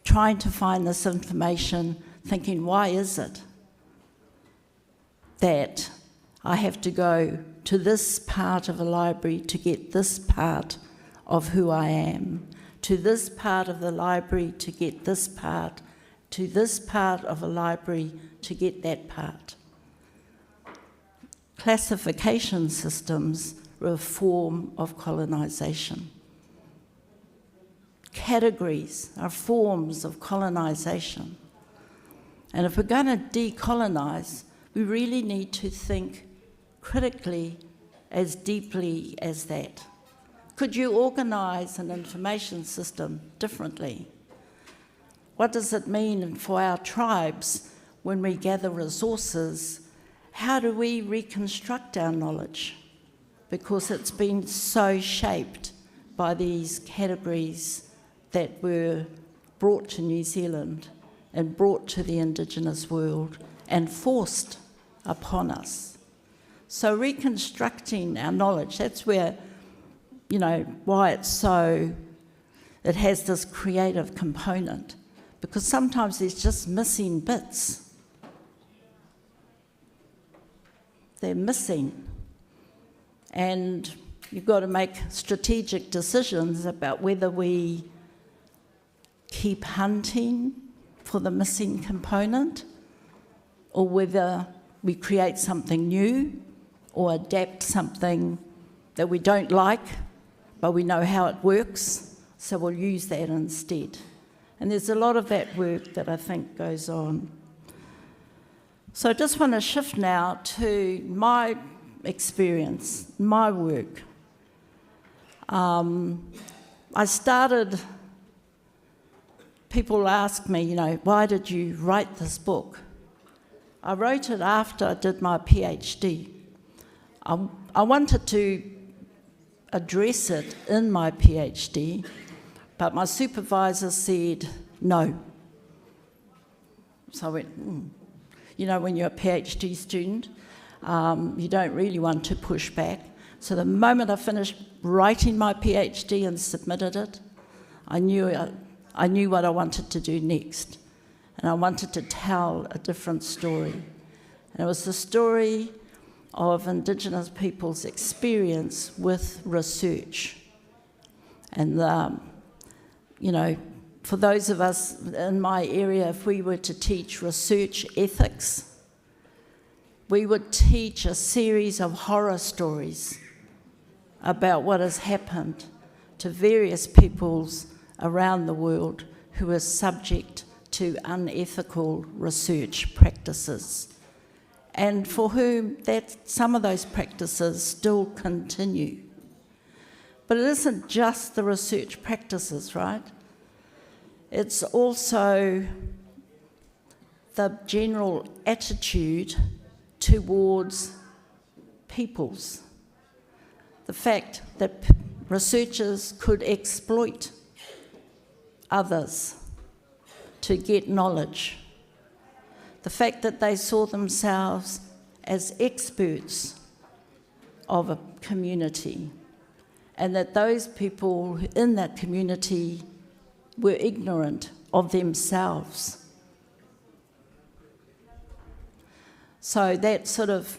O: trying to find this information, thinking, why is it that I have to go to this part of a library to get this part of who I am, to this part of the library to get this part, to this part of a library to get that part. Classification systems were a form of colonisation. Categories are forms of colonisation. And if we're going to decolonise, we really need to think critically as deeply as that. Could you organise an information system differently? What does it mean for our tribes when we gather resources? How do we reconstruct our knowledge? Because it's been so shaped by these categories that were brought to New Zealand and brought to the Indigenous world and forced upon us. So reconstructing our knowledge, that's where, you know, why it's so, it has this creative component, because sometimes there's just missing bits. They're missing. And you've got to make strategic decisions about whether we keep hunting for the missing component, or whether we create something new or adapt something that we don't like, but we know how it works, so we'll use that instead. And there's a lot of that work that I think goes on. So I just want to shift now to my experience, my work. I started, people ask me, you know, why did you write this book? I wrote it after I did my PhD. I wanted to address it in my PhD, but my supervisor said no. So I went, You know, when you're a PhD student, you don't really want to push back. So the moment I finished writing my PhD and submitted it, I knew what I wanted to do next. And I wanted to tell a different story. And it was the story of Indigenous people's experience with research. And, you know, for those of us in my area, if we were to teach research ethics, we would teach a series of horror stories about what has happened to various peoples around the world who are subject to unethical research practices and for whom some of those practices still continue. But it isn't just the research practices, right? It's also the general attitude towards peoples. The fact that researchers could exploit others to get knowledge. The fact that they saw themselves as experts of a community, and that those people in that community were ignorant of themselves. So that sort of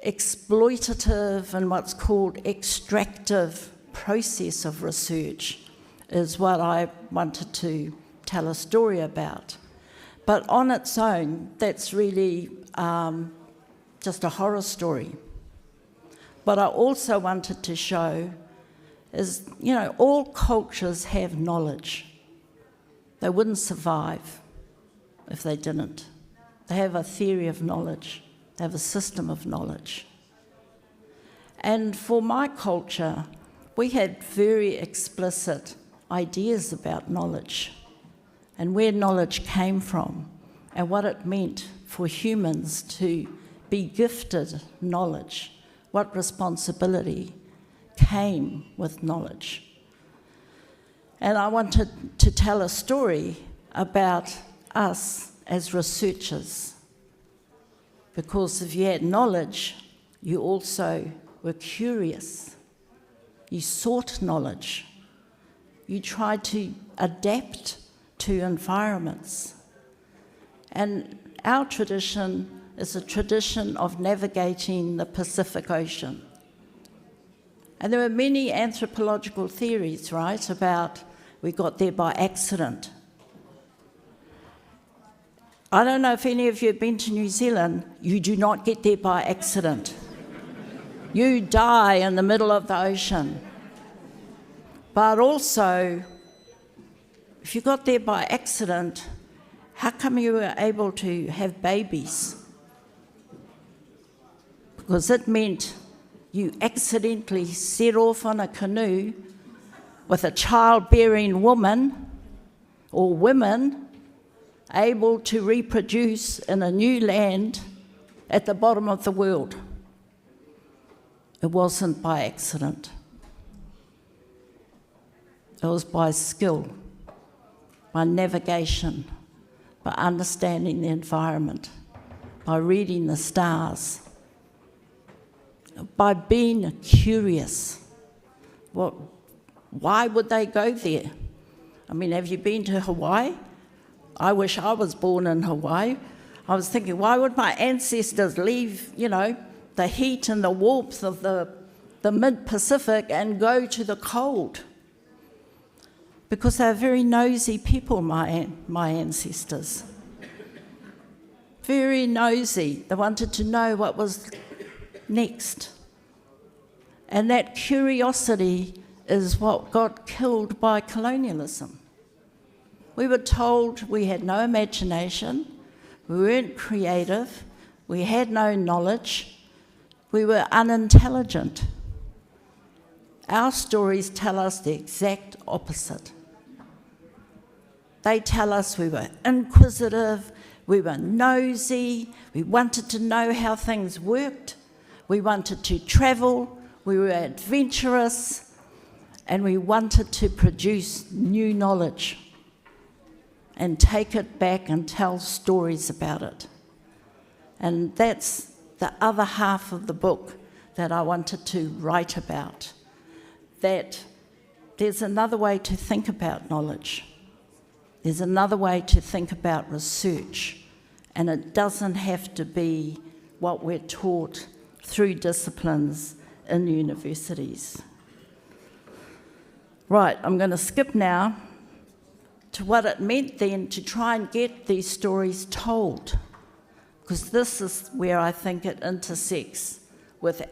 O: exploitative and what's called extractive process of research is what I wanted to tell a story about. But on its own, that's really just a horror story. What I also wanted to show is, you know, all cultures have knowledge. They wouldn't survive if they didn't. They have a theory of knowledge. They have a system of knowledge. And for my culture, we had very explicit ideas about knowledge and where knowledge came from and what it meant for humans to be gifted knowledge, what responsibility came with knowledge. And I wanted to tell a story about us as researchers, because if you had knowledge, you also were curious. You sought knowledge. You tried to adapt to environments. And our tradition is a tradition of navigating the Pacific Ocean. And there are many anthropological theories, right, about we got there by accident. I don't know if any of you have been to New Zealand. You do not get there by accident. You die in the middle of the ocean. But also, if you got there by accident, how come you were able to have babies? Because it meant you accidentally set off on a canoe with a childbearing woman or women able to reproduce in a new land at the bottom of the world. It wasn't by accident. It was by skill, by navigation, by understanding the environment, by reading the stars, by being curious. Why would they go there? I mean, have you been to Hawaii? I wish I was born in Hawaii. I was thinking, why would my ancestors leave, you know, the heat and the warmth of the mid-Pacific and go to the cold? Because they're very nosy people, my ancestors. Very nosy. They wanted to know what was next. And that curiosity is what got killed by colonialism. We were told we had no imagination, we weren't creative, we had no knowledge, we were unintelligent. Our stories tell us the exact opposite. They tell us we were inquisitive, we were nosy, we wanted to know how things worked, we wanted to travel, we were adventurous, and we wanted to produce new knowledge and take it back and tell stories about it. And that's the other half of the book that I wanted to write about, that there's another way to think about knowledge. There's another way to think about research, and it doesn't have to be what we're taught through disciplines in universities. Right, I'm going to skip now to what it meant then to try and get these stories told, because this is where I think it intersects with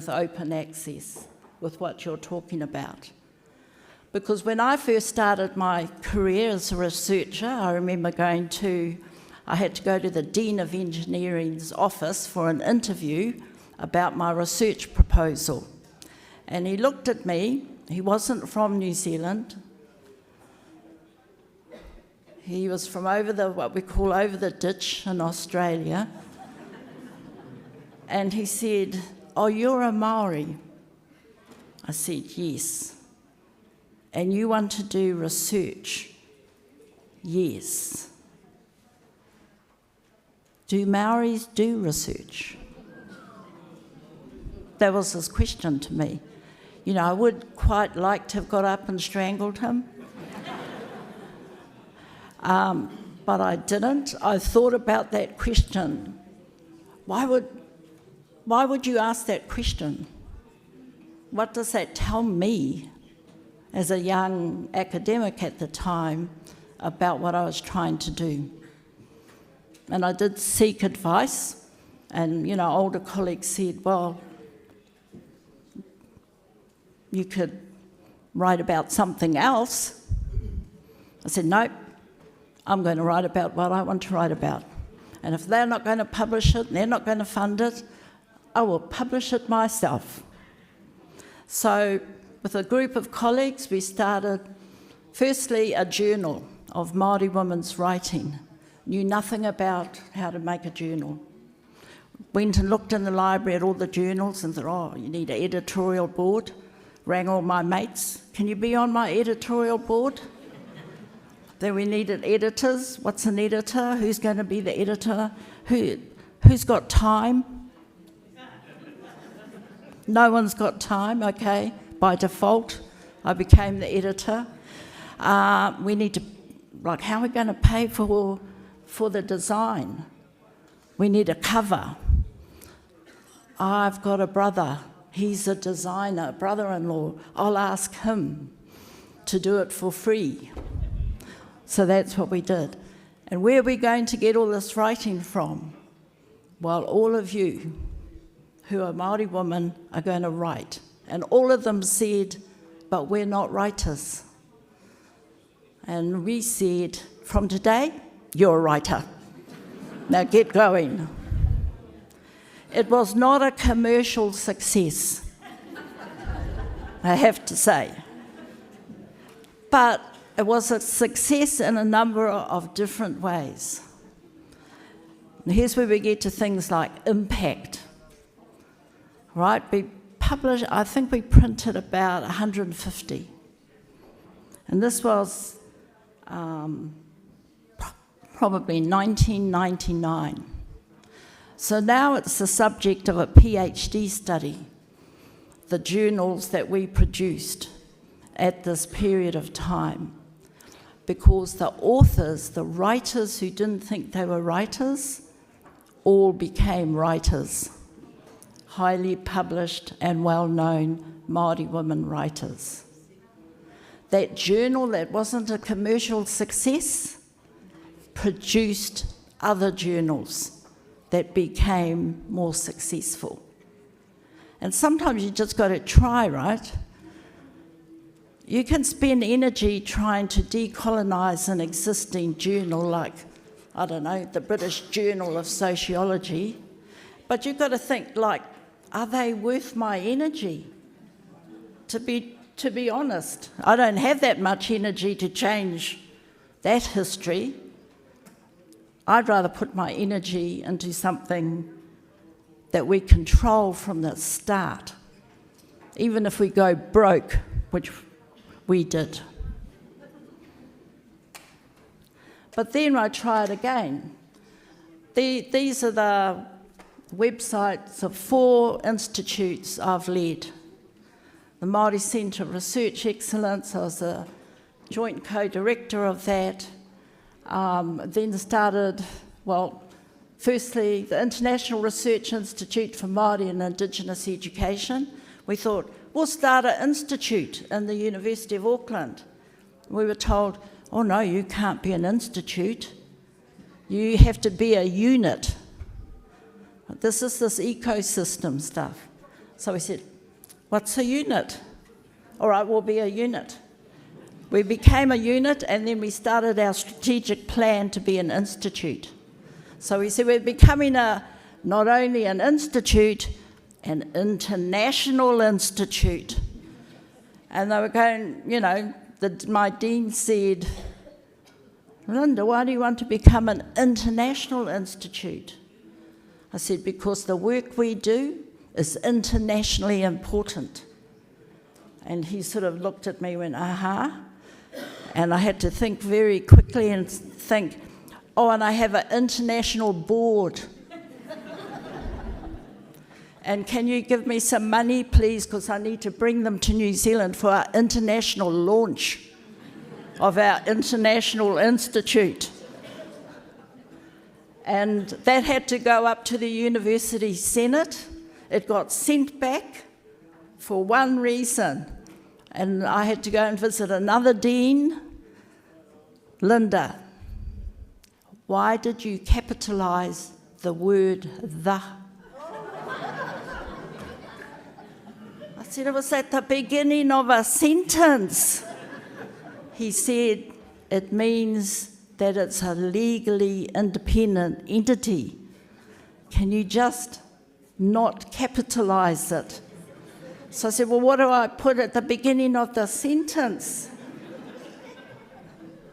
O: open access, with what you're talking about. Because when I first started my career as a researcher, I remember going to I had to go to the Dean of Engineering's office for an interview about my research proposal. And he looked at me. He wasn't from New Zealand. He was from what we call over the ditch in Australia. And he said, "Oh, you're a Maori?" I said, "Yes." "And you want to do research?" "Yes." "Do Maoris do research?" That was his question to me. You know, I would quite like to have got up and strangled him. But I didn't. I thought about that question. Why would you ask that question? What does that tell me as a young academic at the time about what I was trying to do? And I did seek advice, and, you know, older colleagues said, "Well, you could write about something else." I said, "Nope, I'm going to write about what I want to write about. And if they're not going to publish it, and they're not going to fund it, I will publish it myself." So with a group of colleagues, we started, firstly, a journal of Māori women's writing. Knew nothing about how to make a journal. Went and looked in the library at all the journals and thought, "Oh, you need an editorial board." Rang all my mates, "Can you be on my editorial board?" Then we needed editors. What's an editor? Who's going to be the editor? Who's got time? No one's got time, okay. By default, I became the editor. We need to, like, how are we going to pay for the design? We need a cover. I've got a brother. He's a designer, brother-in-law. I'll ask him to do it for free. So that's what we did. And where are we going to get all this writing from? Well, all of you who are Māori women are going to write. And all of them said, "But we're not writers." And we said, "From today, you're a writer. Now get going." It was not a commercial success, I have to say. But it was a success in a number of different ways. And here's where we get to things like impact. Right? We published, I think we printed about 150. And this was probably 1999. So now it's the subject of a PhD study, the journals that we produced at this period of time. Because the authors, the writers who didn't think they were writers, all became writers. Highly published and well-known Māori women writers. That journal that wasn't a commercial success produced other journals that became more successful. And sometimes you just got to try, right? You can spend energy trying to decolonise an existing journal like, I don't know, the British Journal of Sociology, but you've got to think, like, are they worth my energy? To be honest, I don't have that much energy to change that history. I'd rather put my energy into something that we control from the start, even if we go broke, which we did. But then I tried again. These are the websites of 4 institutes I've led. The Māori Centre of Research Excellence, I was a joint co-director of that. Then started, well, firstly, the International Research Institute for Māori and Indigenous Education. We thought, we'll start an institute in the University of Auckland. We were told, "Oh no, you can't be an institute. You have to be a unit." This is this ecosystem stuff. So we said, "What's a unit?" "All right, we'll be a unit." We became a unit, and then we started our strategic plan to be an institute. So we said we're becoming not only an institute, an international institute. And they were going, you know, my dean said, Linda, why do you want to become an international institute? I said, because the work we do is internationally important. And he sort of looked at me and went, aha. And I had to think very quickly and think, oh, and I have an international board. And can you give me some money, please, because I need to bring them to New Zealand for our international launch of our International Institute. And that had to go up to the University Senate. It got sent back for one reason. And I had to go and visit another dean. Linda, why did you capitalize the word the? I said, it was at the beginning of a sentence. He said, it means that it's a legally independent entity. Can you just not capitalize it? So I said, well, what do I put at the beginning of the sentence?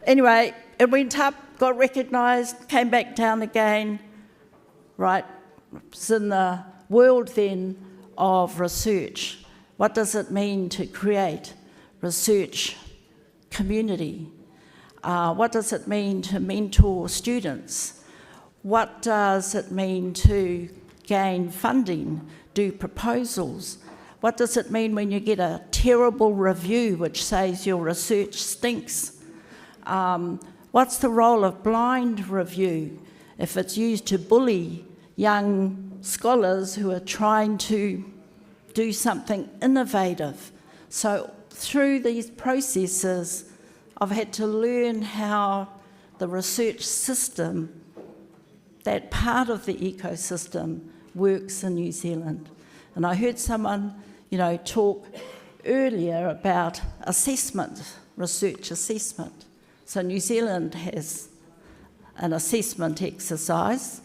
O: Anyway, it went up, got recognised, came back down again. Right, it's in the world then of research. What does it mean to create research community? What does it mean to mentor students? What does it mean to gain funding, do proposals? What does it mean when you get a terrible review which says your research stinks? What's the role of blind review if it's used to bully young scholars who are trying to do something innovative? So through these processes, I've had to learn how the research system, that part of the ecosystem, works in New Zealand. And I heard someone, you know, talk earlier about assessment, research assessment. So New Zealand has an assessment exercise.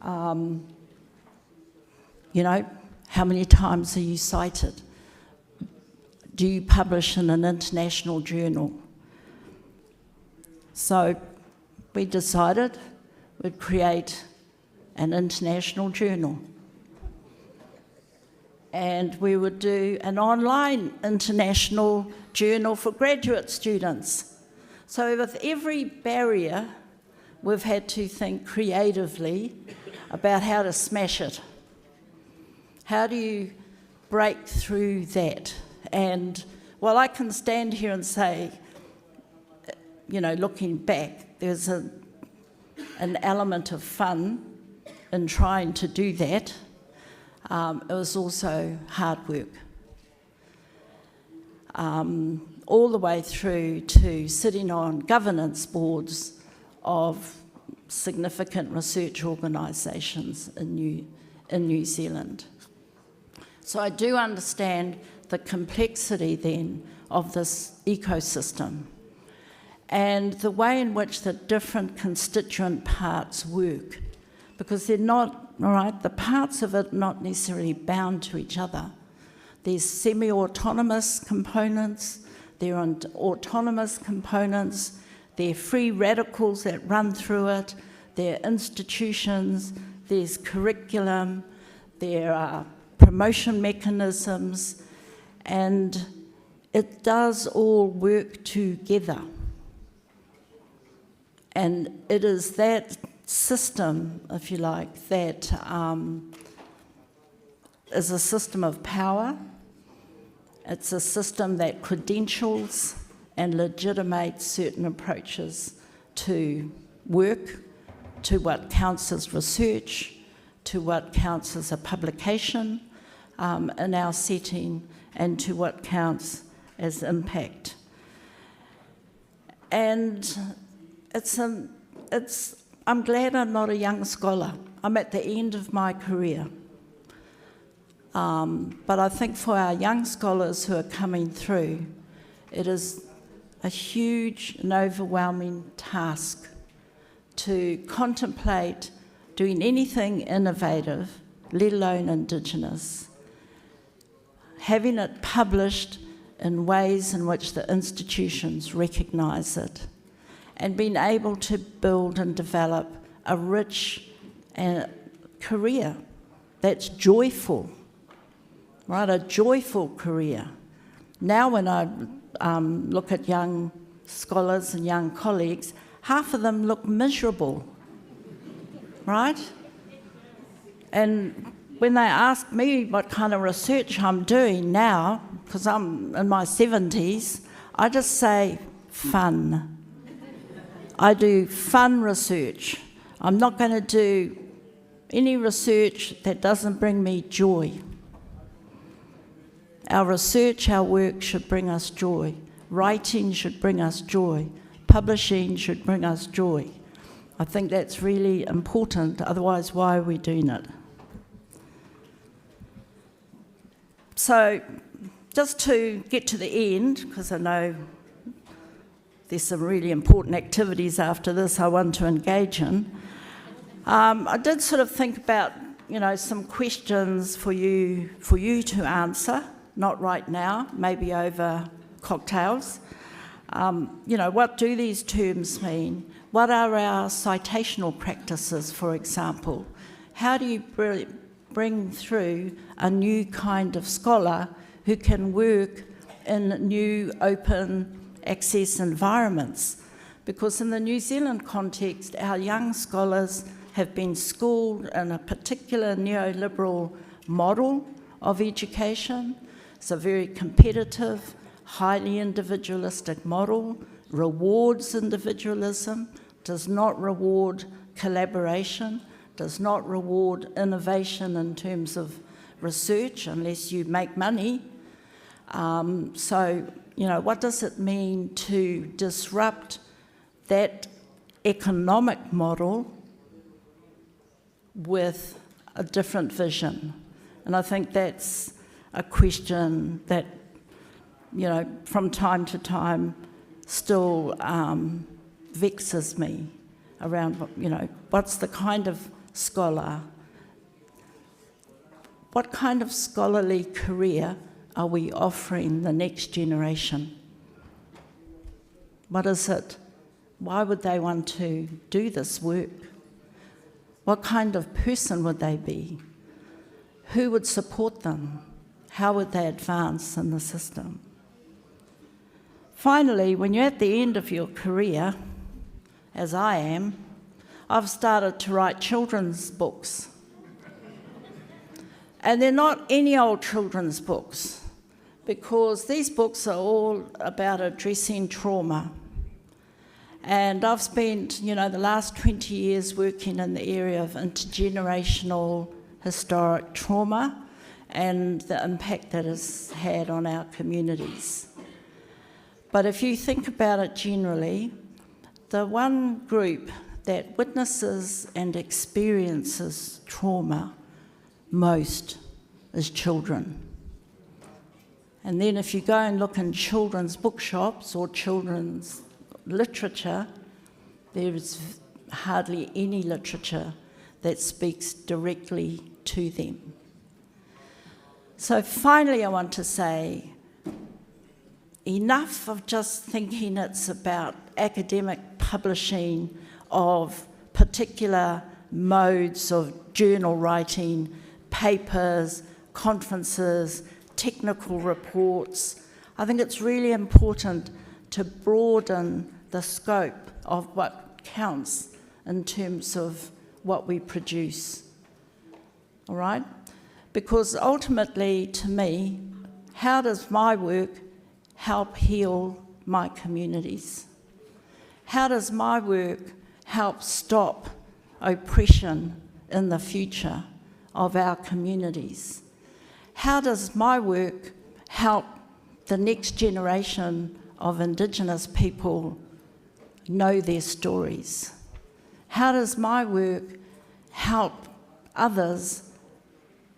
O: You know, how many times are you cited? Do you publish in an international journal? So we decided we'd create an international journal. And we would do an online international journal for graduate students. So with every barrier, we've had to think creatively about how to smash it. How do you break through that? And while I can stand here and say, you know, looking back, there's an element of fun in trying to do that. It was also hard work. All the way through to sitting on governance boards of significant research organisations in New Zealand. So I do understand the complexity then of this ecosystem and the way in which the different constituent parts work, because they're not, all right, the parts of it not necessarily bound to each other. There's semi-autonomous components, there are autonomous components, there are free radicals that run through it, there are institutions, there's curriculum, there are promotion mechanisms, and it does all work together. And it is that system, if you like, that is a system of power. It's a system that credentials and legitimates certain approaches to work, to what counts as research, to what counts as a publication in our setting, and to what counts as impact. And I'm glad I'm not a young scholar. I'm at the end of my career. But I think for our young scholars who are coming through, it is a huge and overwhelming task to contemplate doing anything innovative, let alone Indigenous, having it published in ways in which the institutions recognise it, and being able to build and develop a rich career that's joyful, right? A joyful career. Now when I look at young scholars and young colleagues, half of them look miserable, right? And when they ask me what kind of research I'm doing now, because I'm in my 70s, I just say fun. I do fun research. I'm not going to do any research that doesn't bring me joy. Our research, our work should bring us joy. Writing should bring us joy. Publishing should bring us joy. I think that's really important, otherwise why are we doing it? So, just to get to the end, because I know there's some really important activities after this I want to engage in, I did sort of think about, some questions for you to answer, not right now, maybe over cocktails. What do these terms mean? What are our citational practices, for example? How do you bring through a new kind of scholar who can work in new open access environments? Because in the New Zealand context, our young scholars have been schooled in a particular neoliberal model of education. It's a very competitive, highly individualistic model, rewards individualism, does not reward collaboration, does not reward innovation in terms of research unless you make money. What does it mean to disrupt that economic model with a different vision? And I think that's a question that, from time to time still vexes me around, what's the kind of scholar, what kind of scholarly career are we offering the next generation? What is it? Why would they want to do this work? What kind of person would they be? Who would support them? How would they advance in the system? Finally, when you're at the end of your career, as I am, I've started to write children's books. And they're not any old children's books, because these books are all about addressing trauma. And I've spent, the last 20 years working in the area of intergenerational historic trauma and the impact that it's had on our communities. But if you think about it generally, the one group that witnesses and experiences trauma most is children. And then if you go and look in children's bookshops or children's literature, there is hardly any literature that speaks directly to them. So finally I want to say, enough of just thinking it's about academic publishing of particular modes of journal writing, papers, conferences, technical reports. I think it's really important to broaden the scope of what counts in terms of what we produce. All right? Because ultimately, to me, how does my work help heal my communities? How does my work help stop oppression in the future of our communities? How does my work help the next generation of Indigenous people know their stories? How does my work help others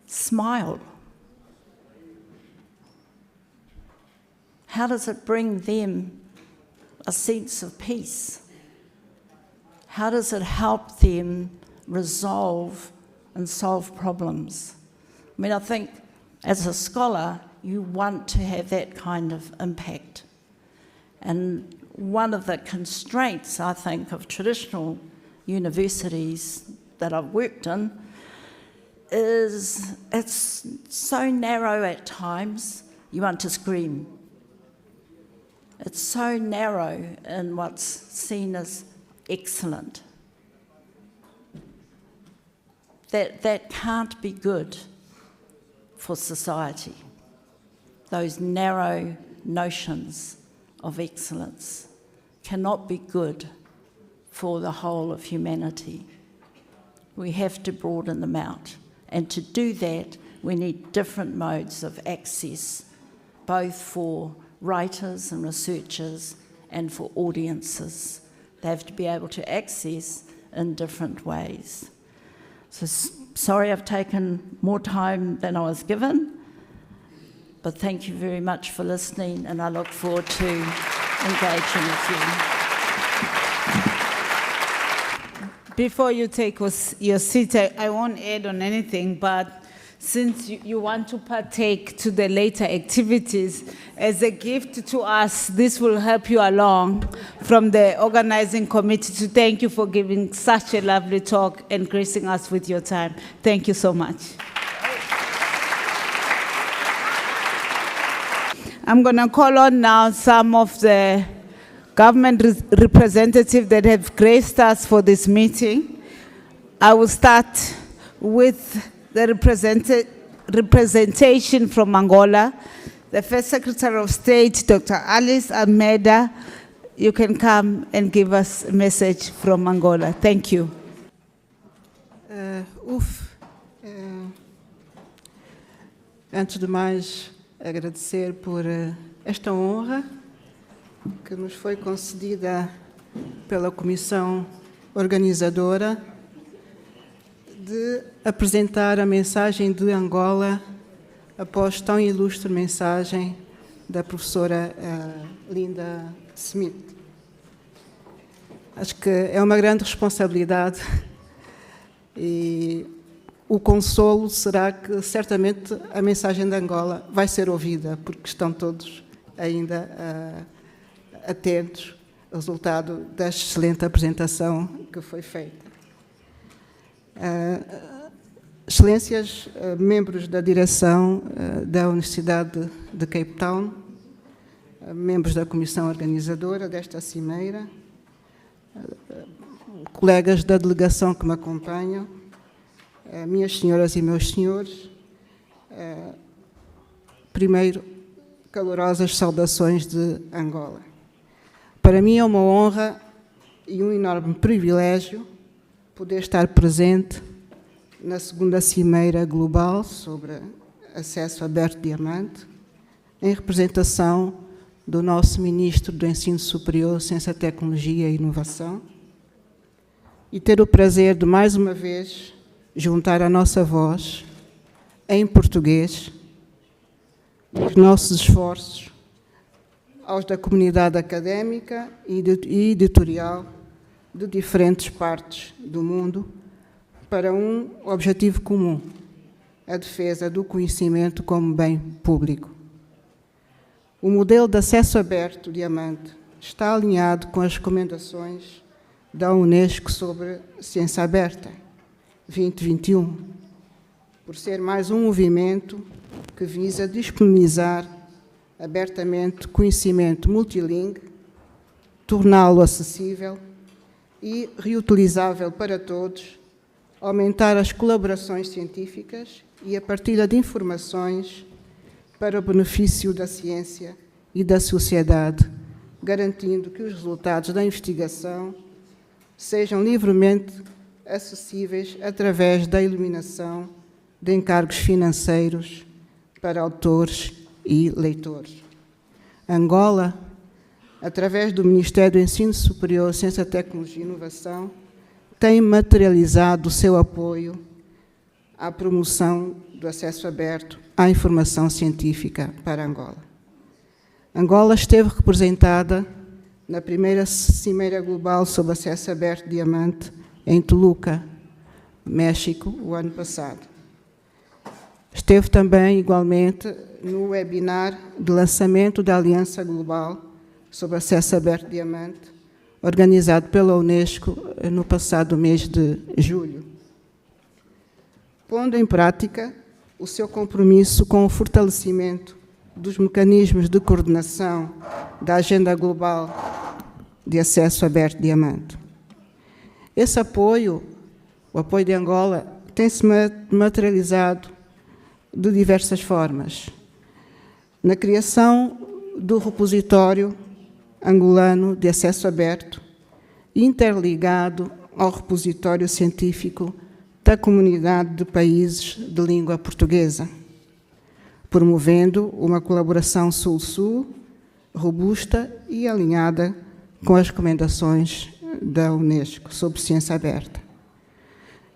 O: smile? How does it bring them a sense of peace? How does it help them resolve and solve problems. I mean, I think as a scholar, you want to have that kind of impact. And one of the constraints, I think, of traditional universities that I've worked in is it's so narrow at times, you want to scream. It's so narrow in what's seen as excellent. That can't be good for society. Those narrow notions of excellence cannot be good for the whole of humanity. We have to broaden them out. And to do that, we need different modes of access, both for writers and researchers and for audiences. They have to be able to access in different ways. So sorry I've taken more time than I was given, but thank you very much for listening, and I look forward to engaging with you.
B: Before you take your seat, I won't add on anything, but since you want to partake to the later activities, as a gift to us, this will help you along from the organizing committee to thank you for giving such a lovely talk and gracing us with your time. Thank you so much. I'm going to call on now some of the government representatives that have graced us for this meeting. I will start with the representation from Angola. The First Secretary of State, Dr. Alice Almeida, you can come and give us a message from Angola. Thank you.
P: Antes de mais, agradecer por esta honra que nos foi concedida pela Comissão Organizadora de apresentar a mensagem de Angola após tão ilustre mensagem da professora Linda Smith. Acho que é uma grande responsabilidade e o consolo será que certamente a mensagem de Angola vai ser ouvida, porque estão todos ainda atentos ao resultado da excelente apresentação que foi feita. Excelências, membros da direção da Universidade de Cape Town, membros da comissão organizadora desta cimeira, colegas da delegação que me acompanham, minhas senhoras e meus senhores, primeiro, calorosas saudações de Angola. Para mim é uma honra e um enorme privilégio poder estar presente na segunda Cimeira Global sobre Acesso Aberto Diamante, em representação do nosso Ministro do Ensino Superior, Ciência, Tecnologia e Inovação, e ter o prazer de, mais uma vez, juntar a nossa voz em português, os nossos esforços aos da comunidade académica e editorial de diferentes partes do mundo para um objetivo comum, a defesa do conhecimento como bem público. O modelo de acesso aberto diamante está alinhado com as recomendações da Unesco sobre ciência aberta 2021, por ser mais um movimento que visa disponibilizar abertamente conhecimento multilingue, torná-lo acessível e reutilizável para todos, aumentar as colaborações científicas e a partilha de informações para o benefício da ciência e da sociedade, garantindo que os resultados da investigação sejam livremente acessíveis através da eliminação de encargos financeiros para autores e leitores. Angola, através do Ministério do Ensino Superior, Ciência, Tecnologia e Inovação, tem materializado o seu apoio à promoção do acesso aberto à informação científica para Angola. Angola esteve representada na primeira Cimeira Global sobre Acesso Aberto Diamante, em Toluca, México, o ano passado. Esteve também, igualmente, no webinar de lançamento da Aliança Global sobre Acesso Aberto Diamante, organizado pela Unesco no passado mês de julho. Pondo em prática o seu compromisso com o fortalecimento dos mecanismos de coordenação da Agenda Global de Acesso Aberto Diamante. Esse apoio, o apoio de Angola, tem-se materializado de diversas formas. Na criação do repositório angolano de acesso aberto, interligado ao repositório científico da Comunidade de Países de Língua Portuguesa, promovendo uma colaboração Sul-Sul robusta e alinhada com as recomendações da Unesco sobre ciência aberta.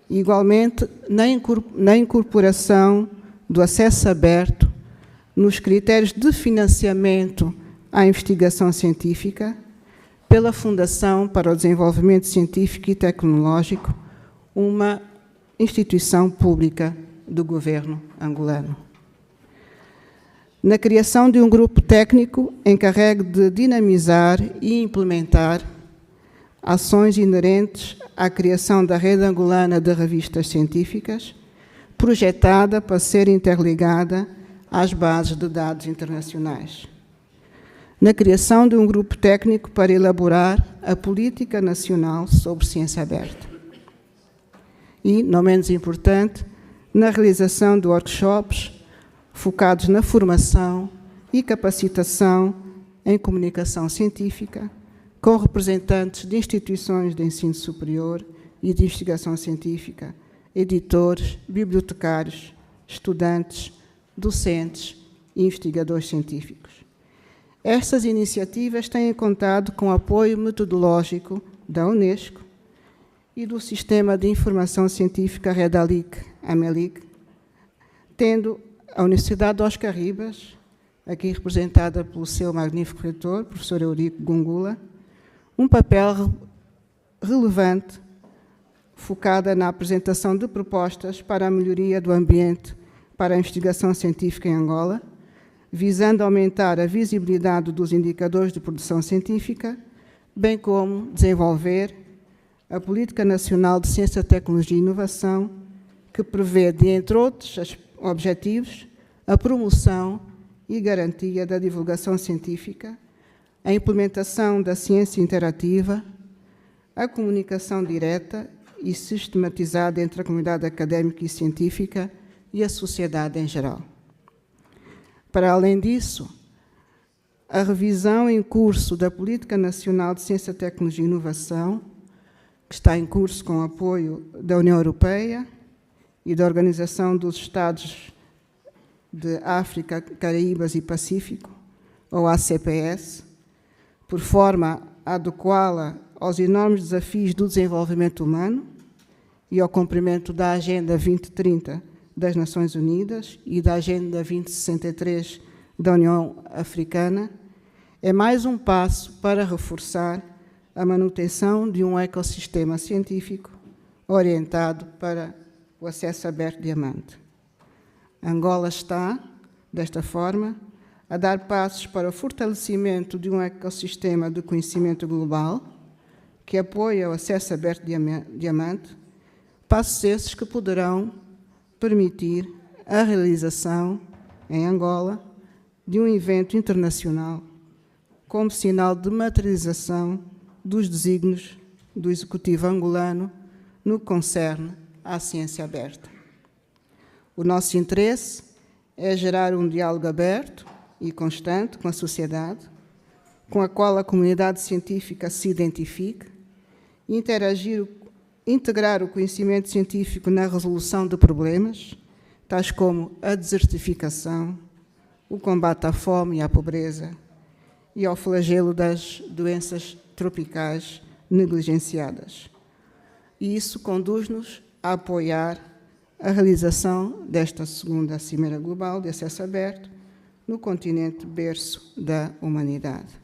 P: Igualmente, na incorporação do acesso aberto nos critérios de financiamento à investigação científica pela Fundação para o Desenvolvimento Científico e Tecnológico, uma instituição pública do governo angolano. Na criação de um grupo técnico encarregue de dinamizar e implementar ações inerentes à criação da rede angolana de revistas científicas, projetada para ser interligada às bases de dados internacionais. Na criação de um grupo técnico para elaborar a política nacional sobre ciência aberta. E, não menos importante, na realização de workshops focados na formação e capacitação em comunicação científica, com representantes de instituições de ensino superior e de investigação científica, editores, bibliotecários, estudantes, docentes e investigadores científicos. Estas iniciativas têm contado com o apoio metodológico da Unesco e do Sistema de Informação Científica Redalic-Amelic, tendo a Universidade Oscar Ribas, aqui representada pelo seu magnífico reitor, professor Eurico Gungula, um papel relevante focada na apresentação de propostas para a melhoria do ambiente para a investigação científica em Angola, visando aumentar a visibilidade dos indicadores de produção científica, bem como desenvolver a Política Nacional de Ciência, Tecnologia e Inovação, que prevê, entre outros objetivos, a promoção e garantia da divulgação científica, a implementação da ciência interativa, a comunicação direta e sistematizada entre a comunidade académica e científica e a sociedade em geral. Para além disso, a revisão em curso da Política Nacional de Ciência, Tecnologia e Inovação, que está em curso com o apoio da União Europeia e da Organização dos Estados de África, Caraíbas e Pacífico, ou ACPS, por forma a adequá-la aos enormes desafios do desenvolvimento humano e ao cumprimento da Agenda 2030 das Nações Unidas e da Agenda 2063 da União Africana, é mais um passo para reforçar a manutenção de um ecossistema científico orientado para o acesso aberto diamante. Angola está, desta forma, a dar passos para o fortalecimento de um ecossistema de conhecimento global que apoia o acesso aberto diamante, passos esses que poderão permitir a realização, em Angola, de um evento internacional como sinal de materialização dos desígnios do Executivo angolano no que concerne à ciência aberta. O nosso interesse é gerar um diálogo aberto e constante com a sociedade, com a qual a comunidade científica se identifique, integrar o conhecimento científico na resolução de problemas, tais como a desertificação, o combate à fome e à pobreza e ao flagelo das doenças tropicais negligenciadas. E isso conduz-nos a apoiar a realização desta segunda Cimeira Global de Acesso Aberto no continente berço da humanidade.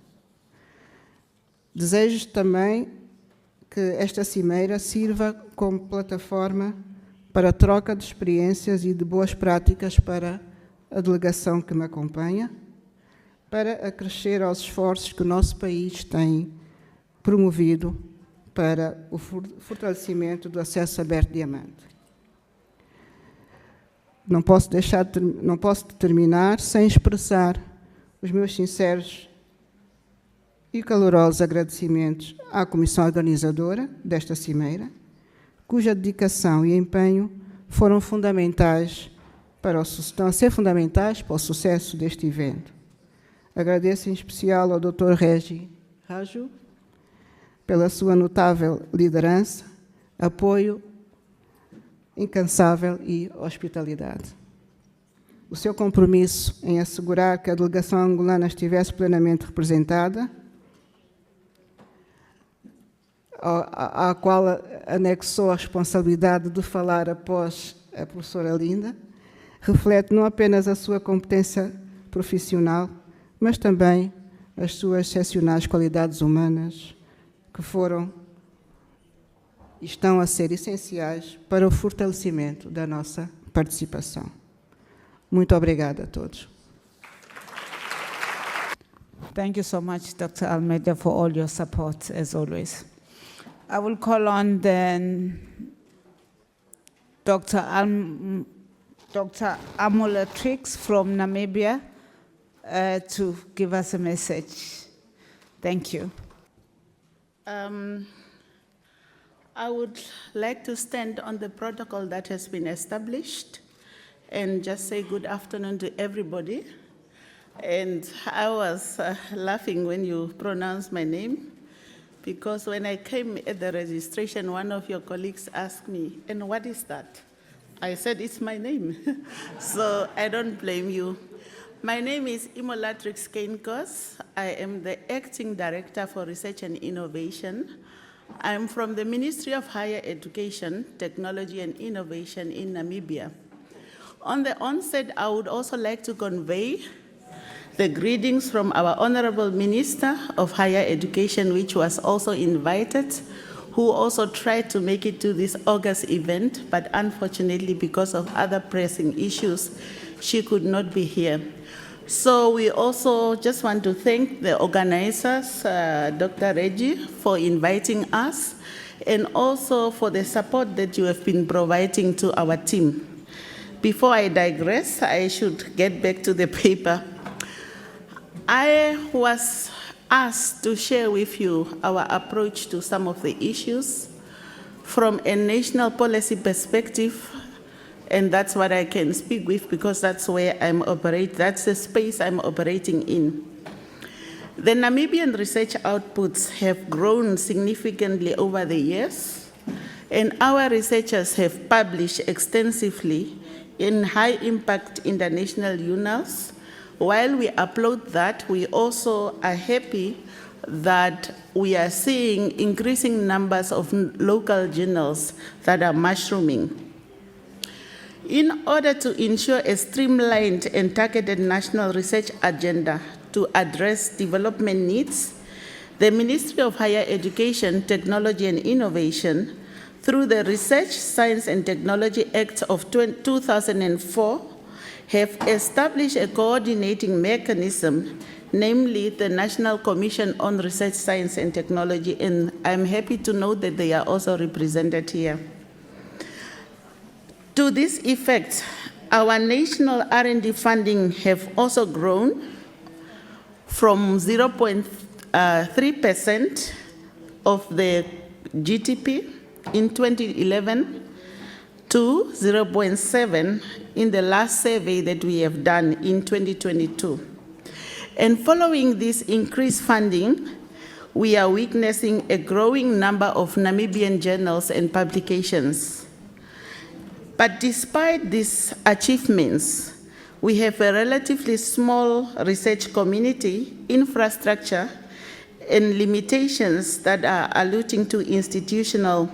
P: Desejo também que esta cimeira sirva como plataforma para a troca de experiências e de boas práticas para a delegação que me acompanha, para acrescer aos esforços que o nosso país tem promovido para o fortalecimento do acesso aberto diamante. Não posso terminar sem expressar os meus sinceros e calorosos agradecimentos à comissão organizadora desta cimeira, cuja dedicação e empenho foram fundamentais estão a ser fundamentais para o sucesso deste evento. Agradeço em especial ao Dr. Regi Raju pela sua notável liderança, apoio incansável e hospitalidade. O seu compromisso em assegurar que a delegação angolana estivesse plenamente representada, à qual anexou a responsabilidade de falar após a professora Linda, reflete não apenas a sua competência profissional, mas também as suas excepcionais qualidades humanas, que foram e estão a ser essenciais para o fortalecimento da nossa participação. Muito obrigada a todos.
B: Thank you so much, Dr. Almeida, for all your support, as always. I will call on then Dr. Amula Trix from Namibia to give us a message. Thank you.
L: I would like to stand on the protocol that has been established and just say good afternoon to everybody. And I was laughing when you pronounced my name, because when I came at the registration, one of your colleagues asked me, "And what is that?" I said, "It's my name." So I don't blame you. My name is Imolatrix Keinkos. I am the Acting Director for Research and Innovation. I'm from the Ministry of Higher Education, Technology and Innovation in Namibia. On the onset, I would also like to convey the greetings from our Honorable Minister of Higher Education, which was also invited, who also tried to make it to this August event, but unfortunately, because of other pressing issues, she could not be here. So we also just want to thank the organizers, Dr. Reggie, for inviting us, and also for the support that you have been providing to our team. Before I digress, I should get back to the paper. I was asked to share with you our approach to some of the issues from a national policy perspective, and that's what I can speak with because that's where that's the space I'm operating in. The Namibian research outputs have grown significantly over the years, and our researchers have published extensively in high-impact international journals. While we applaud that, we also are happy that we are seeing increasing numbers of local journals that are mushrooming. In order to ensure a streamlined and targeted national research agenda to address development needs, the Ministry of Higher Education, Technology and Innovation, through the Research, Science and Technology Act of 2004, have established a coordinating mechanism, namely the National Commission on Research, Science and Technology, and I'm happy to note that they are also represented here. To this effect, our national R&D funding have also grown from 0.3% of the GDP in 2011 to 0.7 in the last survey that we have done in 2022. And following this increased funding, we are witnessing a growing number of Namibian journals and publications. But despite these achievements, we have a relatively small research community, infrastructure, and limitations that are alluding to institutional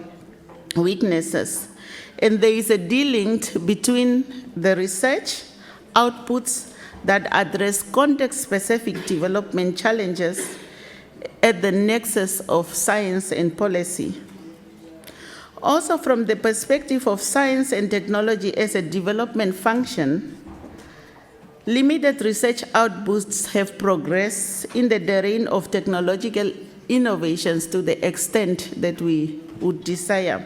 L: weaknesses. And there is a de-link between the research outputs that address context-specific development challenges at the nexus of science and policy.
Q: Also, from the perspective of science and technology as a development function, limited research outputs have progressed in the domain of technological innovations to the extent that we would desire.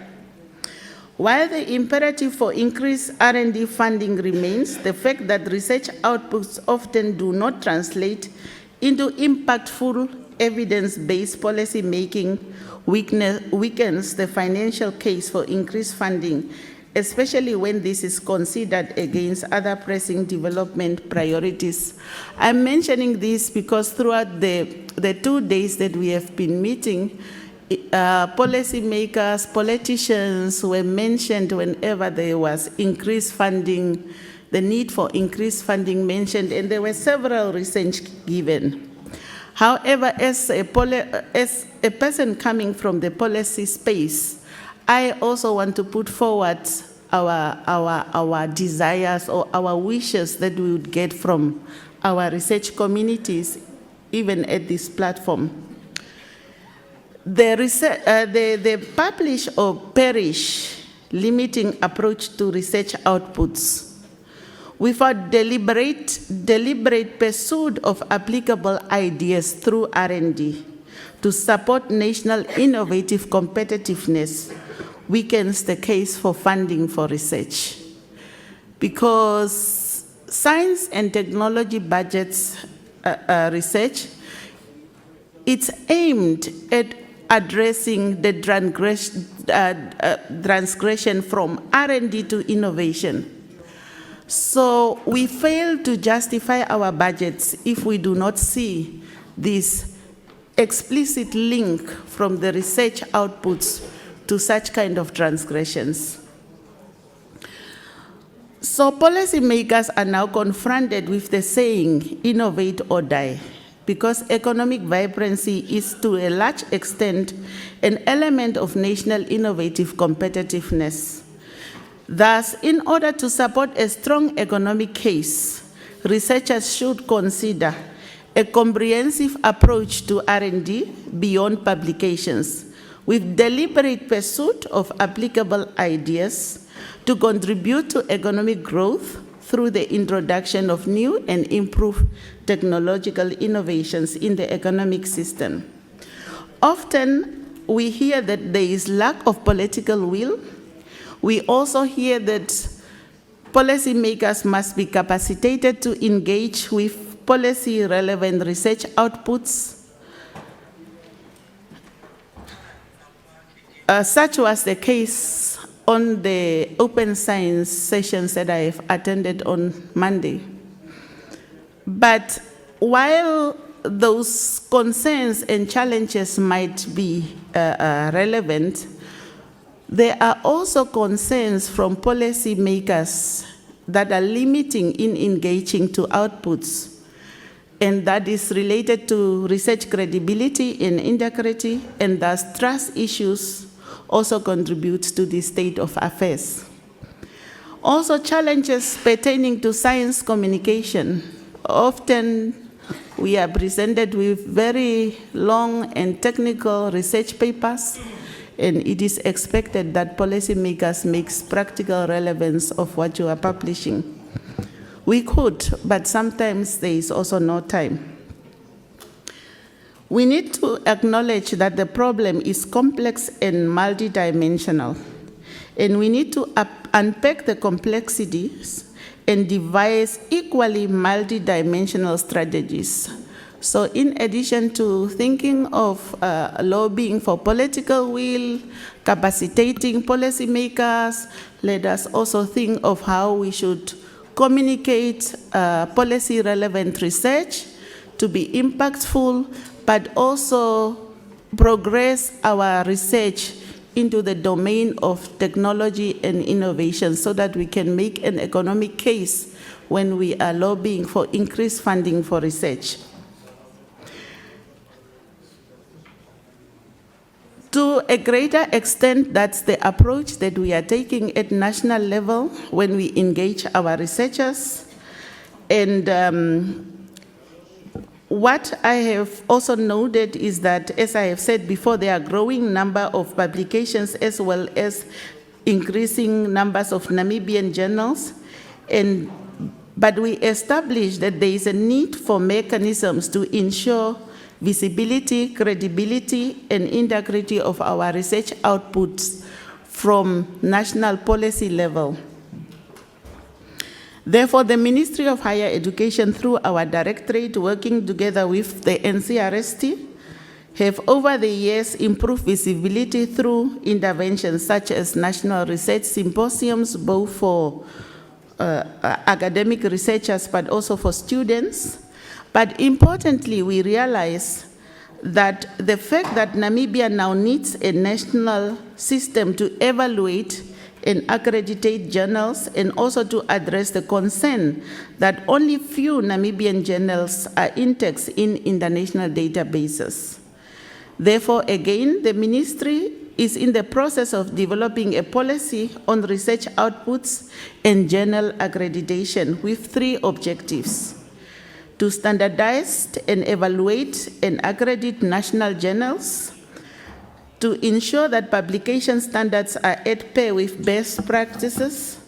Q: While the imperative for increased R&D funding remains, the fact that research outputs often do not translate into impactful evidence-based policy making weakens the financial case for increased funding, especially when this is considered against other pressing development priorities. I'm mentioning this because throughout the 2 days that we have been meeting, policymakers, politicians were mentioned whenever there was increased funding, the need for increased funding mentioned, and there were several reasons given. However, as a person coming from the policy space, I also want to put forward our desires or our wishes that we would get from our research communities, even at this platform. The publish or perish limiting approach to research outputs without deliberate pursuit of applicable ideas through R&D to support national innovative competitiveness weakens the case for funding for research. Because science and technology budgets research, it's aimed at addressing the transgression from R&D to innovation. So we fail to justify our budgets if we do not see this explicit link from the research outputs to such kind of transgressions. So policymakers are now confronted with the saying, innovate or die, because economic vibrancy is to a large extent an element of national innovative competitiveness. Thus, in order to support a strong economic case, researchers should consider a comprehensive approach to R&D beyond publications, with deliberate pursuit of applicable ideas to contribute to economic growth through the introduction of new and improved technological innovations in the economic system. Often, we hear that there is lack of political will. We also hear that policymakers must be capacitated to engage with policy-relevant research outputs. Such was the case on the open science sessions that I have attended on Monday. But while those concerns and challenges might be relevant, there are also concerns from policymakers that are limiting in engaging to outputs, and that is related to research credibility and integrity, and thus trust issues also contributes to the state of affairs. Also, challenges pertaining to science communication. Often we are presented with very long and technical research papers, and it is expected that policymakers make practical relevance of what you are publishing. We could, but sometimes there is also no time. We need to acknowledge that the problem is complex and multidimensional, and we need to unpack the complexities and devise equally multidimensional strategies. So in addition to thinking of lobbying for political will, capacitating policymakers, let us also think of how we should communicate policy-relevant research to be impactful, but also progress our research into the domain of technology and innovation so that we can make an economic case when we are lobbying for increased funding for research. To a greater extent, that's the approach that we are taking at national level when we engage our researchers. And What I have also noted is that, as I have said before, there are growing number of publications as well as increasing numbers of Namibian journals, but we established that there is a need for mechanisms to ensure visibility, credibility, and integrity of our research outputs from national policy level. Therefore, the Ministry of Higher Education, through our directorate working together with the NCRST, have over the years improved visibility through interventions such as national research symposiums, both for academic researchers but also for students. But importantly, we realize that the fact that Namibia now needs a national system to evaluate and accreditate journals, and also to address the concern that only few Namibian journals are indexed in international databases. Therefore, again, the ministry is in the process of developing a policy on research outputs and journal accreditation with 3 objectives: to standardize and evaluate and accredit national journals, to ensure that publication standards are at par with best practices,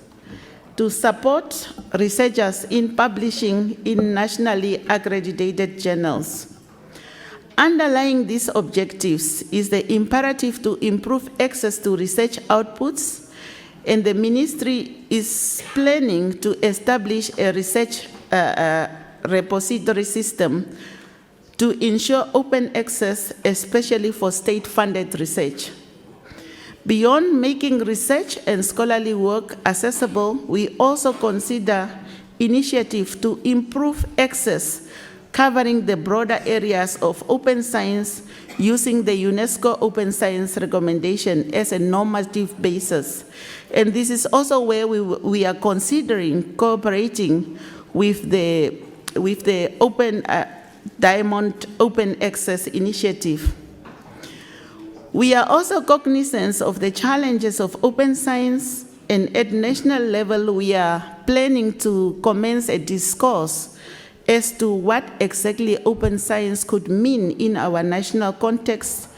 Q: to support researchers in publishing in nationally accredited journals. Underlying these objectives is the imperative to improve access to research outputs, and the ministry is planning to establish a research repository system to ensure open access, especially for state-funded research. Beyond making research and scholarly work accessible, we also consider initiatives to improve access covering the broader areas of open science using the UNESCO Open Science Recommendation as a normative basis. And this is also where we are considering cooperating with the Open Diamond Open Access Initiative. We are also cognizant of the challenges of open science, and at national level, we are planning to commence a discourse as to what exactly open science could mean in our national context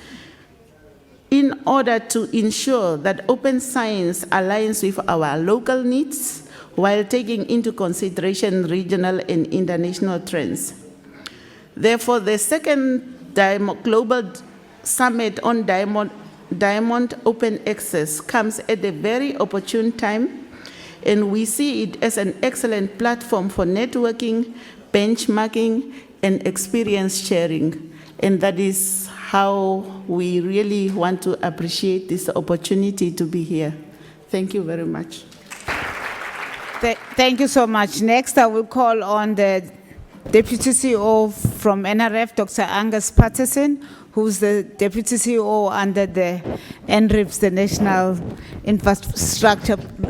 Q: in order to ensure that open science aligns with our local needs while taking into consideration regional and international trends. Therefore, the second Global Summit on Diamond Open Access comes at a very opportune time, and we see it as an excellent platform for networking, benchmarking, and experience sharing. And that is how we really want to appreciate this opportunity to be here. Thank you very much.
B: Thank you so much. Next, I will call on the Deputy CEO from NRF, Dr. Angus Patterson, who's the Deputy CEO under the NRIPS, the National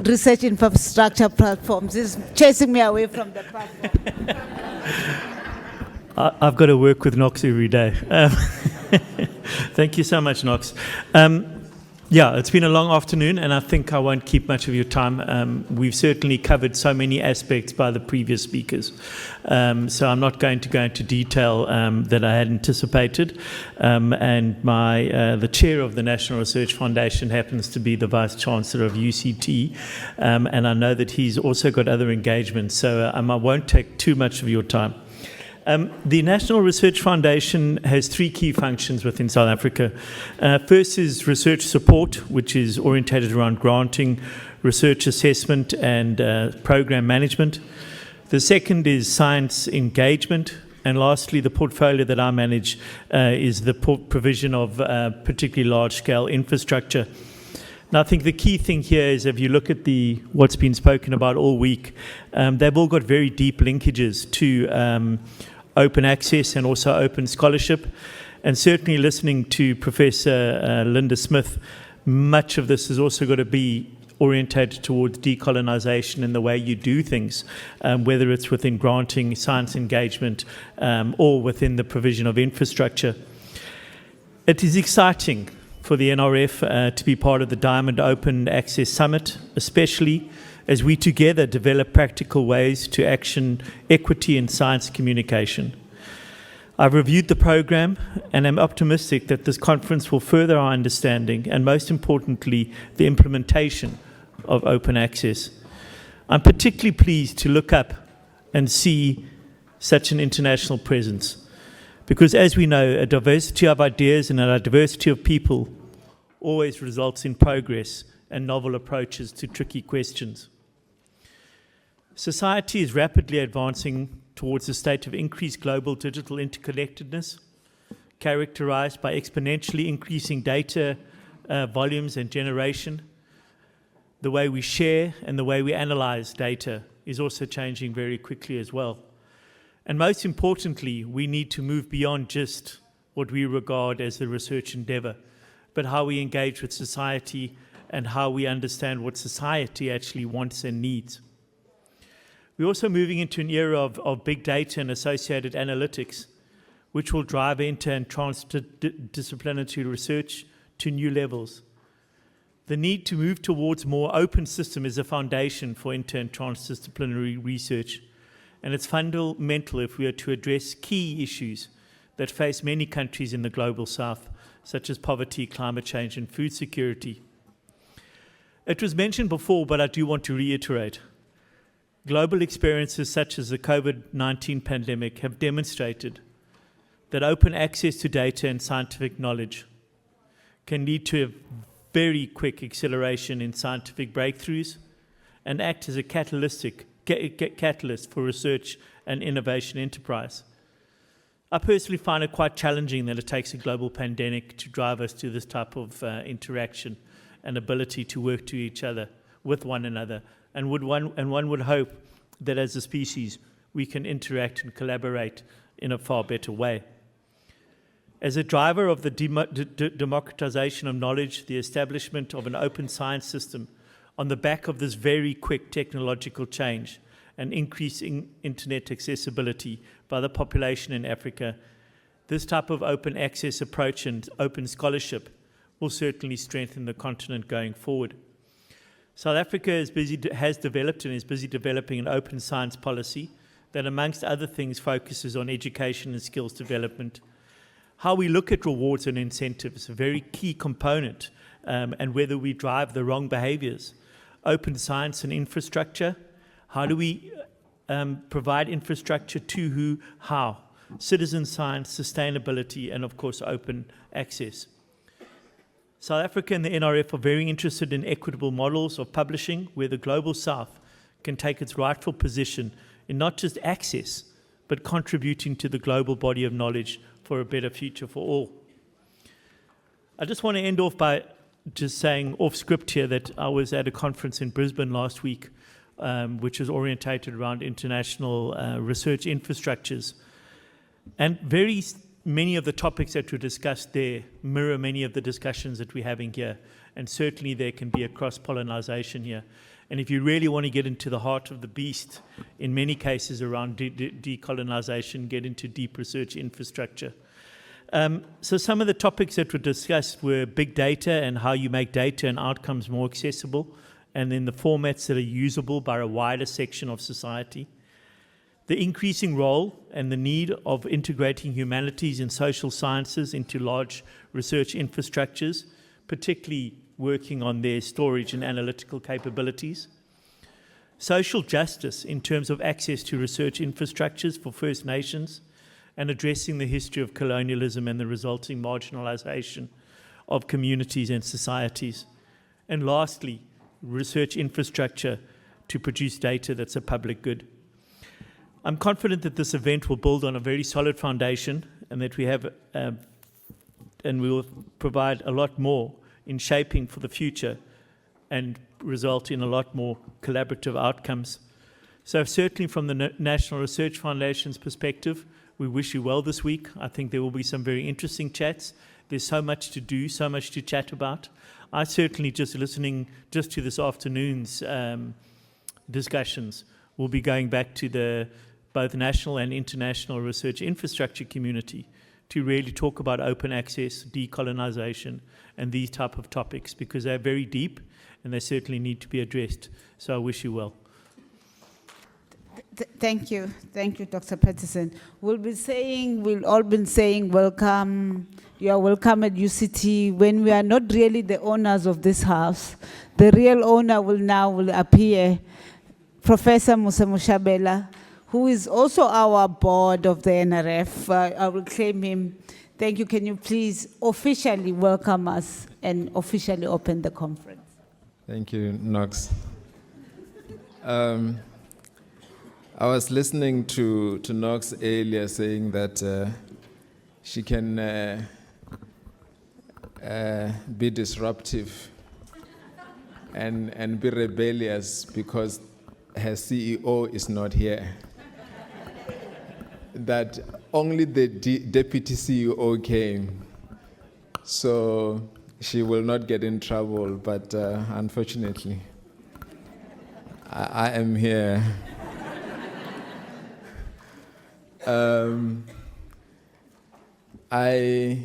B: Research Infrastructure Platforms. He's chasing me away from the platform.
R: I've got to work with Knox every day. Thank you so much, Knox. Yeah, it's been a long afternoon, and I think I won't keep much of your time. We've certainly covered so many aspects by the previous speakers, so I'm not going to go into detail that I had anticipated. And the chair of the National Research Foundation happens to be the Vice Chancellor of UCT, and I know that he's also got other engagements, so I won't take too much of your time. The National Research Foundation has 3 key functions within South Africa. First is research support, which is orientated around granting, research assessment, and program management. The second is science engagement. And lastly, the portfolio that I manage is the provision of particularly large-scale infrastructure. Now, I think the key thing here is if you look at what's been spoken about all week, they've all got very deep linkages to open access and also open scholarship. And certainly listening to Professor Linda Smith, much of this has also got to be orientated towards decolonization and the way you do things, whether it's within granting, science engagement, or within the provision of infrastructure. It is exciting for the NRF to be part of the Diamond Open Access Summit, especially as we together develop practical ways to action equity in science communication. I've reviewed the program and am optimistic that this conference will further our understanding and, most importantly, the implementation of open access. I'm particularly pleased to look up and see such an international presence, because as we know, a diversity of ideas and a diversity of people always results in progress and novel approaches to tricky questions. Society is rapidly advancing towards a state of increased global digital interconnectedness, characterized by exponentially increasing data volumes and generation. The way we share and the way we analyze data is also changing very quickly as well. And most importantly, we need to move beyond just what we regard as a research endeavor, but how we engage with society and how we understand what society actually wants and needs. We're also moving into an era of big data and associated analytics, which will drive inter- and transdisciplinary research to new levels. The need to move towards more open system is a foundation for inter- and transdisciplinary research, and it's fundamental if we are to address key issues that face many countries in the global south, such as poverty, climate change, and food security. It was mentioned before, but I do want to reiterate. Global experiences such as the COVID-19 pandemic have demonstrated that open access to data and scientific knowledge can lead to a very quick acceleration in scientific breakthroughs and act as a catalyst for research and innovation enterprise. I personally find it quite challenging that it takes a global pandemic to drive us to this type of interaction and ability to work to each other, with one another. And one would hope that as a species, we can interact and collaborate in a far better way. As a driver of the democratization of knowledge, the establishment of an open science system on the back of this very quick technological change and increasing internet accessibility by the population in Africa, this type of open access approach and open scholarship will certainly strengthen the continent going forward. South Africa has developed and is busy developing an open science policy that, amongst other things, focuses on education and skills development. How we look at rewards and incentives is a very key component, and whether we drive the wrong behaviors. Open science and infrastructure. How do we provide infrastructure to who, how? Citizen science, sustainability, and of course, open access. South Africa and the NRF are very interested in equitable models of publishing where the Global South can take its rightful position in not just access, but contributing to the global body of knowledge for a better future for all. I just want to end off by just saying off script here that I was at a conference in Brisbane last week, which was orientated around international research infrastructures. And many of the topics that were discussed there mirror many of the discussions that we're having here. And certainly there can be a cross-pollination here. And if you really want to get into the heart of the beast, in many cases around decolonization, get into deep research infrastructure. So some of the topics that were discussed were big data and how you make data and outcomes more accessible, and in the formats that are usable by a wider section of society. The increasing role and the need of integrating humanities and social sciences into large research infrastructures, particularly working on their storage and analytical capabilities. Social justice in terms of access to research infrastructures for First Nations and addressing the history of colonialism and the resulting marginalization of communities and societies. And lastly, research infrastructure to produce data that's a public good. I'm confident that this event will build on a very solid foundation and that we have, and we will provide a lot more in shaping for the future and result in a lot more collaborative outcomes. So certainly from the National Research Foundation's perspective, we wish you well this week. I think there will be some very interesting chats. There's so much to do, so much to chat about. I certainly, just listening just to this afternoon's discussions, will be going back to both national and international research infrastructure community to really talk about open access, decolonization, and these type of topics, because they're very deep and they certainly need to be addressed. So I wish you well.
B: Thank you, Dr. Patterson. We'll all been saying welcome. You are welcome at UCT when we are not really the owners of this house. The real owner will appear, Professor Musa Mushabela, who is also our board of the NRF. I will claim him. Thank you. Can you please officially welcome us and officially open the conference?
S: Thank you, Knox. I was listening to Knox earlier saying that she can be disruptive and be rebellious because her CEO is not here. That only the deputy CEO came, so she will not get in trouble, but unfortunately, I am here. I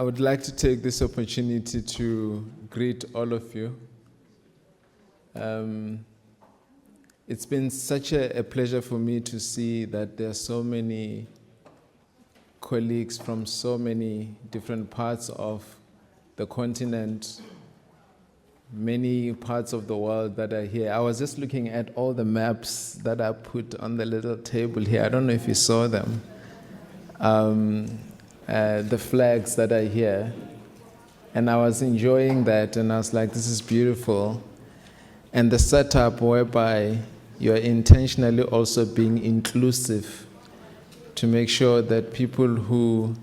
S: would like to take this opportunity to greet all of you. It's been such a pleasure for me to see that there are so many colleagues from so many different parts of the continent, many parts of the world that are here. I was just looking at all the maps that are put on the little table here. I don't know if you saw them. The flags that are here. And I was enjoying that, and I was like, this is beautiful. And the setup whereby you're intentionally also being inclusive to make sure that people who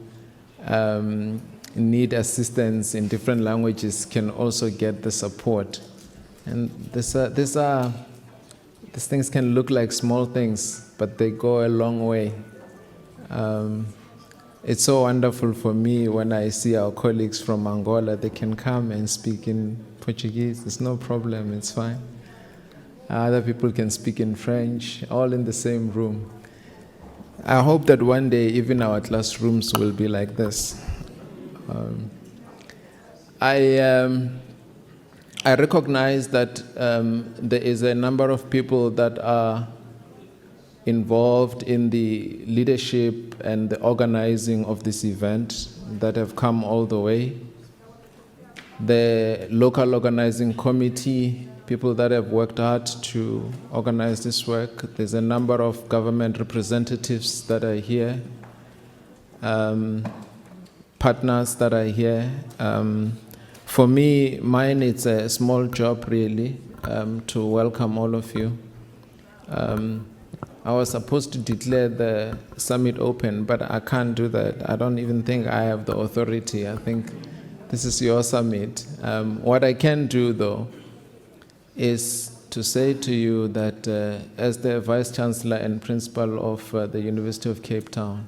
S: need assistance in different languages can also get the support. And these things can look like small things, but they go a long way. It's so wonderful for me when I see our colleagues from Angola. They can come and speak in Portuguese. It's no problem, it's fine. Other people can speak in French, all in the same room. I hope that one day even our classrooms will be like this. I recognize that there is a number of people that are involved in the leadership and the organizing of this event that have come all the way. The local organizing committee, people that have worked hard to organize this work. There's a number of government representatives that are here, partners that are here. For me, mine is a small job really, to welcome all of you. I was supposed to declare the summit open, but I can't do that. I don't even think I have the authority. I think this is your summit. What I can do, though, is to say to you that as the Vice Chancellor and Principal of the University of Cape Town,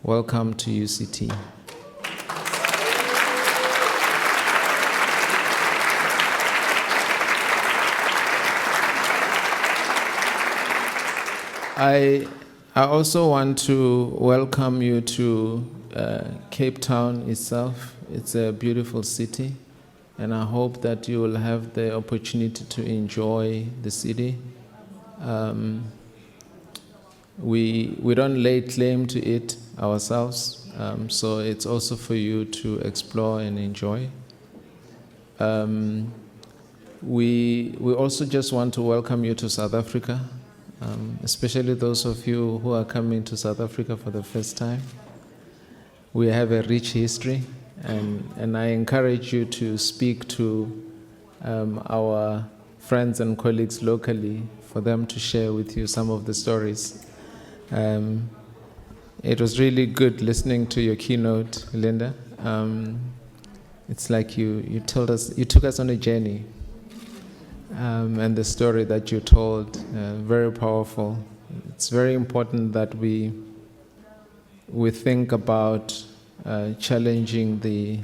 S: welcome to UCT. I also want to welcome you to Cape Town itself. It's a beautiful city, and I hope that you will have the opportunity to enjoy the city. We don't lay claim to it ourselves, so it's also for you to explore and enjoy. We also just want to welcome you to South Africa. Especially those of you who are coming to South Africa for the first time. We have a rich history, and I encourage you to speak to our friends and colleagues locally for them to share with you some of the stories. It was really good listening to your keynote, Linda. It's like you took us on a journey. And the story that you told, very powerful. It's very important that we think about challenging the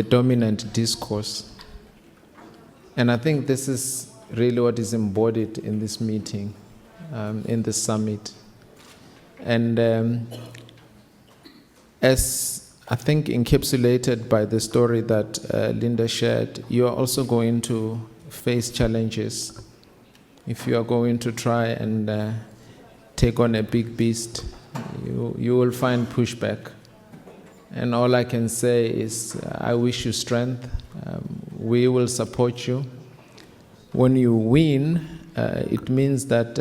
S: dominant discourse. And I think this is really what is embodied in this meeting, in the summit. And as I think encapsulated by the story that Linda shared, you are also going to face challenges If you are going to try and take on a big beast, you will find pushback. And all I can say is I wish you strength. We will support you. When you win, it means that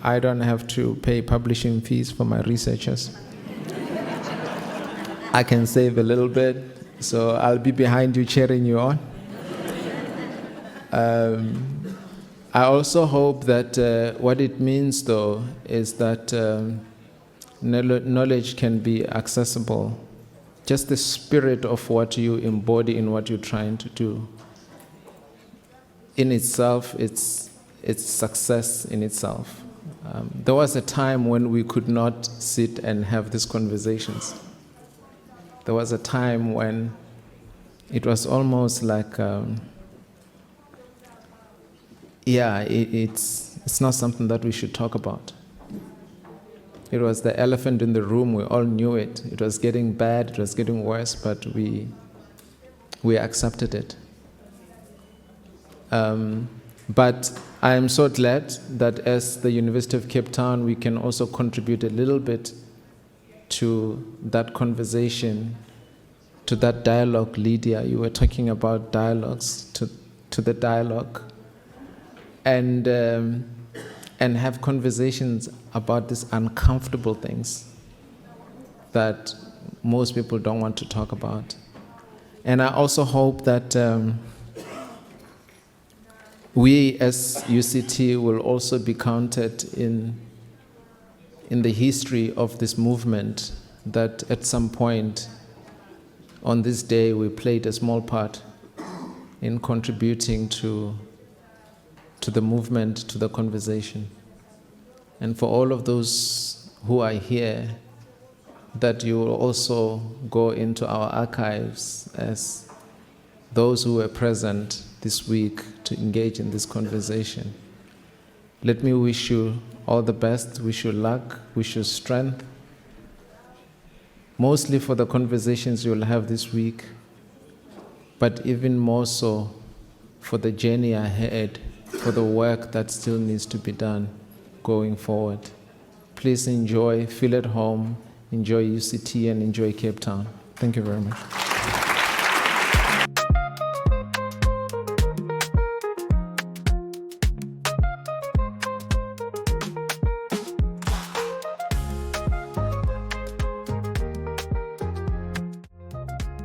S: I don't have to pay publishing fees for my researchers. I can save a little bit, so I'll be behind you, cheering you on. I also hope that what it means, though, is that knowledge can be accessible. Just the spirit of what you embody in what you're trying to do. In itself, it's success in itself. There was a time when we could not sit and have these conversations. There was a time when it was almost like, it's not something that we should talk about. It was the elephant in the room. We all knew it. It was getting bad. It was getting worse, but we accepted it. But I am so glad that as the University of Cape Town, we can also contribute a little bit to that conversation, to that dialogue. Lydia, you were talking about dialogues, to the dialogue, and have conversations about these uncomfortable things that most people don't want to talk about. And I also hope that we as UCT will also be counted in the history of this movement, that at some point on this day we played a small part in contributing to the movement, to the conversation. And for all of those who are here, that you will also go into our archives as those who were present this week to engage in this conversation. Let me wish you all the best, wish you luck, wish you strength, mostly for the conversations you'll have this week, but even more so for the journey ahead, for the work that still needs to be done going forward. Please enjoy, feel at home, enjoy UCT and enjoy Cape Town. Thank you very much.